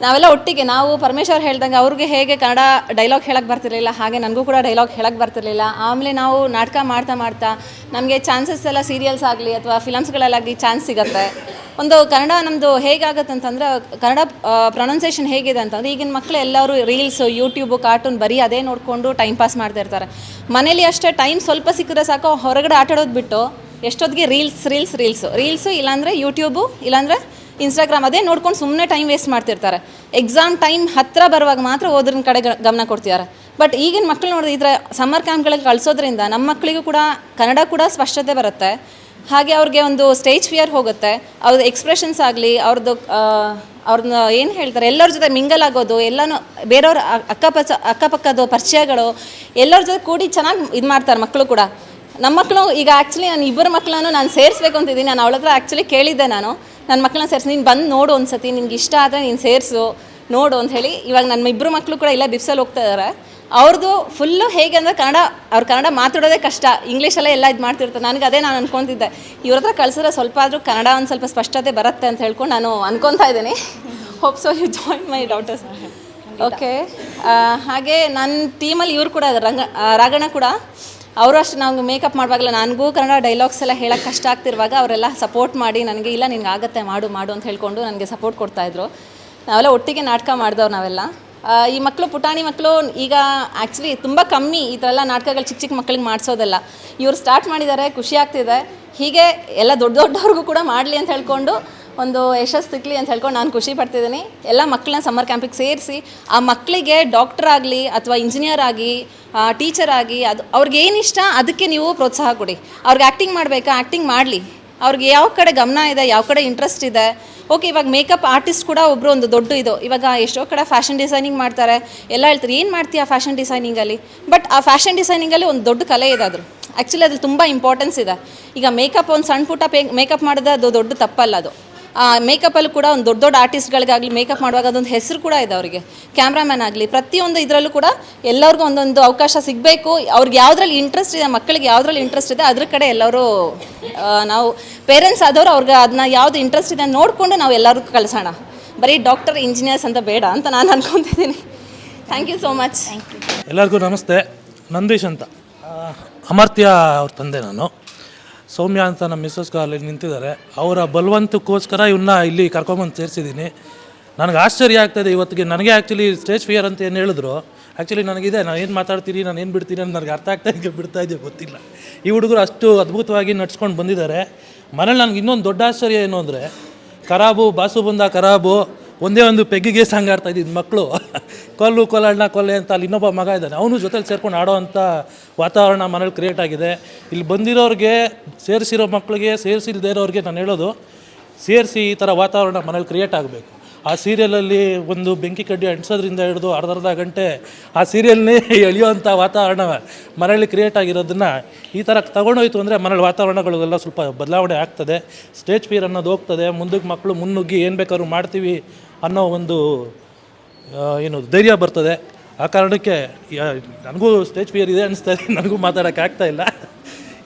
ನಾವೆಲ್ಲ ಒಟ್ಟಿಗೆ, ನಾವು ಪರಮೇಶ್ವರ್ ಹೇಳ್ದಂಗೆ ಅವ್ರಿಗೆ ಹೇಗೆ ಕನ್ನಡ ಡೈಲಾಗ್ ಹೇಳಕ್ಕೆ ಬರ್ತಿರಲಿಲ್ಲ, ಹಾಗೆ ನನಗೂ ಕೂಡ ಡೈಲಾಗ್ ಹೇಳಕ್ಕೆ ಬರ್ತಿರಲಿಲ್ಲ. ಆಮೇಲೆ ನಾವು ನಾಟಕ ಮಾಡ್ತಾ ಮಾಡ್ತಾ ನಮಗೆ ಚಾನ್ಸಸ್ ಎಲ್ಲ ಸೀರಿಯಲ್ಸ್ ಆಗಲಿ ಅಥವಾ ಫಿಲಮ್ಸ್ಗಳಲ್ಲಾಗಲಿ ಚಾನ್ಸ್ ಸಿಗುತ್ತೆ. ಒಂದು ಕನ್ನಡ ನಮ್ಮದು ಹೇಗಾಗುತ್ತೆ ಅಂತಂದರೆ, ಕನ್ನಡ ಪ್ರೊನೌನ್ಸಿಯೇಷನ್ ಹೇಗಿದೆ ಅಂತಂದರೆ, ಈಗಿನ ಮಕ್ಕಳು ಎಲ್ಲರೂ ರೀಲ್ಸು, ಯೂಟ್ಯೂಬು, ಕಾರ್ಟೂನ್ ಬರೀ ಅದೇ ನೋಡಿಕೊಂಡು ಟೈಮ್ ಪಾಸ್ ಮಾಡ್ತಾ ಇರ್ತಾರೆ. ಮನೇಲಿ ಅಷ್ಟೇ ಟೈಮ್ ಸ್ವಲ್ಪ ಸಿಕ್ಕಿದ್ರೆ ಸಾಕು, ಹೊರಗಡೆ ಆಟ ಆಡೋದು ಬಿಟ್ಟು ಎಷ್ಟೊತ್ತಿಗೆ ರೀಲ್ಸು ಇಲ್ಲಾಂದರೆ ಯೂಟ್ಯೂಬು, ಇಲ್ಲಾಂದರೆ ಇನ್ಸ್ಟಾಗ್ರಾಮ್ ಅದೇ ನೋಡ್ಕೊಂಡು ಸುಮ್ಮನೆ ಟೈಮ್ ವೇಸ್ಟ್ ಮಾಡ್ತಿರ್ತಾರೆ. ಎಕ್ಸಾಮ್ ಟೈಮ್ ಹತ್ತಿರ ಬರುವಾಗ ಮಾತ್ರ ಓದ್ರಿನ ಕಡೆ ಗಮನ ಕೊಡ್ತಿದ್ದಾರೆ. ಬಟ್ ಈಗಿನ ಮಕ್ಕಳು ನೋಡಿದ್ರೆ ಈ ಥರ ಸಮ್ಮರ್ ಕ್ಯಾಂಪ್ಗಳಿಗೆ ಕಳಿಸೋದ್ರಿಂದ ನಮ್ಮ ಮಕ್ಕಳಿಗೂ ಕೂಡ ಕನ್ನಡ ಕೂಡ ಸ್ಪಷ್ಟತೆ ಬರುತ್ತೆ. ಹಾಗೆ ಅವ್ರಿಗೆ ಒಂದು ಸ್ಟೇಜ್ ಫಿಯರ್ ಹೋಗುತ್ತೆ. ಅವ್ರದ್ದು ಎಕ್ಸ್ಪ್ರೆಷನ್ಸ್ ಆಗಲಿ, ಅವ್ರನ್ನ ಏನು ಹೇಳ್ತಾರೆ, ಎಲ್ಲರ ಜೊತೆ ಮಿಂಗಲ್ ಆಗೋದು, ಎಲ್ಲನೂ ಬೇರೆಯವ್ರ ಅಕ್ಕಪಕ್ಕದ ಪರಿಚಯಗಳು, ಎಲ್ಲರ ಜೊತೆ ಕೂಡಿ ಚೆನ್ನಾಗಿ ಇದು ಮಾಡ್ತಾರೆ ಮಕ್ಕಳು ಕೂಡ. ನಮ್ಮ ಮಕ್ಕಳು ಈಗ ಆ್ಯಕ್ಚುಲಿ ನಾನು ಇಬ್ಬರು ಮಕ್ಕಳನ್ನು ನಾನು ಸೇರಿಸ್ಬೇಕು ಅಂತಿದ್ದೀನಿ. ನಾನು ಅವಳ ಹತ್ರ ಆ್ಯಕ್ಚುಲಿ ಕೇಳಿದ್ದೆ, ನಾನು ನನ್ನ ಮಕ್ಕಳನ್ನ ಸೇರಿಸಿ, ನೀನು ಬಂದು ನೋಡು ಒಂದು ಸತಿ, ನಿನ್ಗೆ ಇಷ್ಟ ಆದರೆ ನೀನು ಸೇರಿಸು ನೋಡು ಅಂತ ಹೇಳಿ. ಇವಾಗ ನನ್ನ ಇಬ್ಬರು ಮಕ್ಕಳು ಕೂಡ ಇಲ್ಲೇ ಬಿಪ್ಸಲ್ಲಿ ಹೋಗ್ತಾ ಇದ್ದಾರೆ. ಅವ್ರದ್ದು ಫುಲ್ಲು ಹೇಗೆ ಅಂದರೆ ಕನ್ನಡ ಮಾತಾಡೋದೇ ಕಷ್ಟ, ಇಂಗ್ಲೀಷಲ್ಲೇ ಎಲ್ಲ ಇದು ಮಾಡ್ತಿರ್ತಾರೆ. ನನಗೆ ಅದೇ ನಾನು ಅನ್ಕೊತಿದ್ದೆ, ಇವ್ರ ಹತ್ರ ಕಳಿಸಿದ್ರೆ ಸ್ವಲ್ಪ ಆದರೂ ಕನ್ನಡ ಒಂದು ಸ್ವಲ್ಪ ಸ್ಪಷ್ಟತೆ ಬರುತ್ತೆ ಅಂತ ಹೇಳ್ಕೊಂಡು ನಾನು ಅನ್ಕೊತಾ ಇದ್ದೀನಿ. Hope so you join my daughters. Okay, ಹಾಗೆ ನನ್ನ ಟೀಮಲ್ಲಿ ಇವ್ರು ಕೂಡ ರಾಗಣ್ಣ ಕೂಡ, ಅವರು ಅಷ್ಟು ನಾವು ಮೇಕಪ್ ಮಾಡುವಾಗಲ್ಲ, ನನಗೂ ಕನ್ನಡ ಡೈಲಾಗ್ಸ್ ಎಲ್ಲ ಹೇಳೋಕ್ಕೆ ಕಷ್ಟ ಆಗ್ತಿರುವಾಗ ಅವರೆಲ್ಲ ಸಪೋರ್ಟ್ ಮಾಡಿ ನನಗೆ, ಇಲ್ಲ ನಿನ್ಗೆ ಆಗುತ್ತೆ, ಮಾಡು ಅಂತ ಹೇಳ್ಕೊಂಡು ನನಗೆ ಸಪೋರ್ಟ್ ಕೊಡ್ತಾಯಿದ್ರು. ನಾವೆಲ್ಲ ಒಟ್ಟಿಗೆ ನಾಟಕ ಮಾಡಿದವ್ರು ನಾವೆಲ್ಲ. ಈ ಮಕ್ಕಳು, ಪುಟಾಣಿ ಮಕ್ಕಳು ಈಗ ಆ್ಯಕ್ಚುಲಿ ತುಂಬ ಕಮ್ಮಿ ಈ ಥರ ಎಲ್ಲ ನಾಟಕಗಳು ಚಿಕ್ಕ ಮಕ್ಕಳಿಗೆ ಮಾಡಿಸೋದೆಲ್ಲ. ಇವ್ರು ಸ್ಟಾರ್ಟ್ ಮಾಡಿದ್ದಾರೆ, ಖುಷಿ ಆಗ್ತಿದೆ. ಹೀಗೆ ಎಲ್ಲ ದೊಡ್ಡವ್ರಿಗೂ ಕೂಡ ಮಾಡಲಿ ಅಂತ ಹೇಳ್ಕೊಂಡು, ಒಂದು ಯಶಸ್ಸು ಸಿಕ್ಕಲಿ ಅಂತ ಹೇಳ್ಕೊಂಡು ನಾನು ಖುಷಿ ಪಡ್ತಿದ್ದೀನಿ. ಎಲ್ಲ ಮಕ್ಕಳನ್ನ ಸಮ್ಮರ್ ಕ್ಯಾಂಪಿಗೆ ಸೇರಿಸಿ ಆ ಮಕ್ಕಳಿಗೆ ಡಾಕ್ಟರ್ ಆಗಲಿ ಅಥವಾ ಇಂಜಿನಿಯರ್ ಆಗಿ, ಟೀಚರ್ ಆಗಿ, ಅದು ಅವ್ರಿಗೆ ಏನಿಷ್ಟ ಅದಕ್ಕೆ ನೀವು ಪ್ರೋತ್ಸಾಹ ಕೊಡಿ. ಅವ್ರಿಗೆ ಆ್ಯಕ್ಟಿಂಗ್ ಮಾಡಬೇಕಾ, ಆ್ಯಕ್ಟಿಂಗ್ ಮಾಡಲಿ. ಅವ್ರಿಗೆ ಯಾವ ಕಡೆ ಗಮನ ಇದೆ, ಯಾವ ಕಡೆ ಇಂಟ್ರೆಸ್ಟ್ ಇದೆ. ಓಕೆ, ಇವಾಗ ಮೇಕಪ್ ಆರ್ಟಿಸ್ಟ್ ಕೂಡ ಒಬ್ಬರು ಒಂದು ದೊಡ್ಡ ಇದು. ಇವಾಗ ಎಷ್ಟೋ ಕಡೆ ಫ್ಯಾಷನ್ ಡಿಸೈನಿಂಗ್ ಮಾಡ್ತಾರೆ, ಎಲ್ಲ ಹೇಳ್ತಾರೆ ಏನು ಮಾಡ್ತೀಯಾ ಫ್ಯಾಷನ್ ಡಿಸೈನಿಂಗಲ್ಲಿ. ಬಟ್ ಆ ಫ್ಯಾಷನ್ ಡಿಸೈನಿಂಗಲ್ಲಿ ಒಂದು ದೊಡ್ಡ ಕಲೆ ಇದೆ. ಆ್ಯಕ್ಚುಲಿ ಅದ್ರಲ್ಲಿ ತುಂಬ ಇಂಪಾರ್ಟೆನ್ಸ್ ಇದೆ. ಈಗ ಮೇಕಪ್ ಒಂದು ಸಣ್ಣ ಪುಟ್ಟ ಮೇಕಪ್ ಮಾಡಿದ್ರೆ ಅದು ದೊಡ್ಡ ತಪ್ಪಲ್ಲ. ಅದು ಮೇಕಪ್ಪಲ್ಲೂ ಕೂಡ ಒಂದು ದೊಡ್ಡ ದೊಡ್ಡ ಆರ್ಟಿಸ್ಟ್ಗಳಿಗಾಗಲಿ ಮೇಕಪ್ ಮಾಡುವಾಗ ಅದೊಂದು ಹೆಸರು ಕೂಡ ಇದೆ ಅವರಿಗೆ. ಕ್ಯಾಮ್ರಾಮ್ಯಾನ್ ಆಗಲಿ ಪ್ರತಿಯೊಂದು ಇದರಲ್ಲೂ ಕೂಡ ಎಲ್ಲರಿಗೂ ಒಂದೊಂದು ಅವಕಾಶ ಸಿಗಬೇಕು. ಅವ್ರಿಗೆ ಯಾವುದ್ರಲ್ಲಿ ಇಂಟ್ರೆಸ್ಟ್ ಇದೆ, ಮಕ್ಕಳಿಗೆ ಯಾವುದ್ರಲ್ಲಿ ಇಂಟ್ರೆಸ್ಟ್ ಇದೆ ಅದ್ರ ಕಡೆ ಎಲ್ಲರೂ ನಾವು ಪೇರೆಂಟ್ಸ್ ಆದವರು ಅವ್ರಿಗೆ ಅದನ್ನ ಯಾವುದು ಇಂಟ್ರೆಸ್ಟ್ ಇದೆ ನೋಡಿಕೊಂಡು ನಾವು ಎಲ್ಲರಿಗೂ ಕಳಿಸೋಣ. ಬರೀ ಡಾಕ್ಟರ್ ಇಂಜಿನಿಯರ್ಸ್ ಅಂತ ಬೇಡ ಅಂತ ನಾನು ಅನ್ಕೊತಿದ್ದೀನಿ. Thank you so much. ಎಲ್ಲರಿಗೂ ನಮಸ್ತೆ. ನಂದೀಶ್ ಅಂತ, ಅಮರ್ತ್ಯ ಅವ್ರ ತಂದೆ ನಾನು. ಸೌಮ್ಯ ಅಂತ ನಮ್ಮ ಮಿಸ್ಸಸ್ ಅಲ್ಲಿ ನಿಂತಿದ್ದಾರೆ. ಅವರ ಬಲವಂತಕ್ಕೋಸ್ಕರ ಇವನ್ನ ಇಲ್ಲಿ ಕರ್ಕೊಂಬಂದು ಸೇರಿಸಿದ್ದೀನಿ. ನನಗೆ ಆಶ್ಚರ್ಯ ಆಗ್ತಾಯಿದೆ ಇವತ್ತಿಗೆ. ನನಗೆ ಆ್ಯಕ್ಚುಲಿ ಸ್ಟೇಜ್ ಫಿಯರ್ ಅಂತ ಏನು ಹೇಳಿದ್ರು, ಆ್ಯಕ್ಚುಲಿ ನನಗಿದೆ. ನಾನು ಏನು ಮಾತಾಡ್ತೀನಿ, ನಾನು ಏನು ಬಿಡ್ತೀನಿ ಅಂತ ನನಗೆ ಅರ್ಥ ಆಗ್ತಾಯಿದ್ದೆ, ಬಿಡ್ತಾಯಿದ್ದೆ ಗೊತ್ತಿಲ್ಲ. ಈ ಹುಡುಗರು ಅಷ್ಟು ಅದ್ಭುತವಾಗಿ ನಡ್ಸ್ಕೊಂಡು ಬಂದಿದ್ದಾರೆ. ಮನೇಲಿ ನನಗೆ ಇನ್ನೊಂದು ದೊಡ್ಡ ಆಶ್ಚರ್ಯ ಏನು ಅಂದರೆ, ಖರಾಬು ಬಾಸು ಬಂದ ಖರಾಬು ಒಂದೇ ಒಂದು ಪೆಗ್ಗಿಗೆ ಸಾಂಗ್ ಆಡ್ತಾ ಇದ್ದಿದ್ದು ಮಕ್ಕಳು. ಕೊಲ್ಲು ಕೊಲ್ಲಣ್ಣ ಕೊಲ್ಲೆ ಅಂತ ಅಲ್ಲಿ ಇನ್ನೊಬ್ಬ ಮಗ ಇದ್ದಾನೆ, ಅವನು ಜೊತೆಲಿ ಸೇರ್ಕೊಂಡು ಆಡೋ ಅಂಥ ವಾತಾವರಣ ಮನೇಲಿ ಕ್ರಿಯೇಟ್ ಆಗಿದೆ. ಇಲ್ಲಿ ಬಂದಿರೋರಿಗೆ, ಸೇರಿಸಿರೋ ಮಕ್ಕಳಿಗೆ, ಸೇರಿಸಿಲ್ದೇ ಇರೋರಿಗೆ ನಾನು ಹೇಳೋದು, ಸೇರಿಸಿ ಈ ಥರ ವಾತಾವರಣ ಮನೇಲಿ ಕ್ರಿಯೇಟ್ ಆಗಬೇಕು. ಆ ಸೀರಿಯಲಲ್ಲಿ ಒಂದು ಬೆಂಕಿ ಕಡ್ಡಿ ಅಂಟಿಸೋದ್ರಿಂದ ಹಿಡಿದು ಅರ್ಧ ಗಂಟೆ ಆ ಸೀರಿಯಲ್ನೇ ಎಳೆಯುವಂಥ ವಾತಾವರಣ ಮನೇಲಿ ಕ್ರಿಯೇಟ್ ಆಗಿರೋದನ್ನು ಈ ಥರ ತಗೊಂಡೋಯ್ತು ಅಂದರೆ ಮನೇಲಿ ವಾತಾವರಣಗಳೆಲ್ಲ ಸ್ವಲ್ಪ ಬದಲಾವಣೆ ಆಗ್ತದೆ. ಸ್ಟೇಜ್ ಫಿಯರ್ ಅನ್ನೋದು ಹೋಗ್ತದೆ. ಮುಂದಕ್ಕೆ ಮಕ್ಕಳು ಮುನ್ನುಗ್ಗಿ ಏನು ಬೇಕಾದ್ರೂ ಮಾಡ್ತೀವಿ ಅನ್ನೋ ಒಂದು ಏನು ಧೈರ್ಯ ಬರ್ತದೆ. ಆ ಕಾರಣಕ್ಕೆ ನನಗೂ ಸ್ಟೇಜ್ ಫಿಯರ್ ಇದೆ ಅನಿಸ್ತಾ ಇದೆ, ನನಗೂ ಮಾತಾಡೋಕ್ಕೆ ಆಗ್ತಾಯಿಲ್ಲ.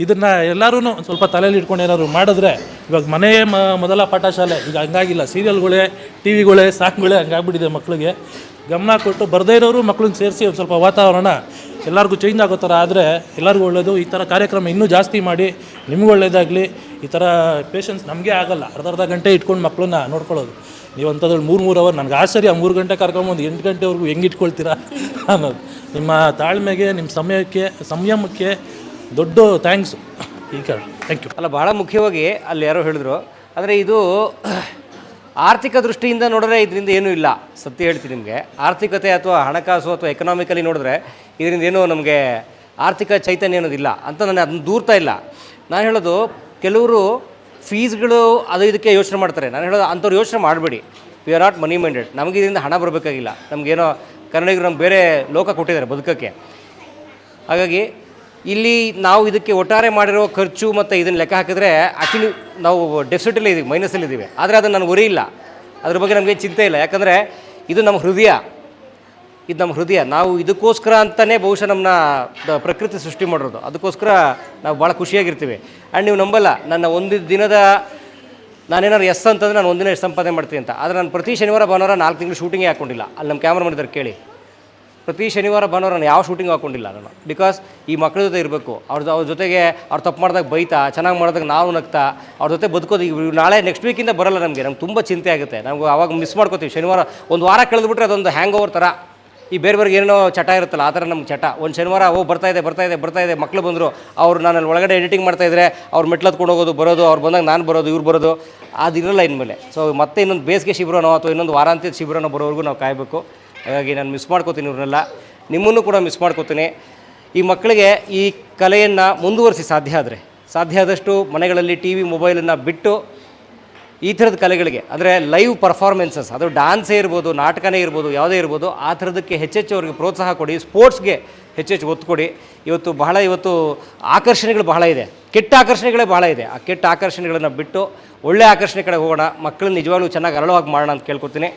ಇದನ್ನು ಎಲ್ಲರೂ ಸ್ವಲ್ಪ ತಲೆಯಲ್ಲಿ ಇಟ್ಕೊಂಡು ಏನಾದ್ರು ಮಾಡಿದ್ರೆ, ಇವಾಗ ಮನೆಯೇ ಮೊದಲ ಪಾಠಶಾಲೆ, ಈಗ ಹಂಗಾಗಿಲ್ಲ. ಸೀರಿಯಲ್ಗಳೇ, ಟಿ ವಿಗಳೇ, ಸಾಂಗ್ಗಳೇ ಹಂಗಾಗ್ಬಿಟ್ಟಿದೆ. ಮಕ್ಕಳಿಗೆ ಗಮನ ಕೊಟ್ಟು ಬರದೇ ಇರೋರು ಮಕ್ಕಳನ್ನ ಸೇರಿಸಿ ಒಂದು ಸ್ವಲ್ಪ ವಾತಾವರಣ ಎಲ್ಲರಿಗೂ ಚೇಂಜ್ ಆಗೋ ಥರ ಆದರೆ ಎಲ್ಲರಿಗೂ ಒಳ್ಳೆಯದು. ಈ ಥರ ಕಾರ್ಯಕ್ರಮ ಇನ್ನೂ ಜಾಸ್ತಿ ಮಾಡಿ ನಿಮ್ಗೆ ಒಳ್ಳೆಯದಾಗಲಿ. ಈ ಥರ ಪೇಷನ್ಸ್ ನಮಗೆ ಆಗಲ್ಲ, ಅರ್ಧ ಗಂಟೆ ಇಟ್ಕೊಂಡು ಮಕ್ಕಳನ್ನ ನೋಡ್ಕೊಳ್ಳೋದು. ನೀವು ಅಂಥದ್ರಲ್ಲಿ 3 ಅವರ್, ನನಗೆ ಆಶ್ಚರ್ಯ 3 ಗಂಟೆ ಕರ್ಕೊಂಬಂದು 8 ಗಂಟೆವರೆಗೂ ಹೆಂಗೆ ಇಟ್ಕೊಳ್ತೀರಾ ಅನ್ನೋದು. ನಿಮ್ಮ ತಾಳ್ಮೆಗೆ, ನಿಮ್ಮ ಸಂಯಮಕ್ಕೆ ದೊಡ್ಡ ಥ್ಯಾಂಕ್ಸ್. ಈ ಕಾರಣ ಥ್ಯಾಂಕ್ ಯು. ಅಲ್ಲ, ಭಾಳ ಮುಖ್ಯವಾಗಿ ಅಲ್ಲಿ ಯಾರೋ ಹೇಳಿದ್ರು, ಆದರೆ ಇದು ಆರ್ಥಿಕ ದೃಷ್ಟಿಯಿಂದ ನೋಡಿದ್ರೆ ಇದರಿಂದ ಏನೂ ಇಲ್ಲ. ಸತ್ಯ ಹೇಳ್ತೀನಿ ನಿಮಗೆ. ಆರ್ಥಿಕತೆ ಅಥವಾ ಹಣಕಾಸು ಅಥವಾ ಎಕನಾಮಿಕಲಿ ನೋಡಿದ್ರೆ ಇದರಿಂದ ಏನೂ ನಮಗೆ ಆರ್ಥಿಕ ಚೈತನ್ಯ ಅನ್ನೋದಿಲ್ಲ ಅಂತ ನಾನು ಅದನ್ನು ದೂರ್ತಾ ಇಲ್ಲ. ನಾನು ಹೇಳೋದು, ಕೆಲವರು ಫೀಸ್ಗಳು ಅದು ಇದಕ್ಕೆ ಯೋಚನೆ ಮಾಡ್ತಾರೆ. ನಾನು ಹೇಳೋದು, ಅಂಥವ್ರು ಯೋಚನೆ ಮಾಡಬೇಡಿ. We are not money minded. ನಮಗೆ ಇದರಿಂದ ಹಣ ಬರಬೇಕಾಗಿಲ್ಲ. ನಮಗೇನೋ ಕನ್ನಡಿಗರು ನಮ್ಗೆ ಬೇರೆ ಲೋಕ ಕೊಟ್ಟಿದ್ದಾರೆ ಬದುಕೋಕ್ಕೆ. ಹಾಗಾಗಿ ಇಲ್ಲಿ ನಾವು ಇದಕ್ಕೆ ಒಟ್ಟಾರೆ ಮಾಡಿರೋ ಖರ್ಚು ಮತ್ತು ಇದನ್ನು ಲೆಕ್ಕ ಹಾಕಿದ್ರೆ ಆ್ಯಕ್ಚುಲಿ ನಾವು ಡೆಫಿಸಿಟಲ್ಲಿ ಇದ್ದೀವಿ, ಮೈನಸಲ್ಲಿದ್ದೀವಿ. ಆದರೆ ಅದನ್ನು ನಾನು ಒರಿ ಇಲ್ಲ, ಅದ್ರ ಬಗ್ಗೆ ನಮಗೆ ಚಿಂತೆ ಇಲ್ಲ. ಯಾಕಂದರೆ ಇದು ನಮ್ಮ ಹೃದಯ. ನಾವು ಇದಕ್ಕೋಸ್ಕರ ಅಂತಲೇ ಬಹುಶಃ ನಮ್ಮನ್ನ ಪ್ರಕೃತಿ ಸೃಷ್ಟಿ ಮಾಡಿರೋದು. ಅದಕ್ಕೋಸ್ಕರ ನಾವು ಭಾಳ ಖುಷಿಯಾಗಿರ್ತೀವಿ. ಆ್ಯಂಡ್ ನೀವು ನಂಬಲ್ಲ, ನನ್ನ ಒಂದು ದಿನದ ನಾನೇನಾದ್ರು ಅಂತಂದರೆ ನಾನು ಒಂದಿನ ಎಷ್ಟು ಸಂಪಾದನೆ ಮಾಡ್ತೀನಿ ಅಂತ. ಆದರೆ ನಾನು ಪ್ರತಿ ಶನಿವಾರ ಭಾನುವಾರ 4 ತಿಂಗಳು ಶೂಟಿಂಗೇ ಹಾಕ್ಕೊಂಡಿಲ್ಲ. ಅಲ್ಲಿ ನಮ್ಮ ಕ್ಯಾಮ್ರಾ ಮಾಡಿದ್ದಾರೆ ಕೇಳಿ. ಪ್ರತಿ ಶನಿವಾರ ಭಾನುವಾರ ನಾನು ಯಾವ ಶೂಟಿಂಗ್ ಹಾಕ್ಕೊಂಡಿಲ್ಲ ನಾನು. ಬಿಕಾಸ್ ಈ ಮಕ್ಕಳ ಜೊತೆ ಇರಬೇಕು. ಅವ್ರ ಜೊತೆಗೆ ಅವ್ರು ತಪ್ಪು ಮಾಡಿದಾಗ ಬೈತಾ, ಚೆನ್ನಾಗಿ ಮಾಡಿದಾಗ ನಾವು ನಗ್ತಾ ಅವ್ರ ಜೊತೆ ಬದುಕೋದು. ನಾಳೆ ನೆಕ್ಸ್ಟ್ ವೀಕಿಂದ ಬರೋಲ್ಲ ನಮಗೆ ತುಂಬ ಚಿಂತೆ ಆಗುತ್ತೆ. ನಮ್ಗೆ ಆವಾಗ ಮಿಸ್ ಮಾಡ್ಕೋತೀವಿ. ಶನಿವಾರ ಒಂದು ವಾರ ಕಳೆದುಬಿಟ್ರೆ ಅದೊಂದು ಹ್ಯಾಂಗ್ ಓವರ್ ಥರ. ಈ ಬೇರೆ ಏನೇನೋ ಚಟ ಇರುತ್ತಲ್ಲ, ಆ ಥರ ನಮ್ಗೆ ಚಟ. ಒಂದು ಶನಿವಾರ ಬರ್ತಾಯಿದೆ ಮಕ್ಕಳು ಬಂದರು, ಅವ್ರು ನಾನು ಅಲ್ಲಿ ಒಳಗಡೆ ಎಡಿಟಿಂಗ್ ಮಾಡ್ತಾಯಿದ್ರೆ ಅವ್ರು ಮೆಟ್ಲತ್ಕೊಂಡು ಹೋಗೋದು ಬರೋದು, ಅವ್ರು ಬಂದಾಗ ನಾನು ಬರೋದು, ಇವ್ರು ಬರೋದು, ಅದಿರಲ್ಲ ಇನ್ಮೇಲೆ. ಸೊ ಮತ್ತೆ ಇನ್ನೊಂದು ಬೇಸಿಗೆ ಶಿಬಿರನೋ ಅಥವಾ ಇನ್ನೊಂದು ವಾರಾಂತ್ಯದ ಶಿಬಿರನೋ ಬರೋವರೆಗೂ ನಾವು ಕಾಯಬೇಕು. ಹಾಗಾಗಿ ನಾನು ಮಿಸ್ ಮಾಡ್ಕೋತೀನಿ ಇವ್ರನ್ನೆಲ್ಲ, ನಿಮ್ಮನ್ನು ಕೂಡ ಮಿಸ್ ಮಾಡ್ಕೋತೀನಿ. ಈ ಮಕ್ಕಳಿಗೆ ಈ ಕಲೆಯನ್ನು ಮುಂದುವರಿಸಿ ಸಾಧ್ಯ ಆದಷ್ಟು ಮನೆಗಳಲ್ಲಿ ಟಿ ವಿ ಮೊಬೈಲನ್ನು ಬಿಟ್ಟು ಈ ಥರದ ಕಲೆಗಳಿಗೆ, ಅಂದರೆ ಲೈವ್ ಪರ್ಫಾರ್ಮೆನ್ಸಸ್, ಅದು ಡ್ಯಾನ್ಸೇ ಇರ್ಬೋದು, ನಾಟಕನೇ ಇರ್ಬೋದು, ಯಾವುದೇ ಇರ್ಬೋದು, ಆ ಥರದಕ್ಕೆ ಹೆಚ್ಚೆಚ್ಚು ಅವ್ರಿಗೆ ಪ್ರೋತ್ಸಾಹ ಕೊಡಿ. ಸ್ಪೋರ್ಟ್ಸ್ಗೆ ಹೆಚ್ಚೆಚ್ಚು ಒತ್ತು ಕೊಡಿ. ಇವತ್ತು ಆಕರ್ಷಣೆಗಳು ಬಹಳ ಇದೆ, ಕೆಟ್ಟ ಆಕರ್ಷಣೆಗಳೇ ಬಹಳ ಇದೆ. ಆ ಕೆಟ್ಟ ಆಕರ್ಷಣೆಗಳನ್ನು ಬಿಟ್ಟು ಒಳ್ಳೆ ಆಕರ್ಷಣೆ ಕಡೆ ಹೋಗೋಣ. ಮಕ್ಕಳನ್ನ ನಿಜವಾಗ್ಲೂ ಚೆನ್ನಾಗಿ ಅರಳುವಾಗಿ ಮಾಡೋಣ ಅಂತ ಕೇಳ್ಕೊತೀನಿ.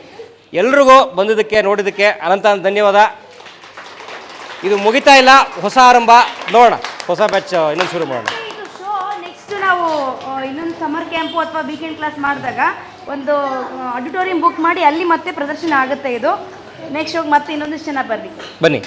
ಎಲ್ರಿಗೂ ಬಂದಿದ್ದಕ್ಕೆ, ನೋಡಿದ್ದಕ್ಕೆ ಅನಂತ ಧನ್ಯವಾದ. ಇದು ಮುಗಿತಾ ಇಲ್ಲ, ಹೊಸ ಆರಂಭ. ನೋಡೋಣ, ಹೊಸ ಬ್ಯಾಚ್ ಇನ್ನೊಂದು ಶುರು ಮಾಡೋಣ. ನೆಕ್ಸ್ಟ್ ನಾವು ಇನ್ನೊಂದು ಸಮರ್ ಕ್ಯಾಂಪು ಅಥವಾ ವೀಕೆಂಡ್ ಕ್ಲಾಸ್ ಮಾಡಿದಾಗ ಒಂದು ಆಡಿಟೋರಿಯಂ ಬುಕ್ ಮಾಡಿ ಅಲ್ಲಿ ಮತ್ತೆ ಪ್ರದರ್ಶನ ಆಗುತ್ತೆ. ಇದು ನೆಕ್ಸ್ಟ್ ಹೋಗಿ ಮತ್ತೆ ಇನ್ನೊಂದಿಷ್ಟು ಜನ ಬನ್ನಿ.